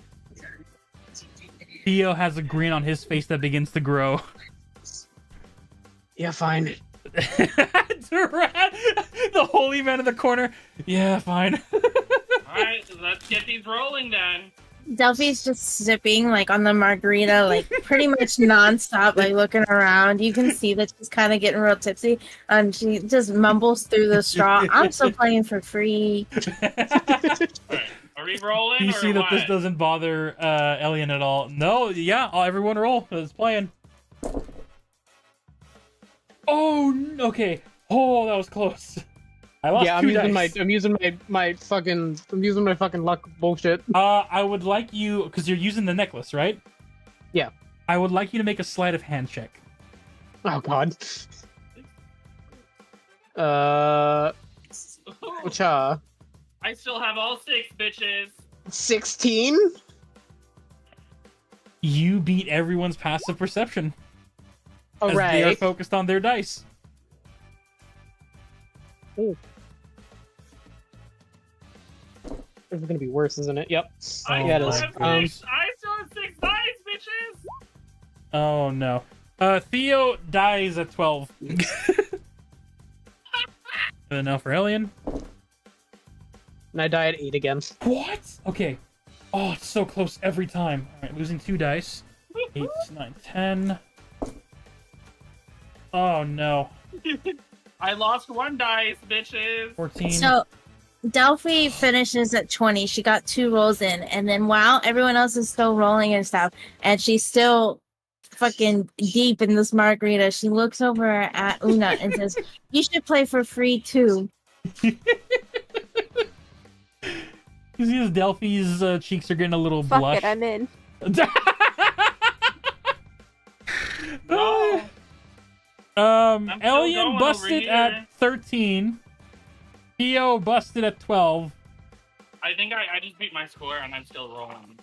Theo has a grin on his face that begins to grow. Yeah, fine. Duran, the holy man in the corner. Yeah, fine. Alright, let's get these rolling then. Delphi's just sipping like on the margarita, like pretty much nonstop, like looking around. You can see that she's kind of getting real tipsy, and she just mumbles through the straw. I'm still playing for free. Alright, are we rolling You or see what? that this doesn't bother Elian at all. No, yeah, everyone roll. It's playing. Oh, okay. Oh, that was close. I lost Yeah, I'm two using dice. my I'm using my fucking luck bullshit. I would like you, because you're using the necklace, right? Yeah. I would like you to make a sleight of hand check. Oh god. Which I still have all 6 bitches. 16? You beat everyone's passive perception. As they are Alright. focused on their dice. This is gonna be worse, isn't it? Yep. I Yeah, it still is. have 6. I still have 6 dice, bitches. Oh no. Theo dies at 12. And now for Alien. And I die at 8 again. What? Okay. Oh, it's so close every time. Alright, losing 2 dice. 8, 9, 10. Oh no. I lost 1 dice, bitches. 14. So Delphi finishes at 20. She got 2 rolls in, and then while everyone else is still rolling and stuff, and she's still fucking deep in this margarita, she looks over at Una and says, "You should play for free too." You see as Delphi's cheeks are getting a little Fuck blush. it, I'm in. No. still Alien going busted over at here. 13. Theo busted at 12. I think I just beat my score and I'm still rolling.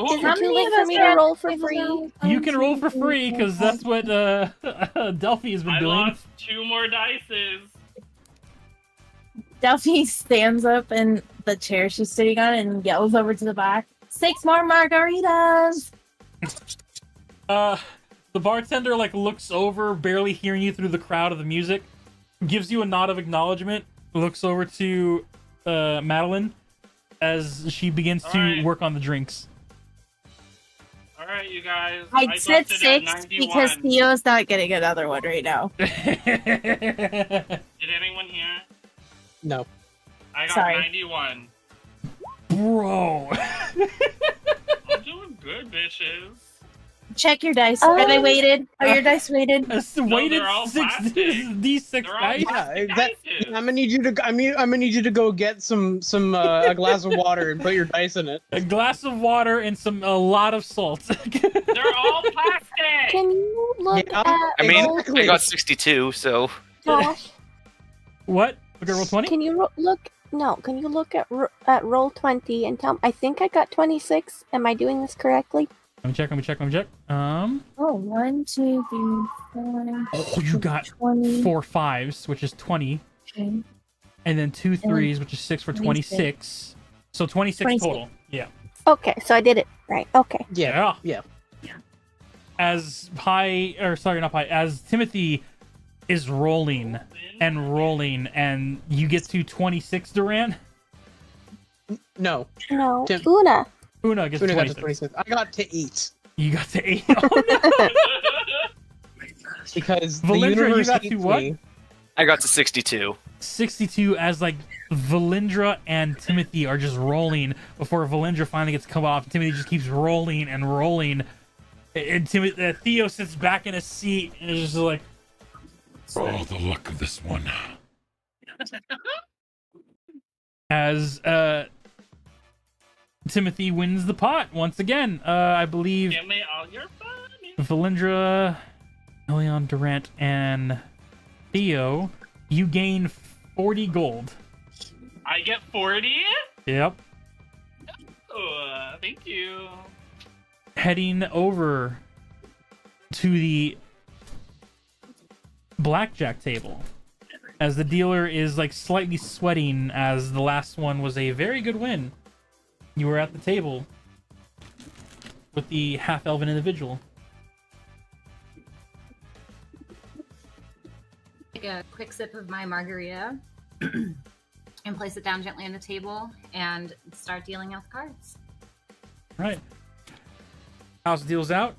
Is How it too many late of for us me to got roll for tables free? now? You can roll for free because that's what Delphi has been I doing. lost 2 more dices. Delphi stands up in the chair she's sitting on and yells over to the back, 6 more margaritas! The bartender like looks over, barely hearing you through the crowd of the music, gives you a nod of acknowledgement, looks over to Madeline as she begins to Alright. work on the drinks. Alright, you guys. I said busted at 6 because 91. Theo's not getting another one right now. Did anyone hear? No. I got Sorry. 91. Bro. I'm doing good, bitches. Check your dice. Are they weighted? Are your dice weighted? Weighted they're all 6 plastic. D6 They're all dice. plastic. I'm Dices. gonna need you to. I'm gonna need you to go get some a glass of water and put your dice in it. A glass of water and a lot of salt. They're all plastic. Can you look Yeah, at I mean, Exactly. I got 62, so Josh? What? Look at roll 20? Can you look? No. Can you look at roll 20 and tell me? I think I got 26. Am I doing this correctly? Let me check. Oh, 1, 2, 3, 4. Oh, you got 20. 4 5s, which is 20. Okay. And then 2 3s, which is 6 for 26. So 26 26. total. Yeah. Okay, so I did it right. Okay. Yeah. Yeah. As as Timothy is rolling and you get to 26, Durant. No. No. Tim- Una. Una gets Una got 26. to 26. I got to 8 You got to 8. Oh, no. because the Valindra, you universe got hates to what? me. I got to 62. 62 as like Valindra and Timothy are just rolling before Valindra finally gets come off. Timothy just keeps rolling and rolling. And Theo sits back in his seat and is just like, Oh, the luck of this one. as Timothy wins the pot once again. I believe Give me all your money. Valindra, Elion, Durant, and Theo, you gain 40 gold. I get 40? Yep. Oh, thank you. Heading over to the blackjack table as the dealer is like slightly sweating as the last one was a very good win. You were at the table with the half-elven individual. Take a quick sip of my margarita and place it down gently on the table and start dealing out the cards. Right. House deals out.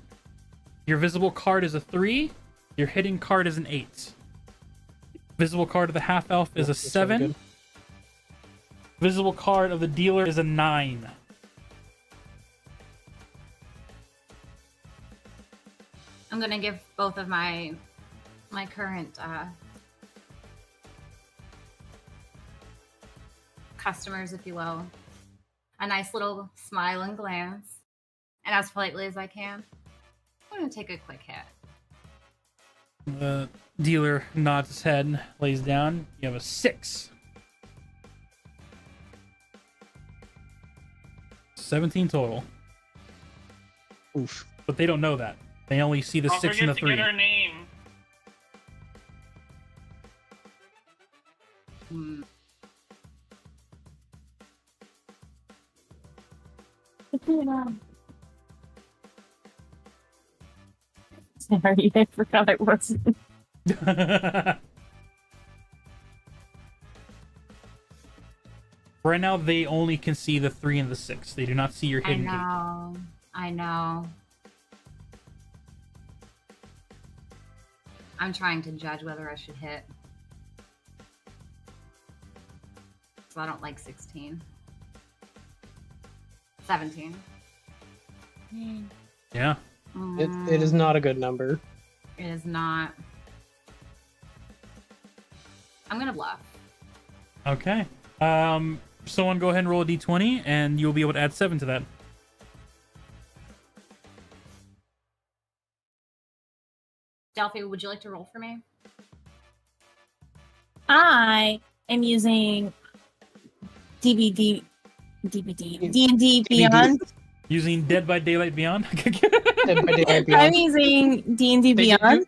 Your visible card is a 3. Your hidden card is an 8. Visible card of the half-elf is a That's really 7. good. Visible card of the dealer is a 9. I'm gonna give both of my current customers, if you will, a nice little smile and glance, and as politely as I can, I'm gonna take a quick hit. The dealer nods his head, lays down. You have a 6. 17 total. Oof. But they don't know that. They only see the Don't 6 and the forget to 3. get her name. Sorry, I forgot I wasn't. Right now, they only can see the 3 and the 6. They do not see your hidden gate. I know. I'm trying to judge whether I should hit. So I don't like 16. 17. Yeah. It is not a good number. It is not. I'm gonna bluff. Okay. Someone go ahead and roll a d20, and you'll be able to add 7 to that. Delphi, would you like to roll for me? I am using D&D Beyond. Using Dead by Daylight Beyond? Dead by Daylight I'm Beyond. using D&D They did Beyond.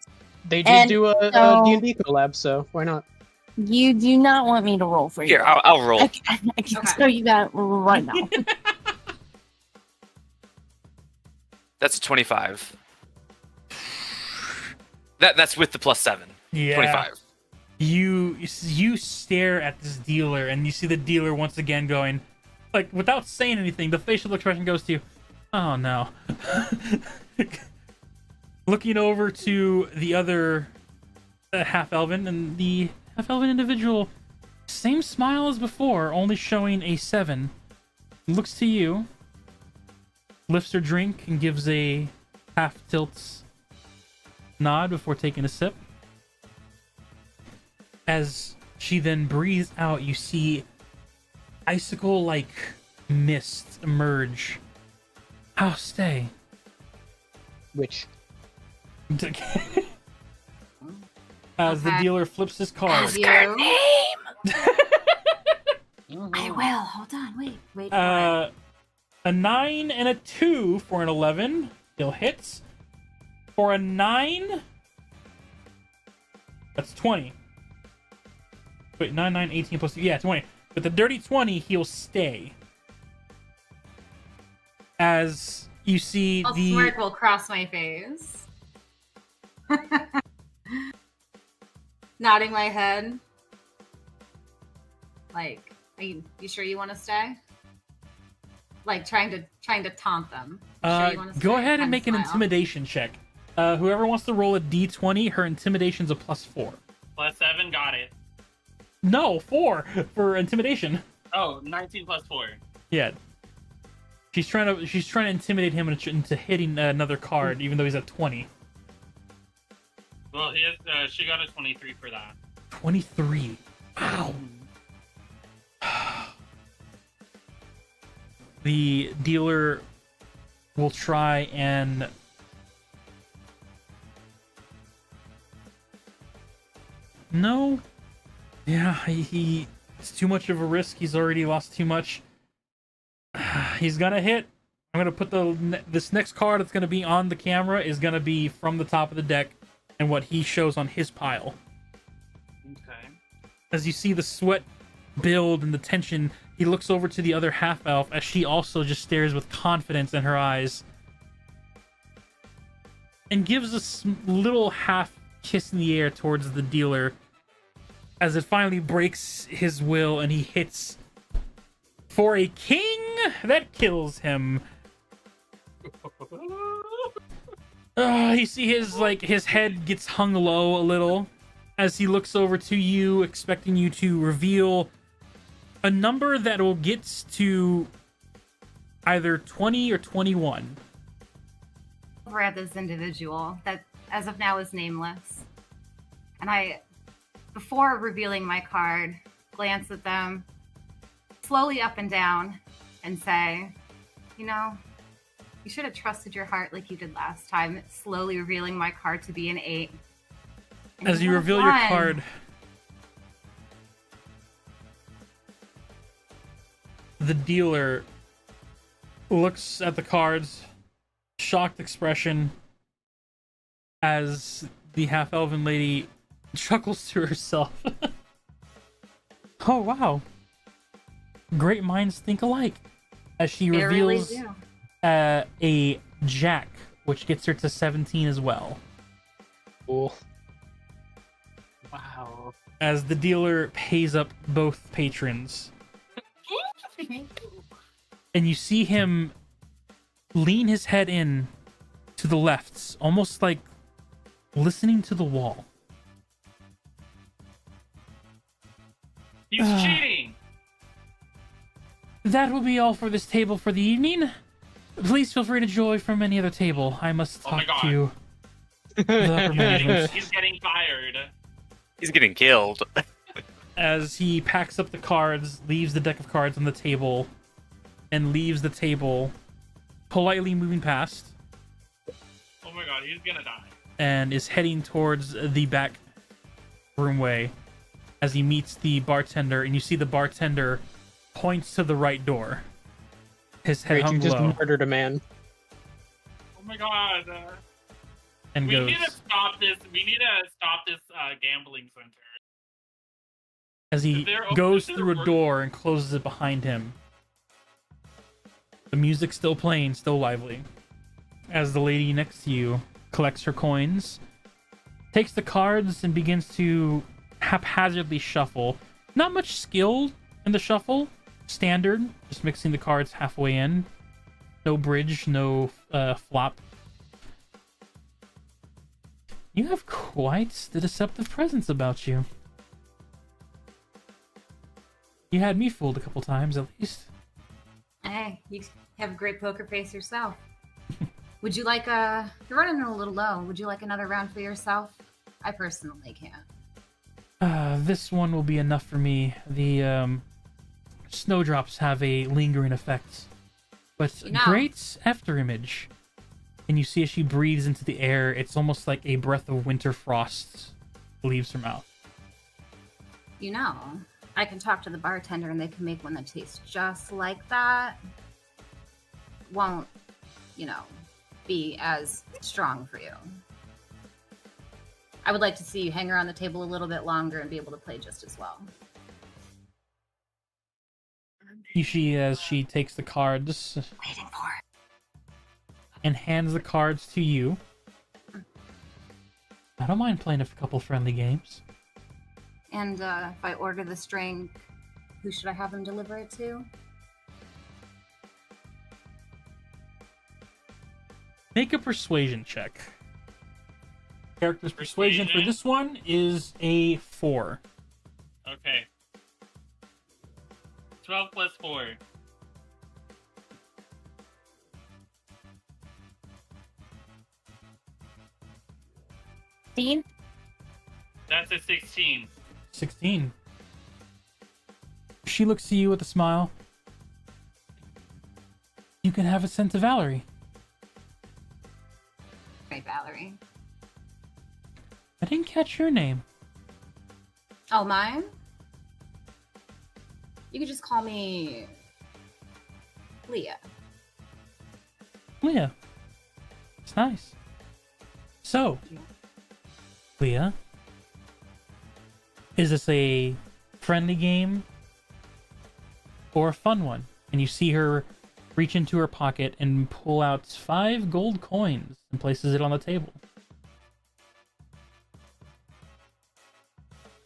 They did And do a so- D&D collab, so why not? You do not want me to roll for you. Here, I'll roll. I can tell you that right now. That's a 25. That's with the +7. Yeah. 25. You stare at this dealer, and you see the dealer once again going, like, without saying anything, the facial expression goes to you, oh no. Looking over to the other half-elven, and the half-elven individual, same smile as before, only showing a 7. Looks to you, lifts her drink, and gives a half-tilt nod before taking a sip. As she then breathes out, you see icicle-like mist emerge. How stay? Which? As the dealer flips his card. Ask her name! I will. Hold on. Wait for it. A 9 and a 2 for an 11. Still hits. For a 9, that's 20. Wait, 9, 9, 18 plus 2. Yeah, 20. With the dirty 20, he'll stay. As you see A the... smirk will cross my face. Nodding my head. Like, are you sure you want to stay? Like trying to taunt them. Sure you wanna Go stay? ahead and Kind make of an smile. intimidation check. Whoever wants to roll a d20, her intimidation's a +4. +7, got it. No, 4 for intimidation. Oh, 19 + 4. Yeah. She's trying to intimidate him into hitting another card, even though he's at 20. Well, he has, she got a 23 for that. 23. Wow. The dealer will try and... No. Yeah, he it's too much of a risk. He's already lost too much. He's gonna hit. I'm gonna put this next card that's gonna be on the camera is gonna be from the top of the deck and what he shows on his pile. Okay. As you see the sweat build and the tension, he looks over to the other half-elf as she also just stares with confidence in her eyes and gives a little half kiss in the air towards the dealer as it finally breaks his will and he hits for a king that kills him. You see his head gets hung low a little as he looks over to you, expecting you to reveal a number that will get to either 20 or 21. Over at this individual that, as of now, is nameless, and I, before revealing my card, glance at them slowly up and down and say, you know, you should have trusted your heart like you did last time, slowly revealing my card to be an 8. And As you would've reveal your won. card, the dealer looks at the cards, shocked expression, as the half-elven lady chuckles to herself. Oh, wow. Great minds think alike. As she They really reveals do. a jack, which gets her to 17 as well. Cool. Wow. as the dealer pays up both patrons. And you see him lean his head in to the left, almost like listening to the wall. He's cheating. That will be all for this table for the evening. Please feel free to join from any other table. I must Oh my talk God. to the upper management. He's getting fired. He's getting killed. As he packs up the cards, leaves the deck of cards on the table, and leaves the table, politely moving past, Oh my God, he's gonna die. and is heading towards the back roomway as he meets the bartender, and you see the bartender points to the right door. His head Great, hung you just low, murdered a man. Oh my God. and We goes, need to stop this. We need to stop this gambling center. as he Is there- goes is there through a work- door and closes it behind him. The music's still playing, still lively. As the lady next to you collects her coins, takes the cards, and begins to haphazardly shuffle. Not much skill in the shuffle. Standard, just mixing the cards halfway in. No bridge, no flop. You have quite the deceptive presence about you. You had me fooled a couple times, at least. Hey, you have a great poker face yourself. Would you like a... You're running a little low. Would you like another round for yourself? I personally can't. This one will be enough for me. The snowdrops have a lingering effect, but You know. great after image. And you see as she breathes into the air, it's almost like a breath of winter frost leaves her mouth. You know, I can talk to the bartender and they can make one that tastes just like that. Won't, be as strong for you. I would like to see you hang around the table a little bit longer and be able to play just as well. As she takes the cards Waiting for it. and hands the cards to you. I don't mind playing a couple friendly games. And if I order this drink, who should I have them deliver it to? Make a persuasion check. Character's persuasion for this one is a 4. Okay. 12 plus 4. Dean? That's a 16. 16. She looks to you with a smile. You can have it sent to Valerie. Right, Valerie. I didn't catch your name. Oh, mine? You could just call me Leah. Leah. It's nice. So, Leah, is this a friendly game or a fun one? And you see her reach into her pocket and pull out 5 gold coins and places it on the table.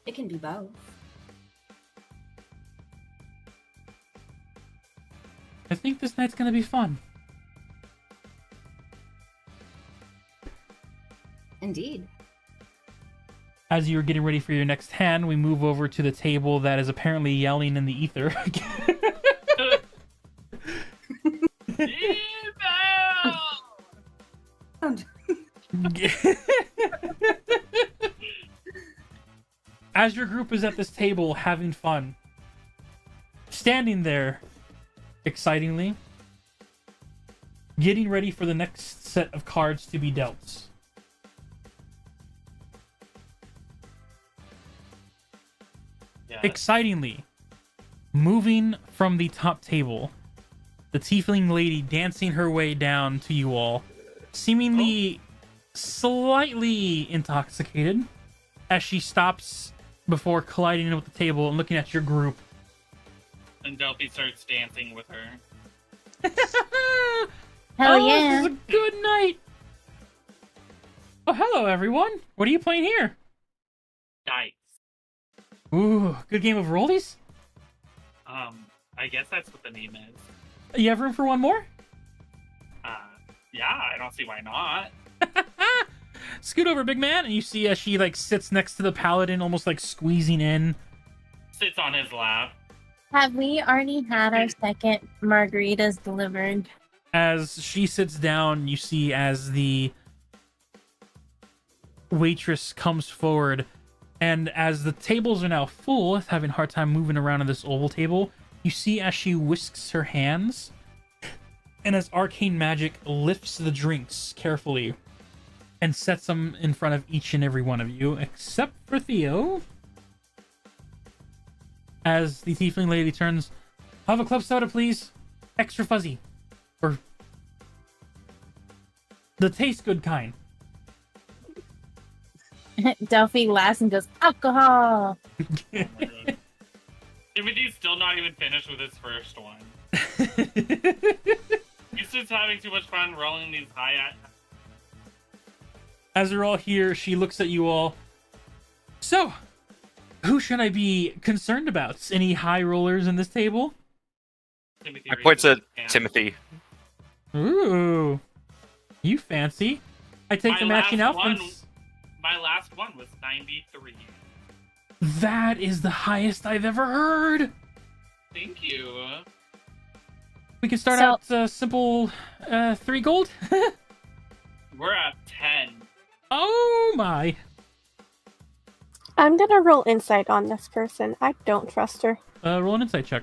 It can be both. I think this night's gonna be fun. Indeed. As you're getting ready for your next hand, we move over to the table that is apparently yelling in the ether. As your group is at this table having fun, standing there excitingly, getting ready for the next set of cards to be dealt. Yeah. Excitingly, moving from the top table, the tiefling lady dancing her way down to you all, seemingly slightly intoxicated, as she stops before colliding with the table and looking at your group. And Delphi starts dancing with her. Hell Oh, yeah. this is a good night. Oh, hello, everyone. What are you playing here? Dice. Ooh, good game of rollies. I guess that's what the name is. You have room for one more? Yeah, I don't see why not. Scoot over, big man, and you see as she like sits next to the paladin, almost like squeezing in. Sits on his lap. Have we already had our second margaritas delivered? As she sits down, you see as the waitress comes forward, and as the tables are now full, having a hard time moving around on this oval table, you see as she whisks her hands, and as arcane magic lifts the drinks carefully and sets them in front of each and every one of you, except for Theo. As the tiefling lady turns, "Have a club soda, please. Extra fuzzy. Or the taste good kind." Delphi laughs and goes, "Alcohol!" Timothy's still not even finished with his first one. He's just having too much fun rolling these high. As they're all here, she looks at you all. "So, who should I be concerned about? Any high rollers in this table?" Timothy I point to raises his hand. Timothy. Ooh, you fancy. I take My the matching last outfits. My last one was 93. That is the highest I've ever heard. Thank you. We can start So- out simple 3 gold. We're at 10. Oh my. I'm gonna roll insight on this person. I don't trust her. Roll an insight check.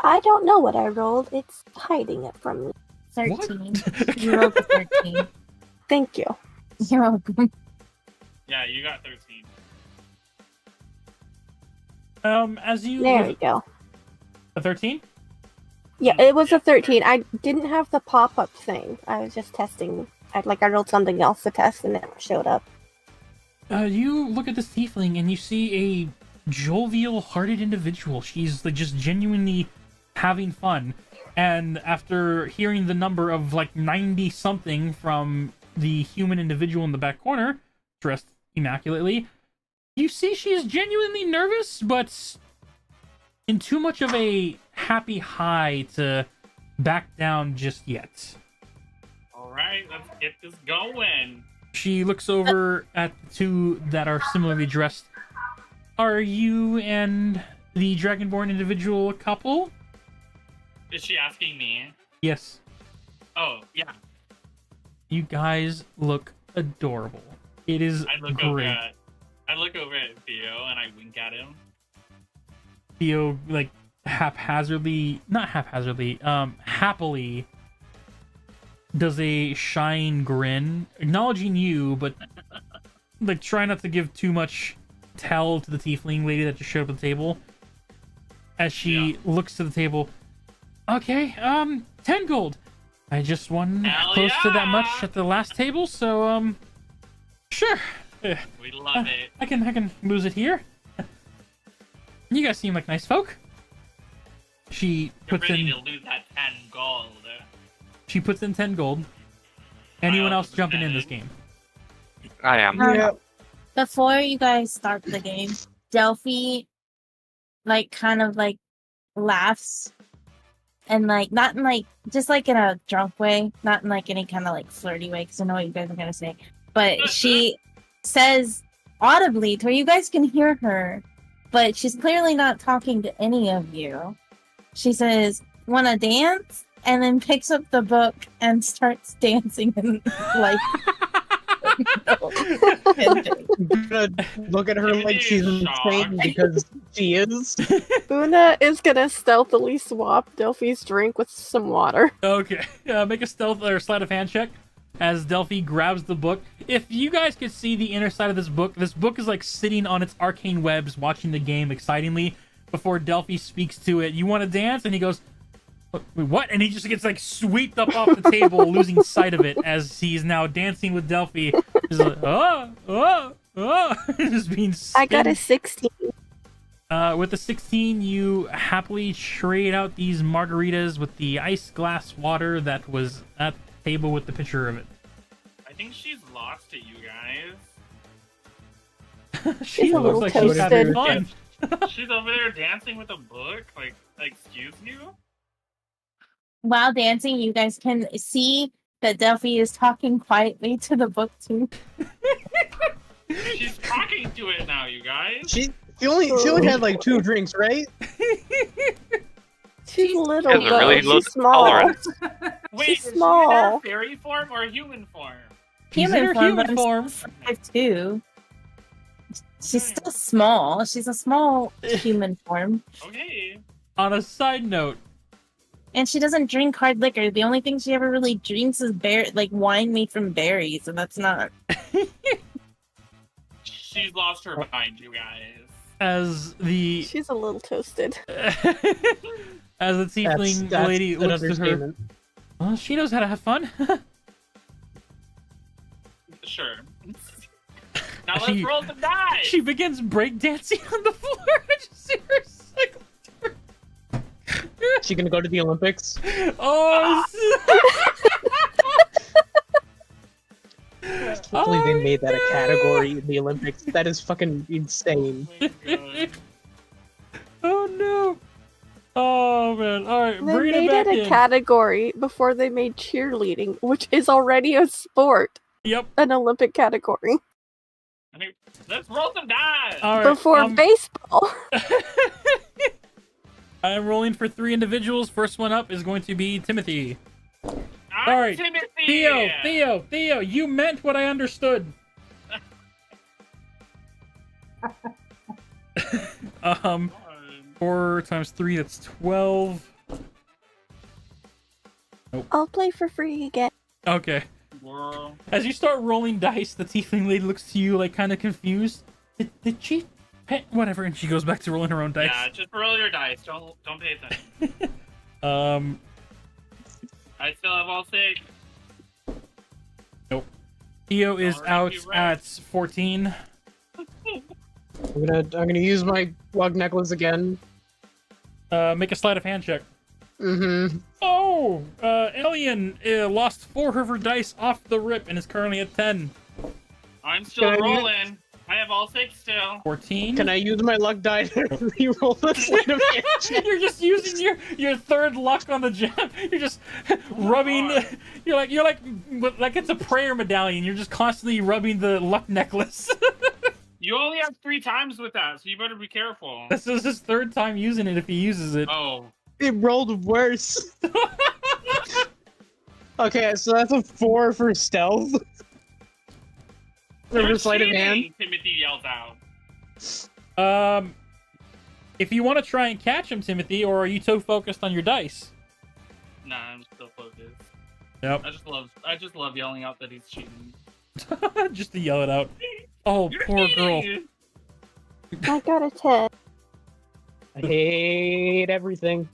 I don't know what I rolled. It's hiding it from me. 13. You rolled a 13. Thank you. You're welcome. Yeah, you got 13. As you There we go. a 13? Yeah, it was a 13. I didn't have the pop-up thing. I was just testing. I rolled something else to test and it showed up. You look at this tiefling and you see a jovial-hearted individual. She's like just genuinely having fun. And after hearing the number of like 90 something from the human individual in the back corner, dressed immaculately, you see she is genuinely nervous, but in too much of a happy high to back down just yet. Alright, let's get this going. She looks over at the two that are similarly dressed. "Are you and the Dragonborn individual a couple?" Is she asking me? Yes. Oh, yeah. You guys look adorable. It is I look over great. at Theo and I wink at him. Theo, like, haphazardly, happily does a shying grin, acknowledging you, but like try not to give too much tell to the tiefling lady that just showed up at the table. As she looks to the table, "Okay, 10 gold. I just won Hell close to that yeah! much at the last table, so sure. We love it. I can lose it here. You guys seem like nice folk." She You're puts ready in to lose that 10 gold. 10 gold. Anyone else also jumping in betting. this game? I am. Yeah. Before you guys start the game, Delphi, like, kind of, like, laughs. And, like, not in, like, just, like, in a drunk way. Not in, like, any kind of, like, flirty way, because I know what you guys are going to say. But she says audibly to where you guys can hear her, but she's clearly not talking to any of you. She says, "Wanna dance?" And then picks up the book and starts dancing and, like... I'm gonna look at her like she's insane because she is. Una is gonna stealthily swap Delphi's drink with some water. Okay, make a stealth or sleight of hand check as Delphi grabs the book. If you guys could see the inner side of this book is like sitting on its arcane webs watching the game excitingly before Delphi speaks to it. "You want to dance?" And he goes, "What?" And he just gets like swept up off the table, losing sight of it as he's now dancing with Delphi. He's like, oh, just being I got a spin- 16. With the 16, you happily trade out these margaritas with the ice glass water that was at the table with the picture of it. I think she's lost it, you guys. She She's a looks little like she's having toasted. fun. She's over there dancing with a book. Like, excuse you? While dancing, you guys can see that Delphi is talking quietly to the book too. She's talking to it now, you guys. She only had like 2 drinks, right? She's little Has a though. really low She's small. tolerance. Wait, She's is she in small. her fairy form or human form? She's in her but human I'm form. 5'2". She's still small. She's a small human form. Okay. On a side note, And she doesn't drink hard liquor. The only thing she ever really drinks is wine made from berries, and that's not. She's lost her mind, you guys. as the She's a little toasted. as the tiefling That's lady an looks at her, understatement. well, she knows how to have fun. Sure. Now let's She- roll some dice. She begins breakdancing on the floor. I just see her cycle. She gonna go to the Olympics? Oh, Hopefully they made that a category in the Olympics. That is fucking insane. Oh my God. oh no. Oh man. All right, They bring it made back it a in. category before they made cheerleading, which is already a sport, Yep. an Olympic category. I think- Let's roll some dice. All right. Before baseball. I am rolling for 3 individuals. First one up is going to be Timothy. I'm all right, Timothy. Theo, you meant what I understood. 4 times 3, that's 12. I'll play for free again. Okay. Girl. As you start rolling dice, the tiefling lady looks to you like kind of confused. Did she pet whatever? And she goes back to rolling her own dice. Yeah, just roll your dice. Don't pay attention. I still have all 6. Nope. Theo is Alright, out you at rest. 14. I'm gonna use my lug necklace again. Make a sleight of hand check. Mm-hmm. Oh, Alien lost 4 of her dice off the rip and is currently at 10. I'm still Can I use- rolling. I have all 6 still. 14. Can I use my luck die to reroll the sleight of hand check? You're just using your third luck on the gem. You're just rubbing. God. You're like it's a prayer medallion. You're just constantly rubbing the luck necklace. You only have 3 times with that, so you better be careful. This is his 3rd time using it if he uses it. Oh. It rolled worse. Okay, so that's a 4 for stealth. You're For sleight of cheating, hand. Timothy yells out. If you want to try and catch him, Timothy, or are you so focused on your dice? Nah, I'm still focused. Yep. I just love yelling out that he's cheating. Just to yell it out. Oh, You're poor girl. cheating! I got a 10. I hate everything.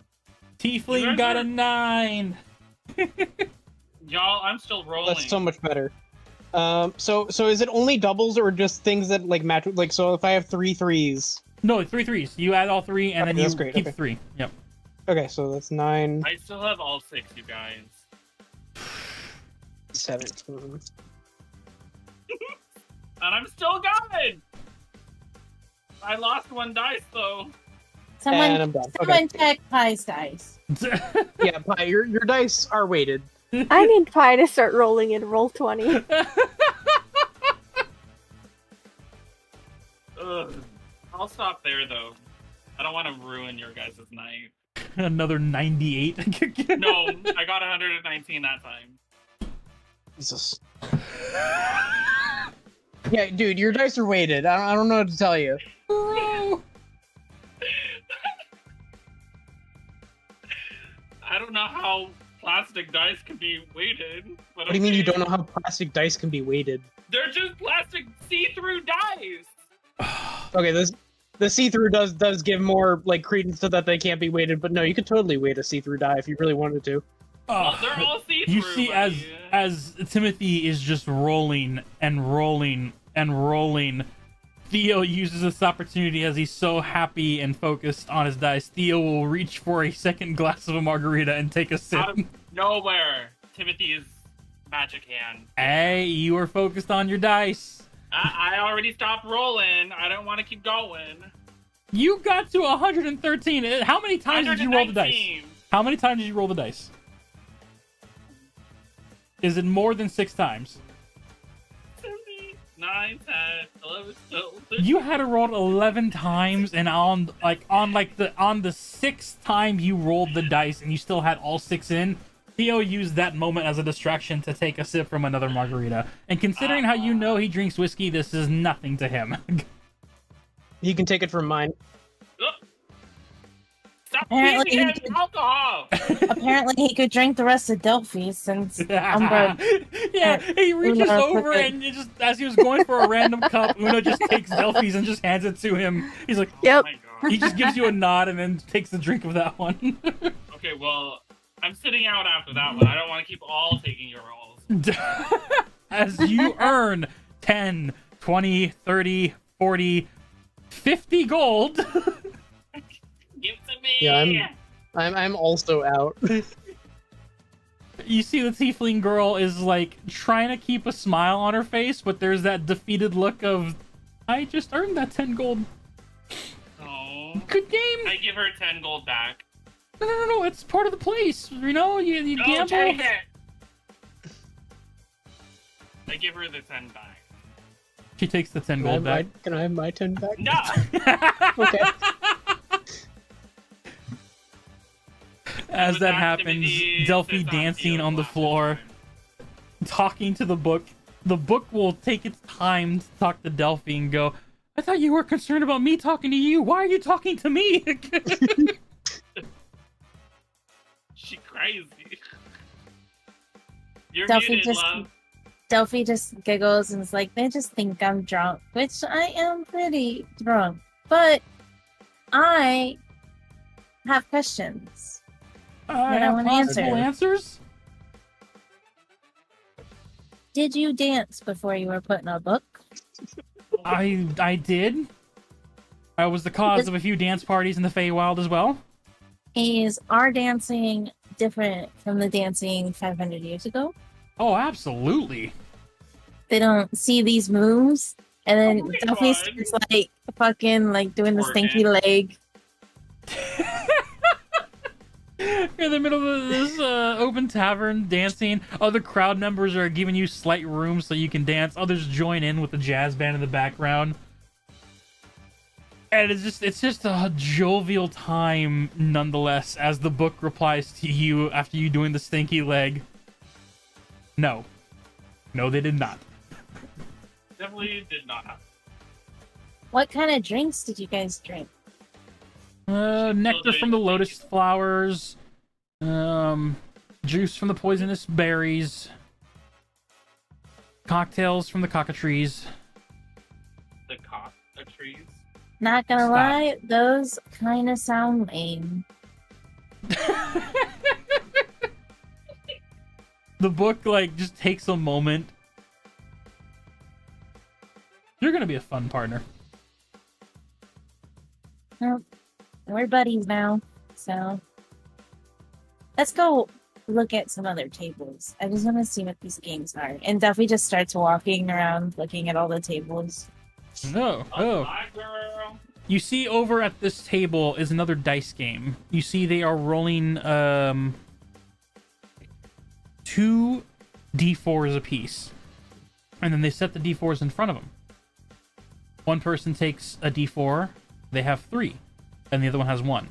Tiefling got a 9. Y'all, I'm still rolling. That's so much better. So is it only doubles or just things that like match? Like, so if I have 3 threes. No, 3 threes. You add all 3, and Okay, then you that's great, keep okay. 3. Yep. Okay, so that's 9, I still have all 6, you guys. 17. And I'm still good! I lost 1 dice, though. And I'm done. Okay. Someone check Pie's dice. Yeah, Pi, your dice are weighted. I need Pi to start rolling and roll 20. Ugh. I'll stop there, though. I don't want to ruin your guys' night. Another 98. No, I got 119 that time. Jesus. Yeah, dude, your dice are weighted. I don't know what to tell you. I don't know how plastic dice can be weighted. But What do you mean you don't know how plastic dice can be weighted? They're just plastic see-through dice! Okay, the see-through does give more like credence to that they can't be weighted, but no, you could totally weight a see-through die if you really wanted to. Well, they're all see-through, You see, buddy. as Timothy is just rolling and rolling and rolling, Theo uses this opportunity as he's so happy and focused on his dice. Theo will reach for a second glass of a margarita and take a sip. Out of nowhere, Timothy's magic hand. Hey, you are focused on your dice. I already stopped rolling. I don't want to keep going. You got to 113. How many times did you roll the dice? 119. How many times did you roll the dice? Is it more than 6 times? 9, 10, 11, 12, 13. You had to roll 11 times, and on the 6th time you rolled the dice, and you still had all 6 in. Theo used that moment as a distraction to take a sip from another margarita. And considering how you know he drinks whiskey, this is nothing to him. He can take it from mine. Stop Apparently feeding he him alcohol! Apparently, he could drink the rest of Delphi since Umbra. Yeah, he reaches Uno over took it. and you just as he was going for a random cup, Uno just takes Delphi's and just hands it to him. He's like, Yep. Oh my god. he just gives you a nod and then takes a drink of that one. Okay, well, I'm sitting out after that one. I don't want to keep all taking your rolls. As you earn 10, 20, 30, 40, 50 gold. Give to me! Yeah, I'm also out. You see the tiefling girl is like trying to keep a smile on her face, but there's that defeated look of, I just earned that 10 gold. Oh. Good game. I give her 10 gold back. No, it's part of the place. You know, you No, gamble. take it! I give her the 10 back. She takes the 10 gold back. Can I have my 10 back? No! Okay. As With that happens, activity, Delphi sits on dancing Theo's on the lap. floor, talking to the book. The book will take its time to talk to Delphi and go, I thought you were concerned about me talking to you. Why are you talking to me? She crazy. You're Delphi muted, just- love. Delphi just giggles and is like, they just think I'm drunk, which I am pretty drunk. But I have questions. I I have want possible answers. Did you dance before you were put in a book? I did. I was the cause of a few dance parties in the Feywild as well. Is our dancing different from the dancing 500 years ago? Oh, absolutely. They don't see these moves, and then Oh my Delphi God. starts like fucking like doing the Twerking. stinky leg. You're in the middle of this open tavern dancing. Other crowd members are giving you slight room so you can dance. Others join in with the jazz band in the background. And it's just a jovial time nonetheless as the book replies to you after you doing the stinky leg. No, they did not. Definitely did not happen. What kind of drinks did you guys drink? Nectar from the lotus flowers, juice from the poisonous berries, cocktails from the cockatrices. The trees. Not gonna Stop. lie, those kind of sound lame. The book like just takes a moment. You're gonna be a fun partner. Well, we're buddies now, so let's go look at some other tables. I just want to see what these games are. And Duffy just starts walking around, looking at all the tables. Oh. Bye, girl. You see over at this table is another dice game. You see they are rolling 2 d4s apiece. And then they set the d4s in front of them. One person takes a d4, they have 3, and the other one has 1.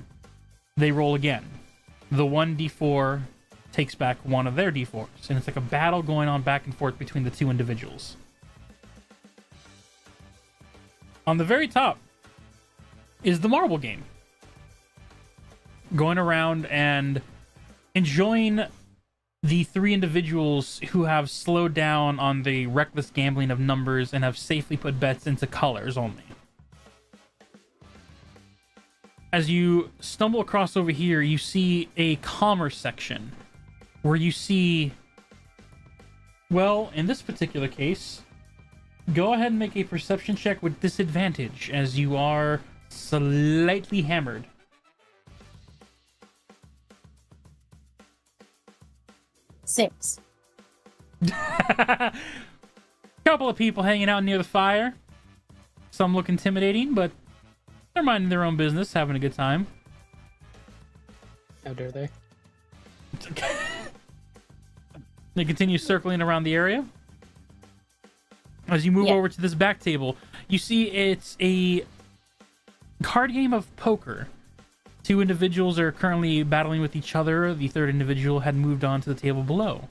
They roll again. The 1 d4 takes back one of their d4s, and it's like a battle going on back and forth between the 2 individuals. On the very top is the marble game. Going around and enjoying the 3 individuals who have slowed down on the reckless gambling of numbers and have safely put bets into colors only. As you stumble across over here, you see a commerce section where you see, well, in this particular case, go ahead and make a perception check with disadvantage, as you are slightly hammered. Six. Couple of people hanging out near the fire. Some look intimidating, but they're minding their own business, having a good time. How dare they? They continue circling around the area. As you move over to this back table, you see it's a card game of poker. Two individuals are currently battling with each other. The third individual had moved on to the table below.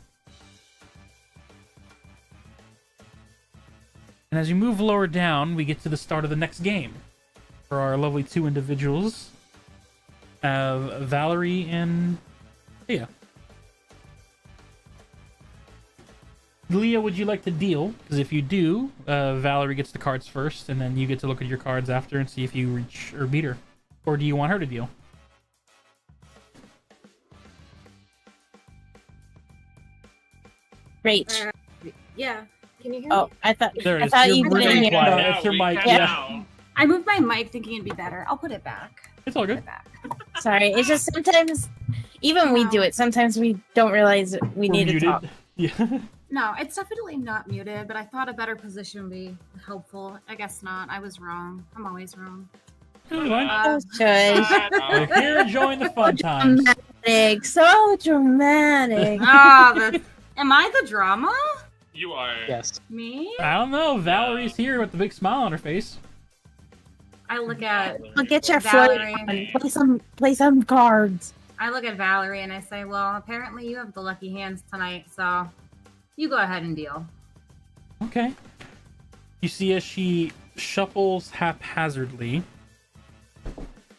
And as you move lower down, we get to the start of the next game. For our lovely two individuals, Valerie and Leah. Leah, would you like to deal? Because if you do, Valerie gets the cards first, and then you get to look at your cards after and see if you reach or beat her. Or do you want her to deal? Rach. Yeah. Can you hear Oh, me? I thought There it I is. thought You're you really didn't hear. quiet. Yeah, That's your we mic. can Yeah. now. I moved my mic thinking it'd be better. I'll put it back. It's all Put good. it back. Sorry, it's just sometimes, even we do it. Sometimes we don't realize we We're need to muted. talk. Yeah. No, it's definitely not muted, but I thought a better position would be helpful. I guess not. I was wrong. I'm always wrong. It's fine. Oh, shush. We're here enjoying the fun times. Dramatic, so dramatic. Am I the drama? You are. Yes. Me? I don't know. Valerie's here with the big smile on her face. I look at I'll get your float. Valerie. Play some cards. I look at Valerie and I say, "Well, apparently you have the lucky hands tonight, so you go ahead and deal." Okay. You see as she shuffles haphazardly.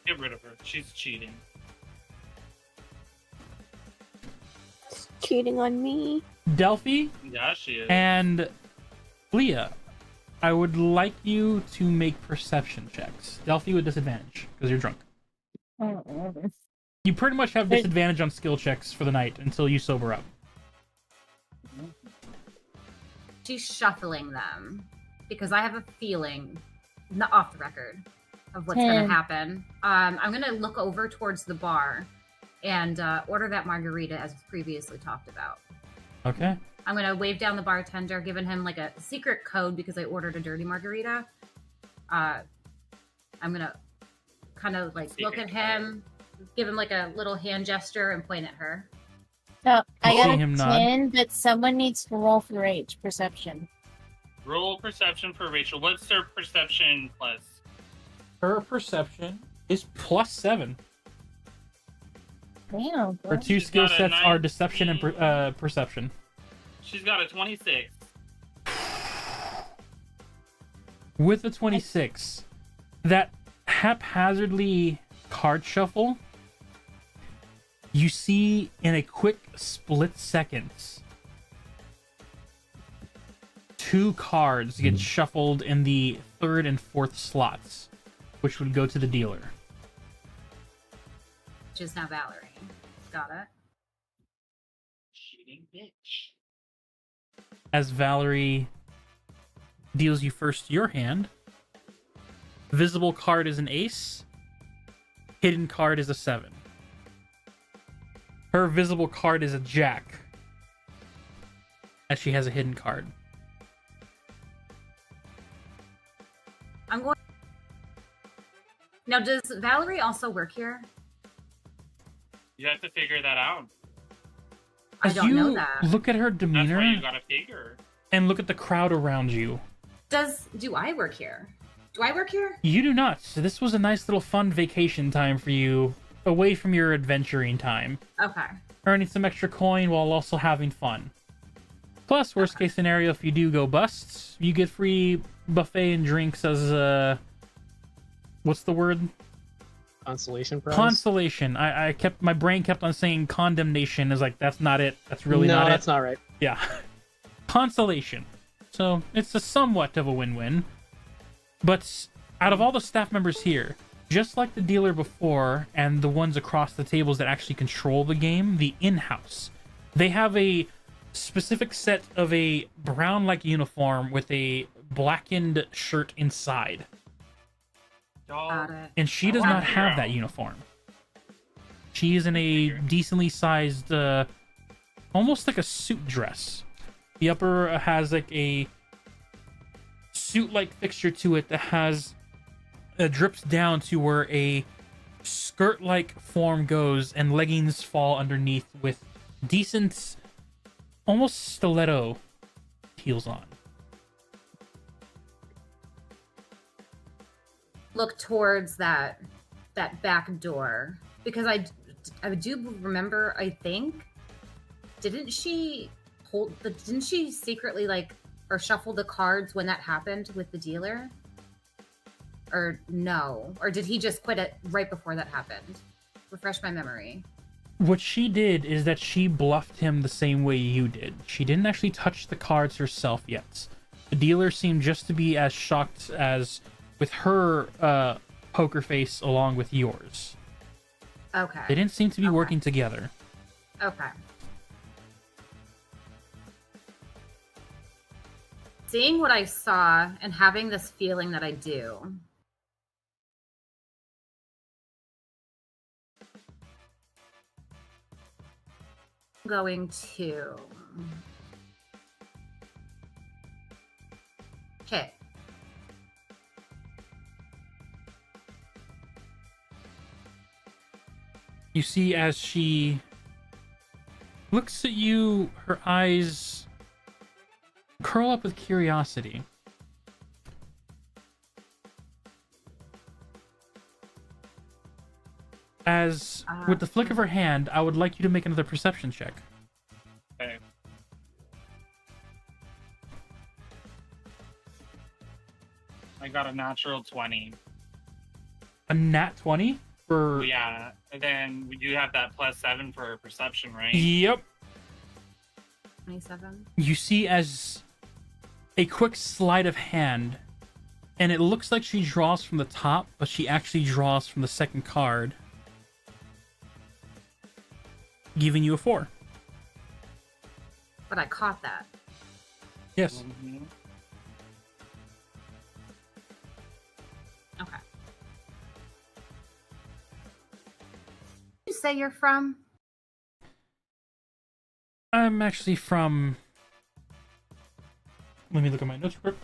Get rid of her. She's cheating. Cheating on me. Delphi Yeah, she is. and Leah, I would like you to make perception checks. Delphi with disadvantage, because you're drunk. You pretty much have disadvantage on skill checks for the night until you sober up. She's shuffling them because I have a feeling, not off the record, of what's going to happen. I'm going to look over towards the bar and order that margarita as previously talked about. Okay. I'm going to wave down the bartender, giving him like a secret code because I ordered a dirty margarita. I'm going to kind of like look at him, give him like a little hand gesture and point at her. No, I See got a him nod. 10, but someone needs to roll for Rach perception. Roll perception for Rachel. What's her perception plus? Her perception is +7. Damn. Her two She's skill got a sets are 19. deception and perception. She's got a 26. With the 26, that haphazardly card shuffle, you see in a quick split seconds, two cards get shuffled in the third and fourth slots, which would go to the dealer. Which is now Valerie. Got it. Cheating bitch. As Valerie deals you first your hand, visible card is an ace, hidden card is a 7. Her visible card is a jack, as she has a hidden card. I'm going. Now, does Valerie also work here? You have to figure that out. I As don't you know that. look at her That's demeanor why you gotta figure. and look at the crowd around you, Do I work here? Do I work here? you do not. So this was a nice little fun vacation time for you, away from your adventuring time, Okay. earning some extra coin while also having fun. Plus, worst case scenario, if you do go bust, you get free buffet and drinks as what's the word? Consolation prize. Consolation. My brain kept on saying condemnation. Is like, that's not it. That's really no, not that's it. not right. Yeah. Consolation. So it's a somewhat of a win-win. But out of all the staff members here, just like the dealer before and the ones across the tables that actually control the game, the in-house, they have a specific set of a brown-like uniform with a blackened shirt inside. Y'all, And she does not have that uniform. She is in a decently sized, almost like a suit dress. The upper has like a suit-like fixture to it that has drips down to where a skirt-like form goes, and leggings fall underneath with decent, almost stiletto heels on. Look towards that back door, because I do remember, I think, didn't she secretly like or shuffle the cards when that happened with the dealer? Or no? Or did he just quit it right before that happened? Refresh my memory. What she did is that she bluffed him the same way you did. She didn't actually touch the cards herself yet. The dealer seemed just to be as shocked as with her poker face along with yours. Okay. They didn't seem to be working together. Okay. Seeing what I saw and having this feeling that I do, I'm going to hit. You see as she looks at you, her eyes curl up with curiosity. As with the flick of her hand, I would like you to make another perception check. Okay. I got a natural 20. A nat 20 for... Yeah, and then we do have that +7 for perception, right? Yep. 27. You see as a quick sleight of hand, and it looks like she draws from the top, but she actually draws from the second card, giving you a 4. But I caught that. Yes. Mm-hmm. Okay. You say you're from? I'm actually from... Let me look at my notes real quick.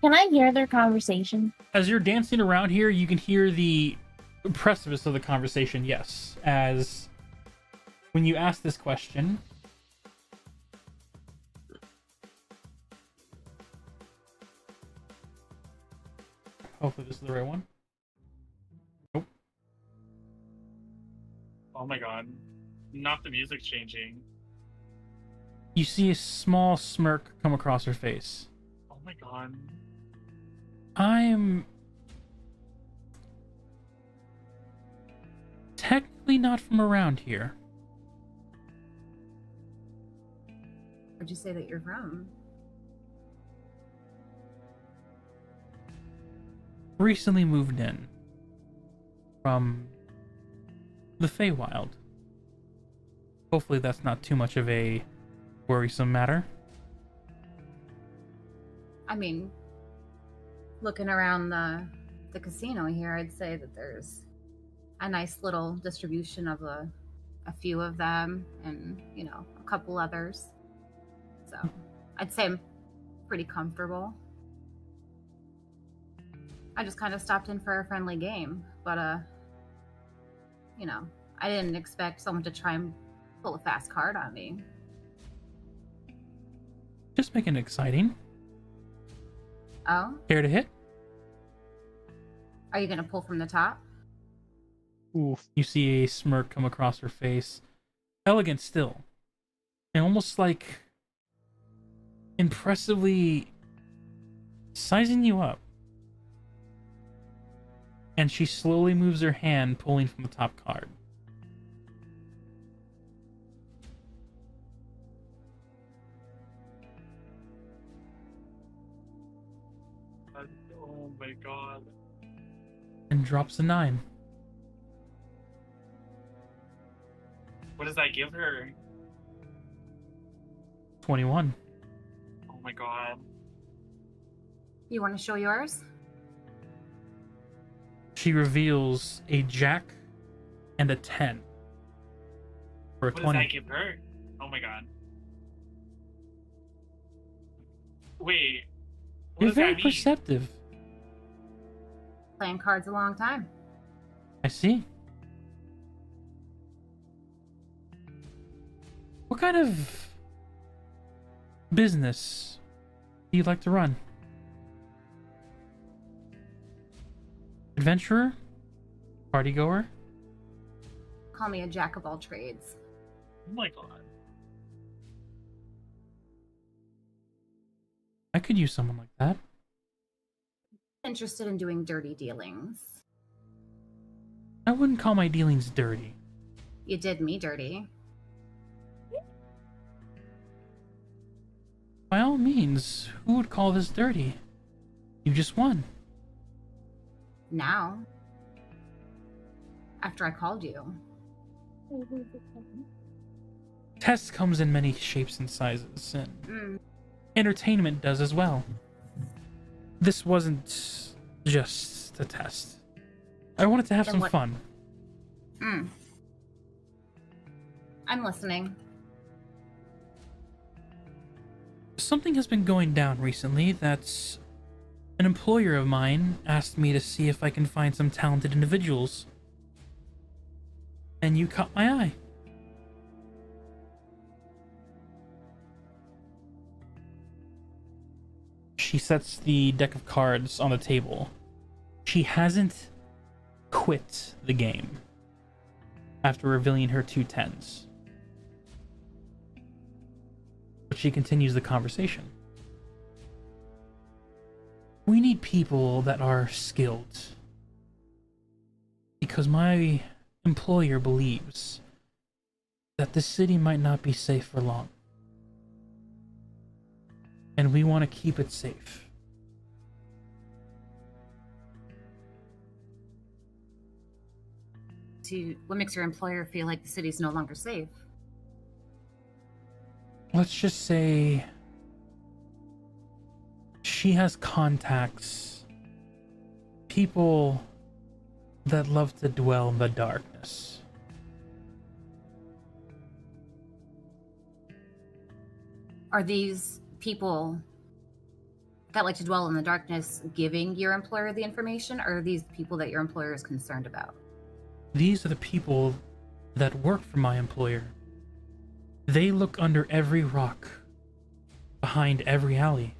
Can I hear their conversation? As you're dancing around here, you can hear the precipice of the conversation, yes. As when you ask this question... Hopefully this is the right one. Nope. Oh my god. Not the music changing. You see a small smirk come across her face. Oh my god. I'm technically not from around here. Where'd you say that you're from? Recently moved in from the Feywild. Hopefully that's not too much of a worrisome matter. I mean, looking around the casino here, I'd say that there's a nice little distribution of a few of them, and you know, a couple others. So I'd say I'm pretty comfortable. I just kind of stopped in for a friendly game, but you know, I didn't expect someone to try and pull a fast card on me. Just making it exciting. Oh? Care to hit? Are you gonna pull from the top? Oof. You see a smirk come across her face. Elegant still. And almost like impressively sizing you up. And she slowly moves her hand, pulling from the top card. Oh my god. And drops a 9. What does that give her? 21. Oh my god. You want to show yours? She reveals a jack and a 10 for a What 20. does that give her? Oh my god. Wait. What You're does very that mean? perceptive. Playing cards a long time. I see. What kind of business do you like to run? Adventurer? Partygoer? Call me a jack of all trades. Oh my god. I could use someone like that. Interested in doing dirty dealings. I wouldn't call my dealings dirty. You did me dirty. By all means, who would call this dirty? You just won. Now. After I called you. Test comes in many shapes and sizes, and entertainment does as well. This wasn't just a test. I wanted to have Then some what- fun. I'm listening. Something has been going down recently that's... An employer of mine asked me to see if I can find some talented individuals. And you caught my eye. She sets the deck of cards on the table. She hasn't quit the game after revealing her 2 10s. But she continues the conversation. We need people that are skilled. Because my employer believes that the city might not be safe for long. And we want to keep it safe. What makes your employer feel like the city's no longer safe? Let's just say she has contacts, people that love to dwell in the darkness. Are these people that like to dwell in the darkness giving your employer the information, or are these people that your employer is concerned about? These are the people that work for my employer. They look under every rock, behind every alley.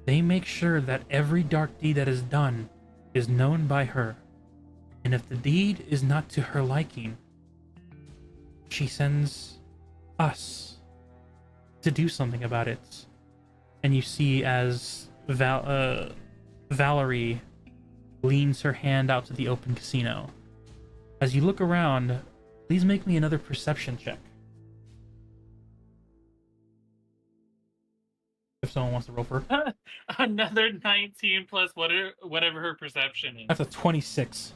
They make sure that every dark deed that is done is known by her. And if the deed is not to her liking, she sends us to do something about it. And you see as Valerie leans her hand out to the open casino. As you look around, please make me another perception check. If someone wants to roll for her. Another 19 plus whatever her perception is. That's a 26.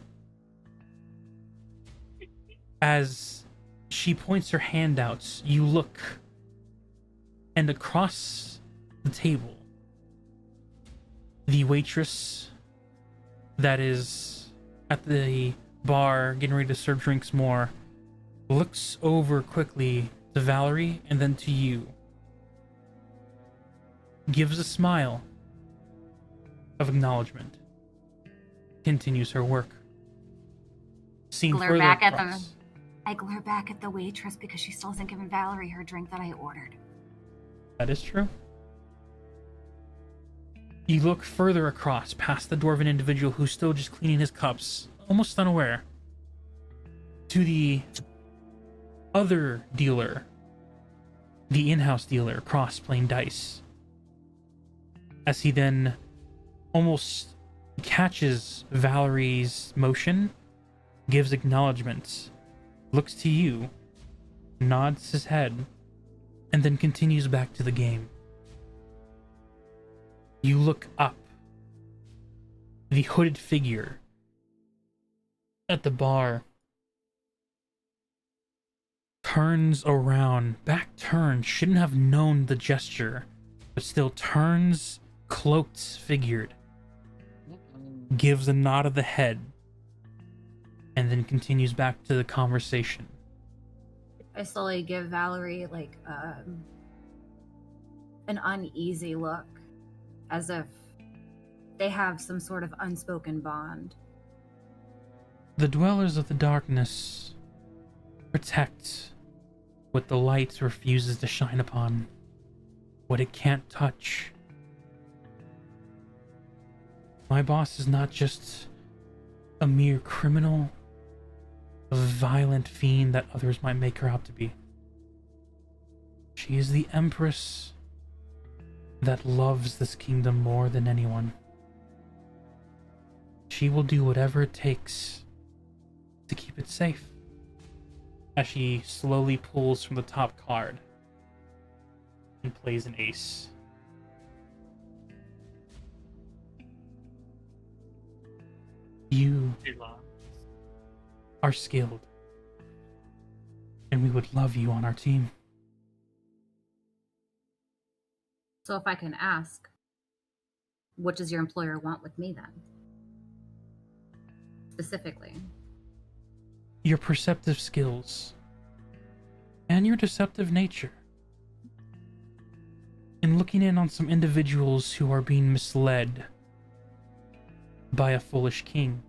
As she points her hand out, you look, and across the table, the waitress that is at the bar getting ready to serve drinks more looks over quickly to Valerie and then to you, gives a smile of acknowledgement, continues her work. Seen Glare further back at across. them. I glare back at the waitress because she still hasn't given Valerie her drink that I ordered. That is true. You look further across, past the dwarven individual who's still just cleaning his cups, almost unaware, to the other dealer, the in-house dealer, across playing dice. As he then almost catches Valerie's motion, gives acknowledgement, looks to you, nods his head, and then continues back to the game. You look up. The hooded figure at the bar turns around, back turns, shouldn't have known the gesture, but still turns, cloaked, figured, gives a nod of the head, and then continues back to the conversation. I slowly give Valerie like an uneasy look, as if they have some sort of unspoken bond. The dwellers of the darkness protect what the light refuses to shine upon, what it can't touch. My boss is not just a mere criminal, a violent fiend that others might make her out to be. She is the empress that loves this kingdom more than anyone. She will do whatever it takes to keep it safe. As she slowly pulls from the top card and plays an ace. You are skilled, and we would love you on our team. So if I can ask, what does your employer want with me then? Specifically. Your perceptive skills and your deceptive nature in looking in on some individuals who are being misled by a foolish king.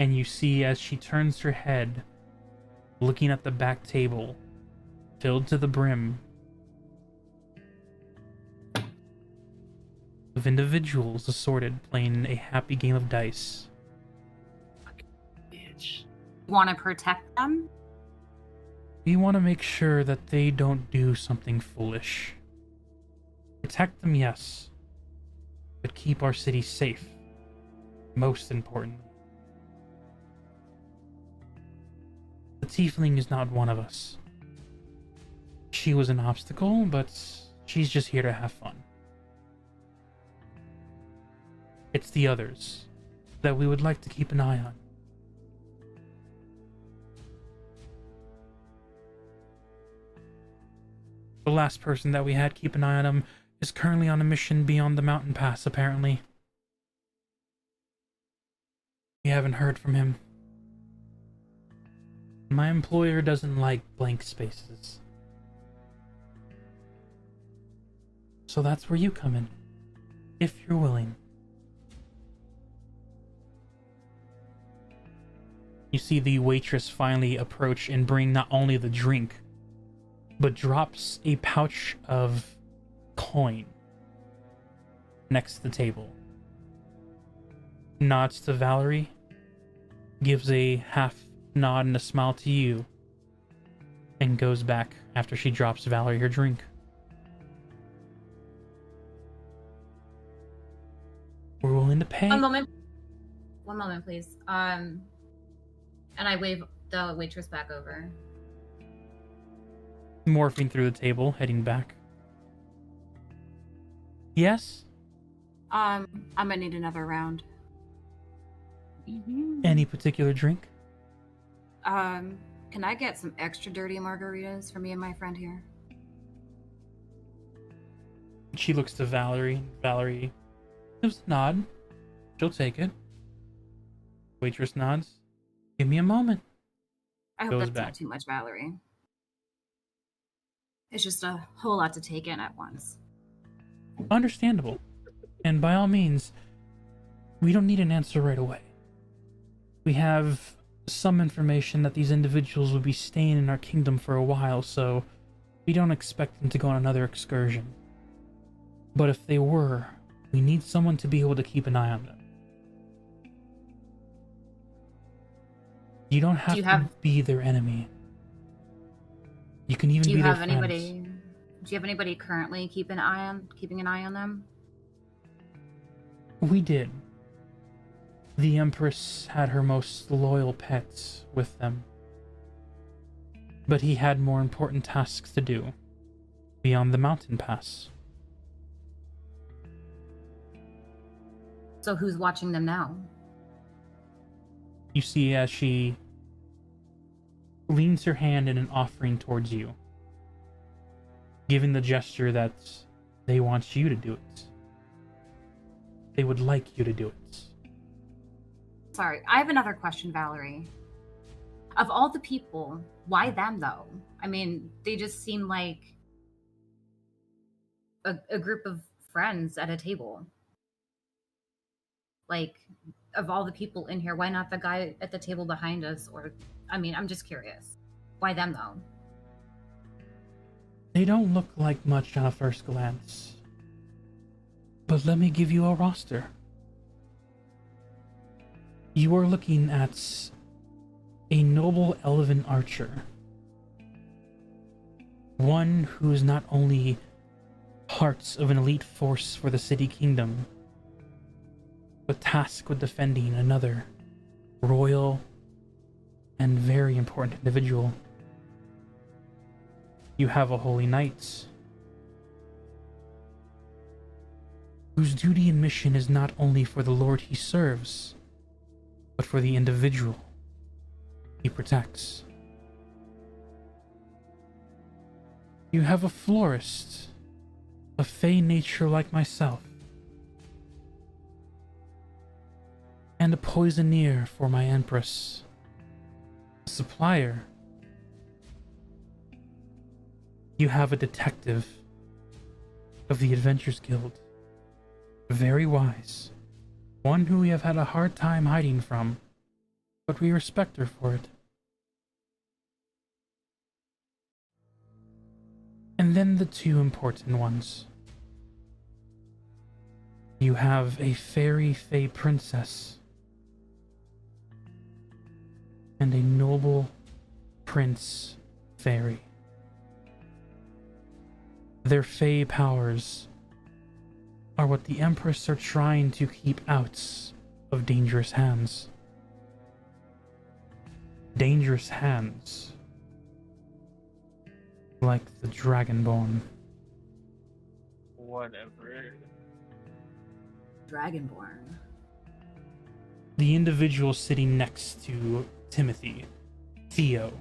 And you see as she turns her head, looking at the back table, filled to the brim of individuals assorted playing a happy game of dice. Bitch. Want to protect them? We want to make sure that they don't do something foolish. Protect them, yes, but keep our city safe, most importantly. The tiefling is not one of us. She was an obstacle, but she's just here to have fun. It's the others that we would like to keep an eye on. The last person that we had keep an eye on him is currently on a mission beyond the mountain pass, apparently. We haven't heard from him. My employer doesn't like blank spaces. So that's where you come in, if you're willing. You see the waitress finally approach and bring not only the drink, but drops a pouch of coin next to the table. Nods to Valerie, gives a half nod and a smile to you, and goes back after she drops Valerie her drink. We're willing to pay. One moment, please. And I wave the waitress back over. Morphing through the table, heading back. Yes? I'm gonna need another round. Any particular drink? Can I get some extra dirty margaritas for me and my friend here? She looks to Valerie. Valerie gives a nod. She'll take it. Waitress nods. Give me a moment. I hope Goes that's back. not too much, Valerie. It's just a whole lot to take in at once. Understandable. And by all means, we don't need an answer right away. We have some information that these individuals will be staying in our kingdom for a while, so we don't expect them to go on another excursion. But if they were, we need someone to be able to keep an eye on them. You don't have to be their enemy. You can even be their friends. Do you have anybody currently keeping an eye on them? We did. The Empress had her most loyal pets with them. But he had more important tasks to do beyond the mountain pass. So who's watching them now? You see as she leans her hand in an offering towards you, giving the gesture that they want you to do it. They would like you to do it. Sorry, I have another question, Valerie. Of all the people, why them though? I mean, they just seem like a group of friends at a table. Like, of all the people in here, why not the guy at the table behind us? Or, I mean, I'm just curious. Why them though? They don't look like much on a first glance. But let me give you a roster. You are looking at a noble elven archer. One who is not only part of an elite force for the city kingdom, but tasked with defending another royal and very important individual. You have a holy knight, whose duty and mission is not only for the lord he serves, but for the individual he protects. You have a florist, a fey nature like myself, and a poisoneer for my empress, a supplier. You have a detective of the Adventurers Guild, very wise, one who we have had a hard time hiding from, but we respect her for it. And then the two important ones. You have a fairy fey princess and a noble prince fairy. Their fey powers are what the Empress are trying to keep out of dangerous hands. Dangerous hands. Like the Dragonborn. Whatever. Dragonborn. The individual sitting next to Timothy, Theo,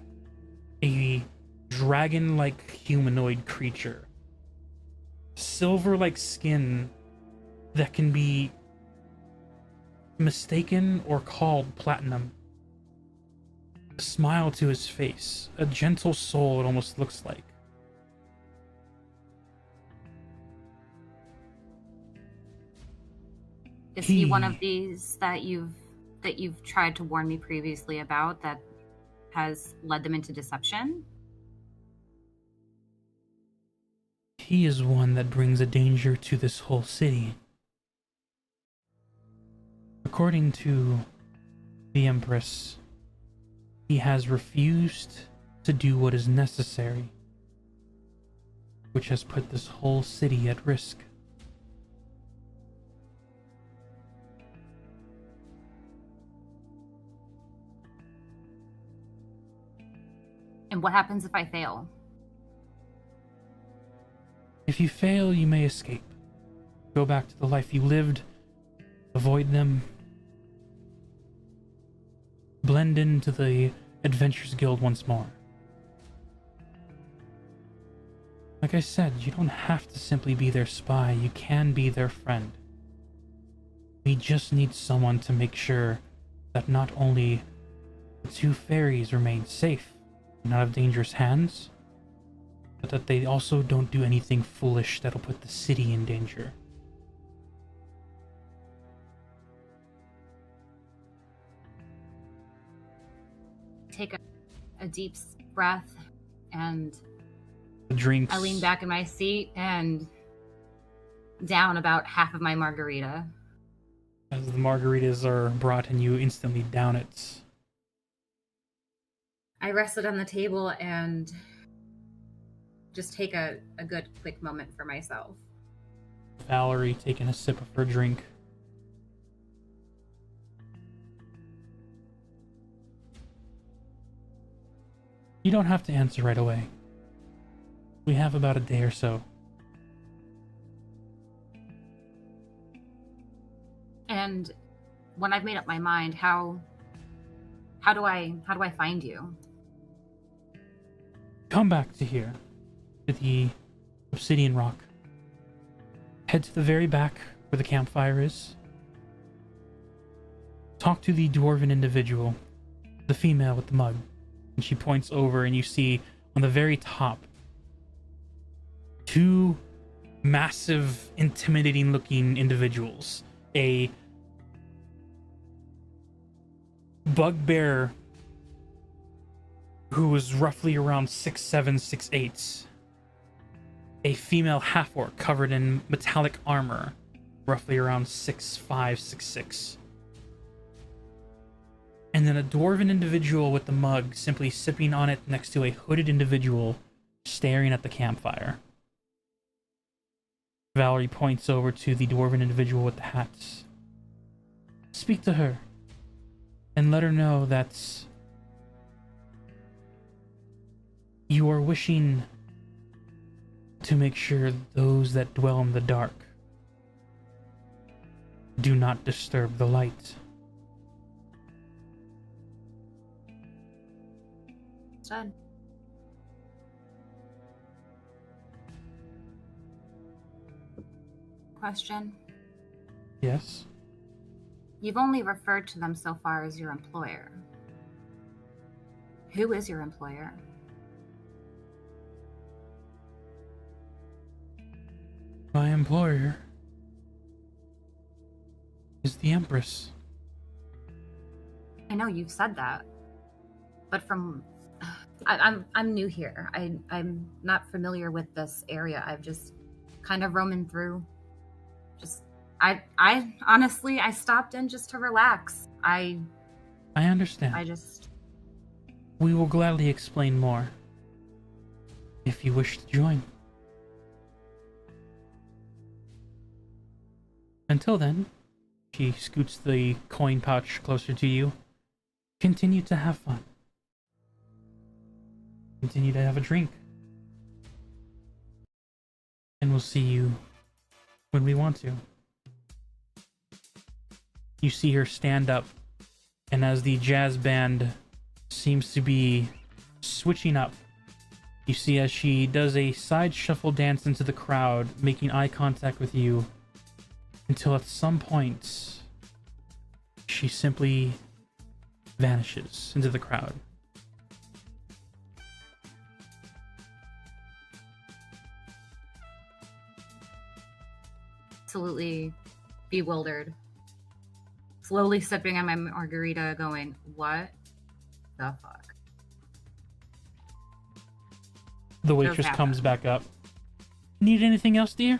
a dragon-like humanoid creature. Silver-like skin that can be mistaken or called platinum. A smile to his face, a gentle soul it almost looks like. Is he one of these that you've tried to warn me previously about that has led them into deception? He is one that brings a danger to this whole city. According to the Empress, he has refused to do what is necessary, which has put this whole city at risk. And what happens if I fail? If you fail, you may escape. Go back to the life you lived. Avoid them. Blend into the Adventurers Guild once more. Like I said, you don't have to simply be their spy. You can be their friend. We just need someone to make sure that not only the two fairies remain safe and out of dangerous hands, but that they also don't do anything foolish that'll put the city in danger. Take a deep breath, and Drinks. I lean back in my seat and down about half of my margarita. As the margaritas are brought and you instantly down it. I rest it on the table and just take a good quick moment for myself. Valerie taking a sip of her drink. You don't have to answer right away. We have about a day or so. And when I've made up my mind, how How do I find you? Come back to here, to the Obsidian Rock. Head to the very back where the campfire is. Talk to the dwarven individual, the female with the mug. And she points over, and you see on the very top 2 massive, intimidating looking individuals. A bugbear who was roughly around 6'7", 6'8". A female half-orc covered in metallic armor, roughly around 6'5", 6'6". And then a dwarven individual with the mug simply sipping on it next to a hooded individual staring at the campfire. Valerie points over to the dwarven individual with the hats. Speak to her and let her know that you are wishing to make sure those that dwell in the dark do not disturb the light. Done. Question. Yes? You've only referred to them so far as your employer. Who is your employer? My employer is the Empress. I know you've said that, but I'm new here. I'm not familiar with this area. I've just kind of roaming through. I honestly, I stopped in just to relax. I understand. We will gladly explain more if you wish to join. Until then, she scoots the coin pouch closer to you. Continue to have fun. Continue to have a drink. And we'll see you when we want to. You see her stand up, and as the jazz band seems to be switching up, you see as she does a side shuffle dance into the crowd, making eye contact with you, until at some point she simply vanishes into the crowd. Absolutely bewildered. Slowly sipping on my margarita, going, what the fuck? The waitress comes back up. Need anything else, dear?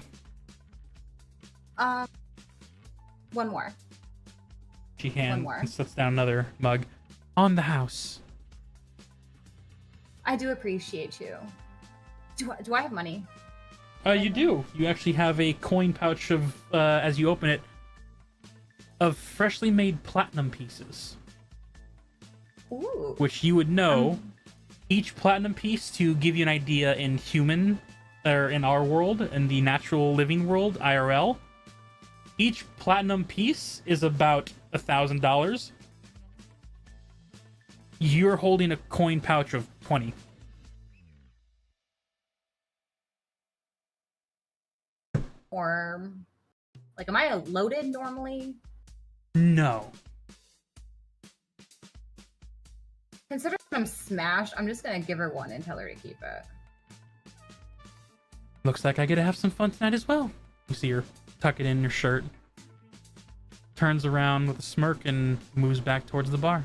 One more. She hands and sets down another mug. On the house. I do appreciate you. Do I have money? You do. You actually have a coin pouch of, as you open it, of freshly made platinum pieces. Ooh. Which you would know, each platinum piece, to give you an idea in human, or in our world, in the natural living world, IRL, each platinum piece is about $1,000. You're holding a coin pouch of 20. Or, like, am I loaded normally? No. Considering I'm smashed, I'm just gonna give her one and tell her to keep it. Looks like I get to have some fun tonight as well. You see her tuck it in her shirt, turns around with a smirk, and moves back towards the bar.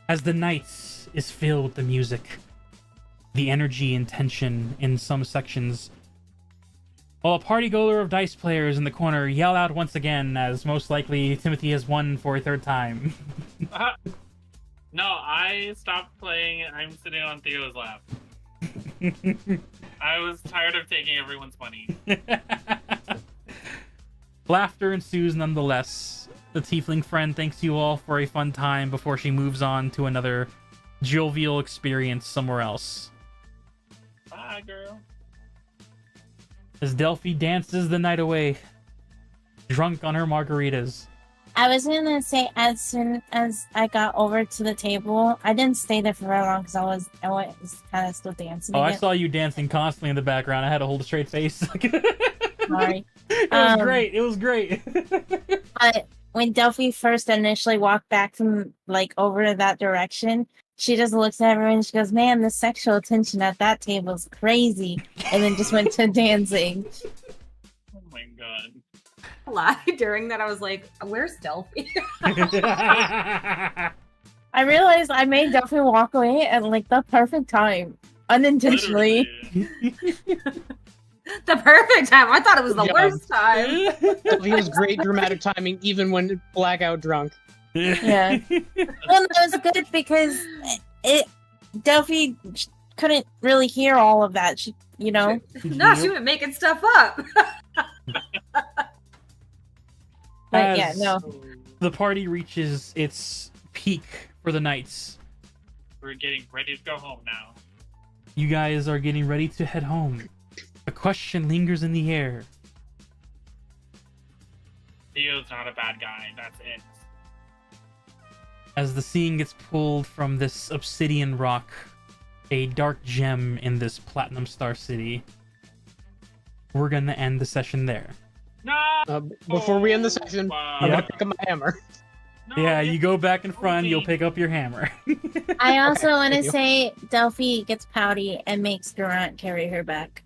As the night is filled with the music, the energy and tension in some sections, while a party-goer of dice players in the corner yell out once again, as most likely Timothy has won for a third time. No, I stopped playing. I'm sitting on Theo's lap. I was tired of taking everyone's money. Laughter ensues nonetheless. The tiefling friend thanks you all for a fun time before she moves on to another jovial experience somewhere else. Bye, girl. as Delphi dances the night away, drunk on her margaritas. I was gonna say, as soon as I got over to the table, I didn't stay there for very long because I was kind of still dancing. Oh, I again. saw you dancing constantly in the background. I had to hold a straight face. Sorry. It was great. It was great. But when Delphi first initially walked back from like over that direction, she just looks at everyone and she goes, "Man, the sexual tension at that table is crazy," and then just went to dancing. Oh my god. Lie during that. I was like, "Where's Delphi?" I realized I made Delphi walk away at like the perfect time, unintentionally. The perfect time. I thought it was the Yeah. worst time. He has great dramatic timing, even when blackout drunk. Yeah. Well, no, it was good because Delphi couldn't really hear all of that. She, No, she was making stuff up. But yeah, no. The party reaches its peak for the night. We're getting ready to go home now. You guys are getting ready to head home. A question lingers in the air. Theo's not a bad guy. That's it. As the scene gets pulled from this obsidian rock, a dark gem in this Platinum Star City, we're gonna end the session there. No! Before we end the session, I'm gonna pick up my hammer. No, Yeah, you go back in front, you'll pick up your hammer. I also want to Thank you. say Delphi gets pouty and makes Durant carry her back.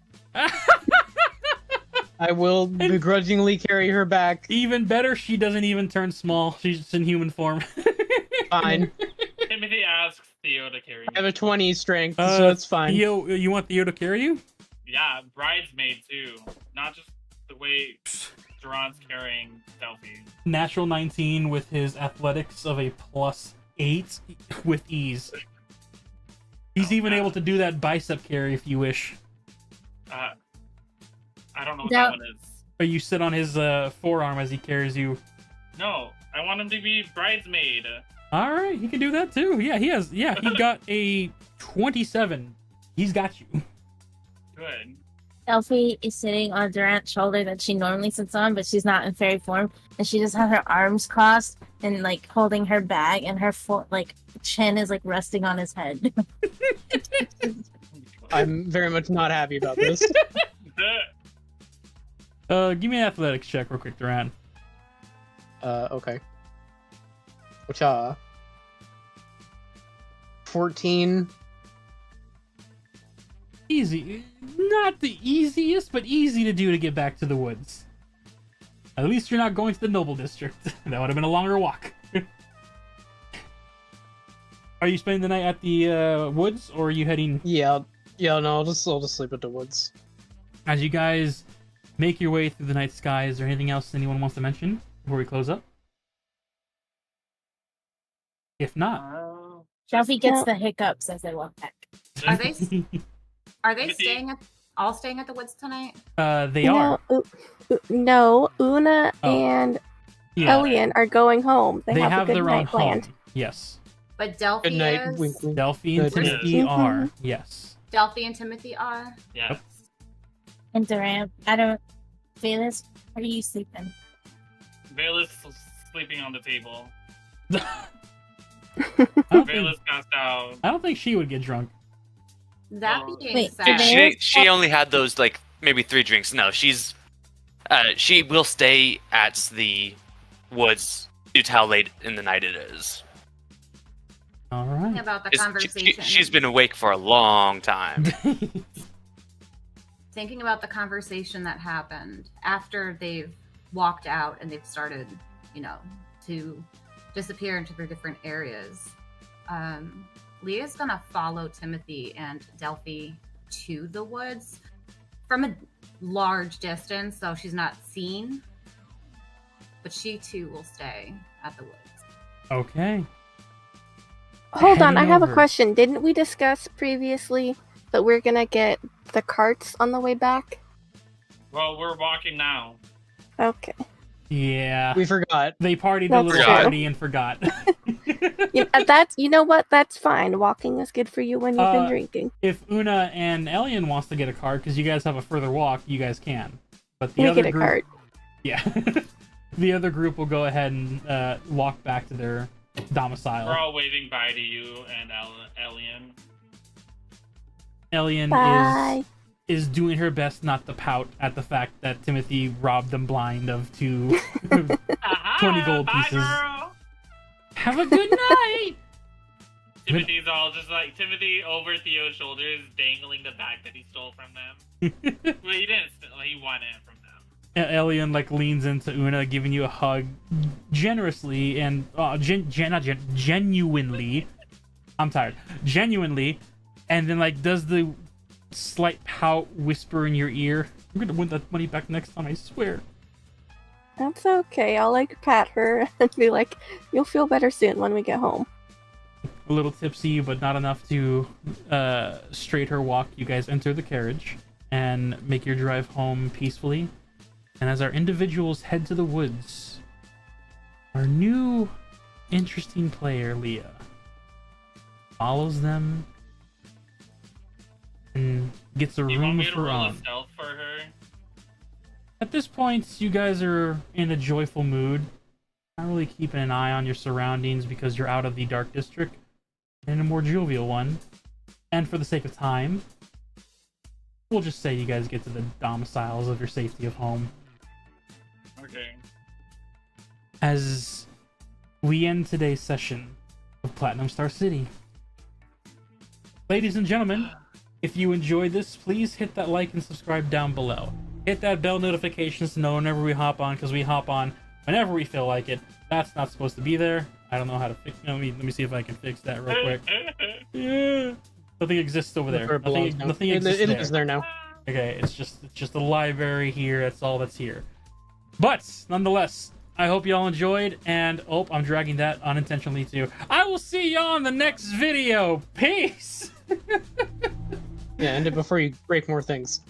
I will begrudgingly carry her back. Even better, she doesn't even turn small. She's just in human form. Fine. Timothy asks Theo to carry I have me. a 20 strength, so it's fine. Theo, you want Theo to carry you? Yeah, bridesmaid too. Not just the way Duran's carrying Delphi. Natural 19 with his athletics of a +8 with ease. He's even able to do that bicep carry if you wish. I don't know what No. that one is. Or you sit on his forearm as he carries you. No, I want him to be bridesmaid. All right, he can do that too. Yeah, he has. Yeah, he got a 27. He's got you. Good. Delphi is sitting on Durant's shoulder that she normally sits on, but she's not in fairy form, and she just has her arms crossed and like holding her bag, and her chin is like resting on his head. I'm very much not happy about this. Give me an athletics check real quick, Durant. Okay. Which, 14. Easy. Not the easiest, but easy to do to get back to the woods. At least you're not going to the Noble District. That would have been a longer walk. Are you spending the night at the woods, or are you heading... Yeah, no, I'll just sleep at the woods. As you guys make your way through the night sky, is there anything else anyone wants to mention before we close up? If not... Delphi gets the hiccups as they walk back. Are they all staying at the woods tonight? They are. No, Una Oh. and Yeah. Elian are going home. They, have a good their own night planned. home. Yes. But Delphi Good night, is. wink, wink. Delphi and Good night. Timothy are. Yes. Delphi and Timothy are. Yes. And Durant, I don't Valus, are you sleeping? Vela's sleeping on the table. I don't, think, Vela's passed out. I don't think she would get drunk. That Oh. being Wait, said, She only had those like maybe 3 drinks. No, she will stay at the woods due to how late in the night it is. All thinking right. about the She's- conversation. she's been awake for a long time. Thinking about the conversation that happened after they've walked out and they've started, to disappear into their different areas. Leah's gonna follow Timothy and Delphi to the woods from a large distance, so she's not seen. But she too will stay at the woods. Okay. Hold on, I Heading have a over. question. Didn't we discuss previously that we're gonna get the carts on the way back? Well, we're walking now. Okay. Yeah. We forgot. They partied a That's little true. party and forgot. You know what? That's fine. Walking is good for you when you've been drinking. If Una and Elian wants to get a cart, because you guys have a further walk, you guys can. But the We other get a group, cart. yeah, the other group will go ahead and walk back to their domicile. We're all waving bye to you and Elian. Elian Bye. is doing her best not to pout at the fact that Timothy robbed them blind of 2 20 gold Bye, pieces. girl. Have a good night! Timothy's all just like Timothy over Theo's shoulders, dangling the bag that he stole from them. Well, he didn't. He won it from them. Elian like leans into Una, giving you a hug generously and genuinely. I'm tired. Genuinely, and then like does the slight pout, whisper in your ear. I'm gonna win that money back next time, I swear. That's okay. I'll like pat her and be like, "You'll feel better soon when we get home." A little tipsy, but not enough to straight her walk. You guys enter the carriage and make your drive home peacefully. And as our individuals head to the woods, our new interesting player, Leah, follows them and gets a Do you room want me of to her roll a own. stealth for her? At this point, you guys are in a joyful mood. Not really keeping an eye on your surroundings because you're out of the Dark District, in a more jovial one. And for the sake of time, we'll just say you guys get to the domiciles of your safety of home. Okay. As we end today's session of Platinum Star City. Ladies and gentlemen, if you enjoyed this, please hit that like and subscribe down below. Hit that bell notifications to know whenever we hop on, because we hop on whenever we feel like it. That's not supposed to be there. I don't know how to fix it. Let me see if I can fix that real quick. Yeah. Nothing exists over there. Nothing exists It there. is there now. Okay, it's just a library here. That's all that's here. But nonetheless, I hope y'all enjoyed. And I'm dragging that unintentionally too. I will see y'all in the next video. Peace. Yeah, end it before you break more things.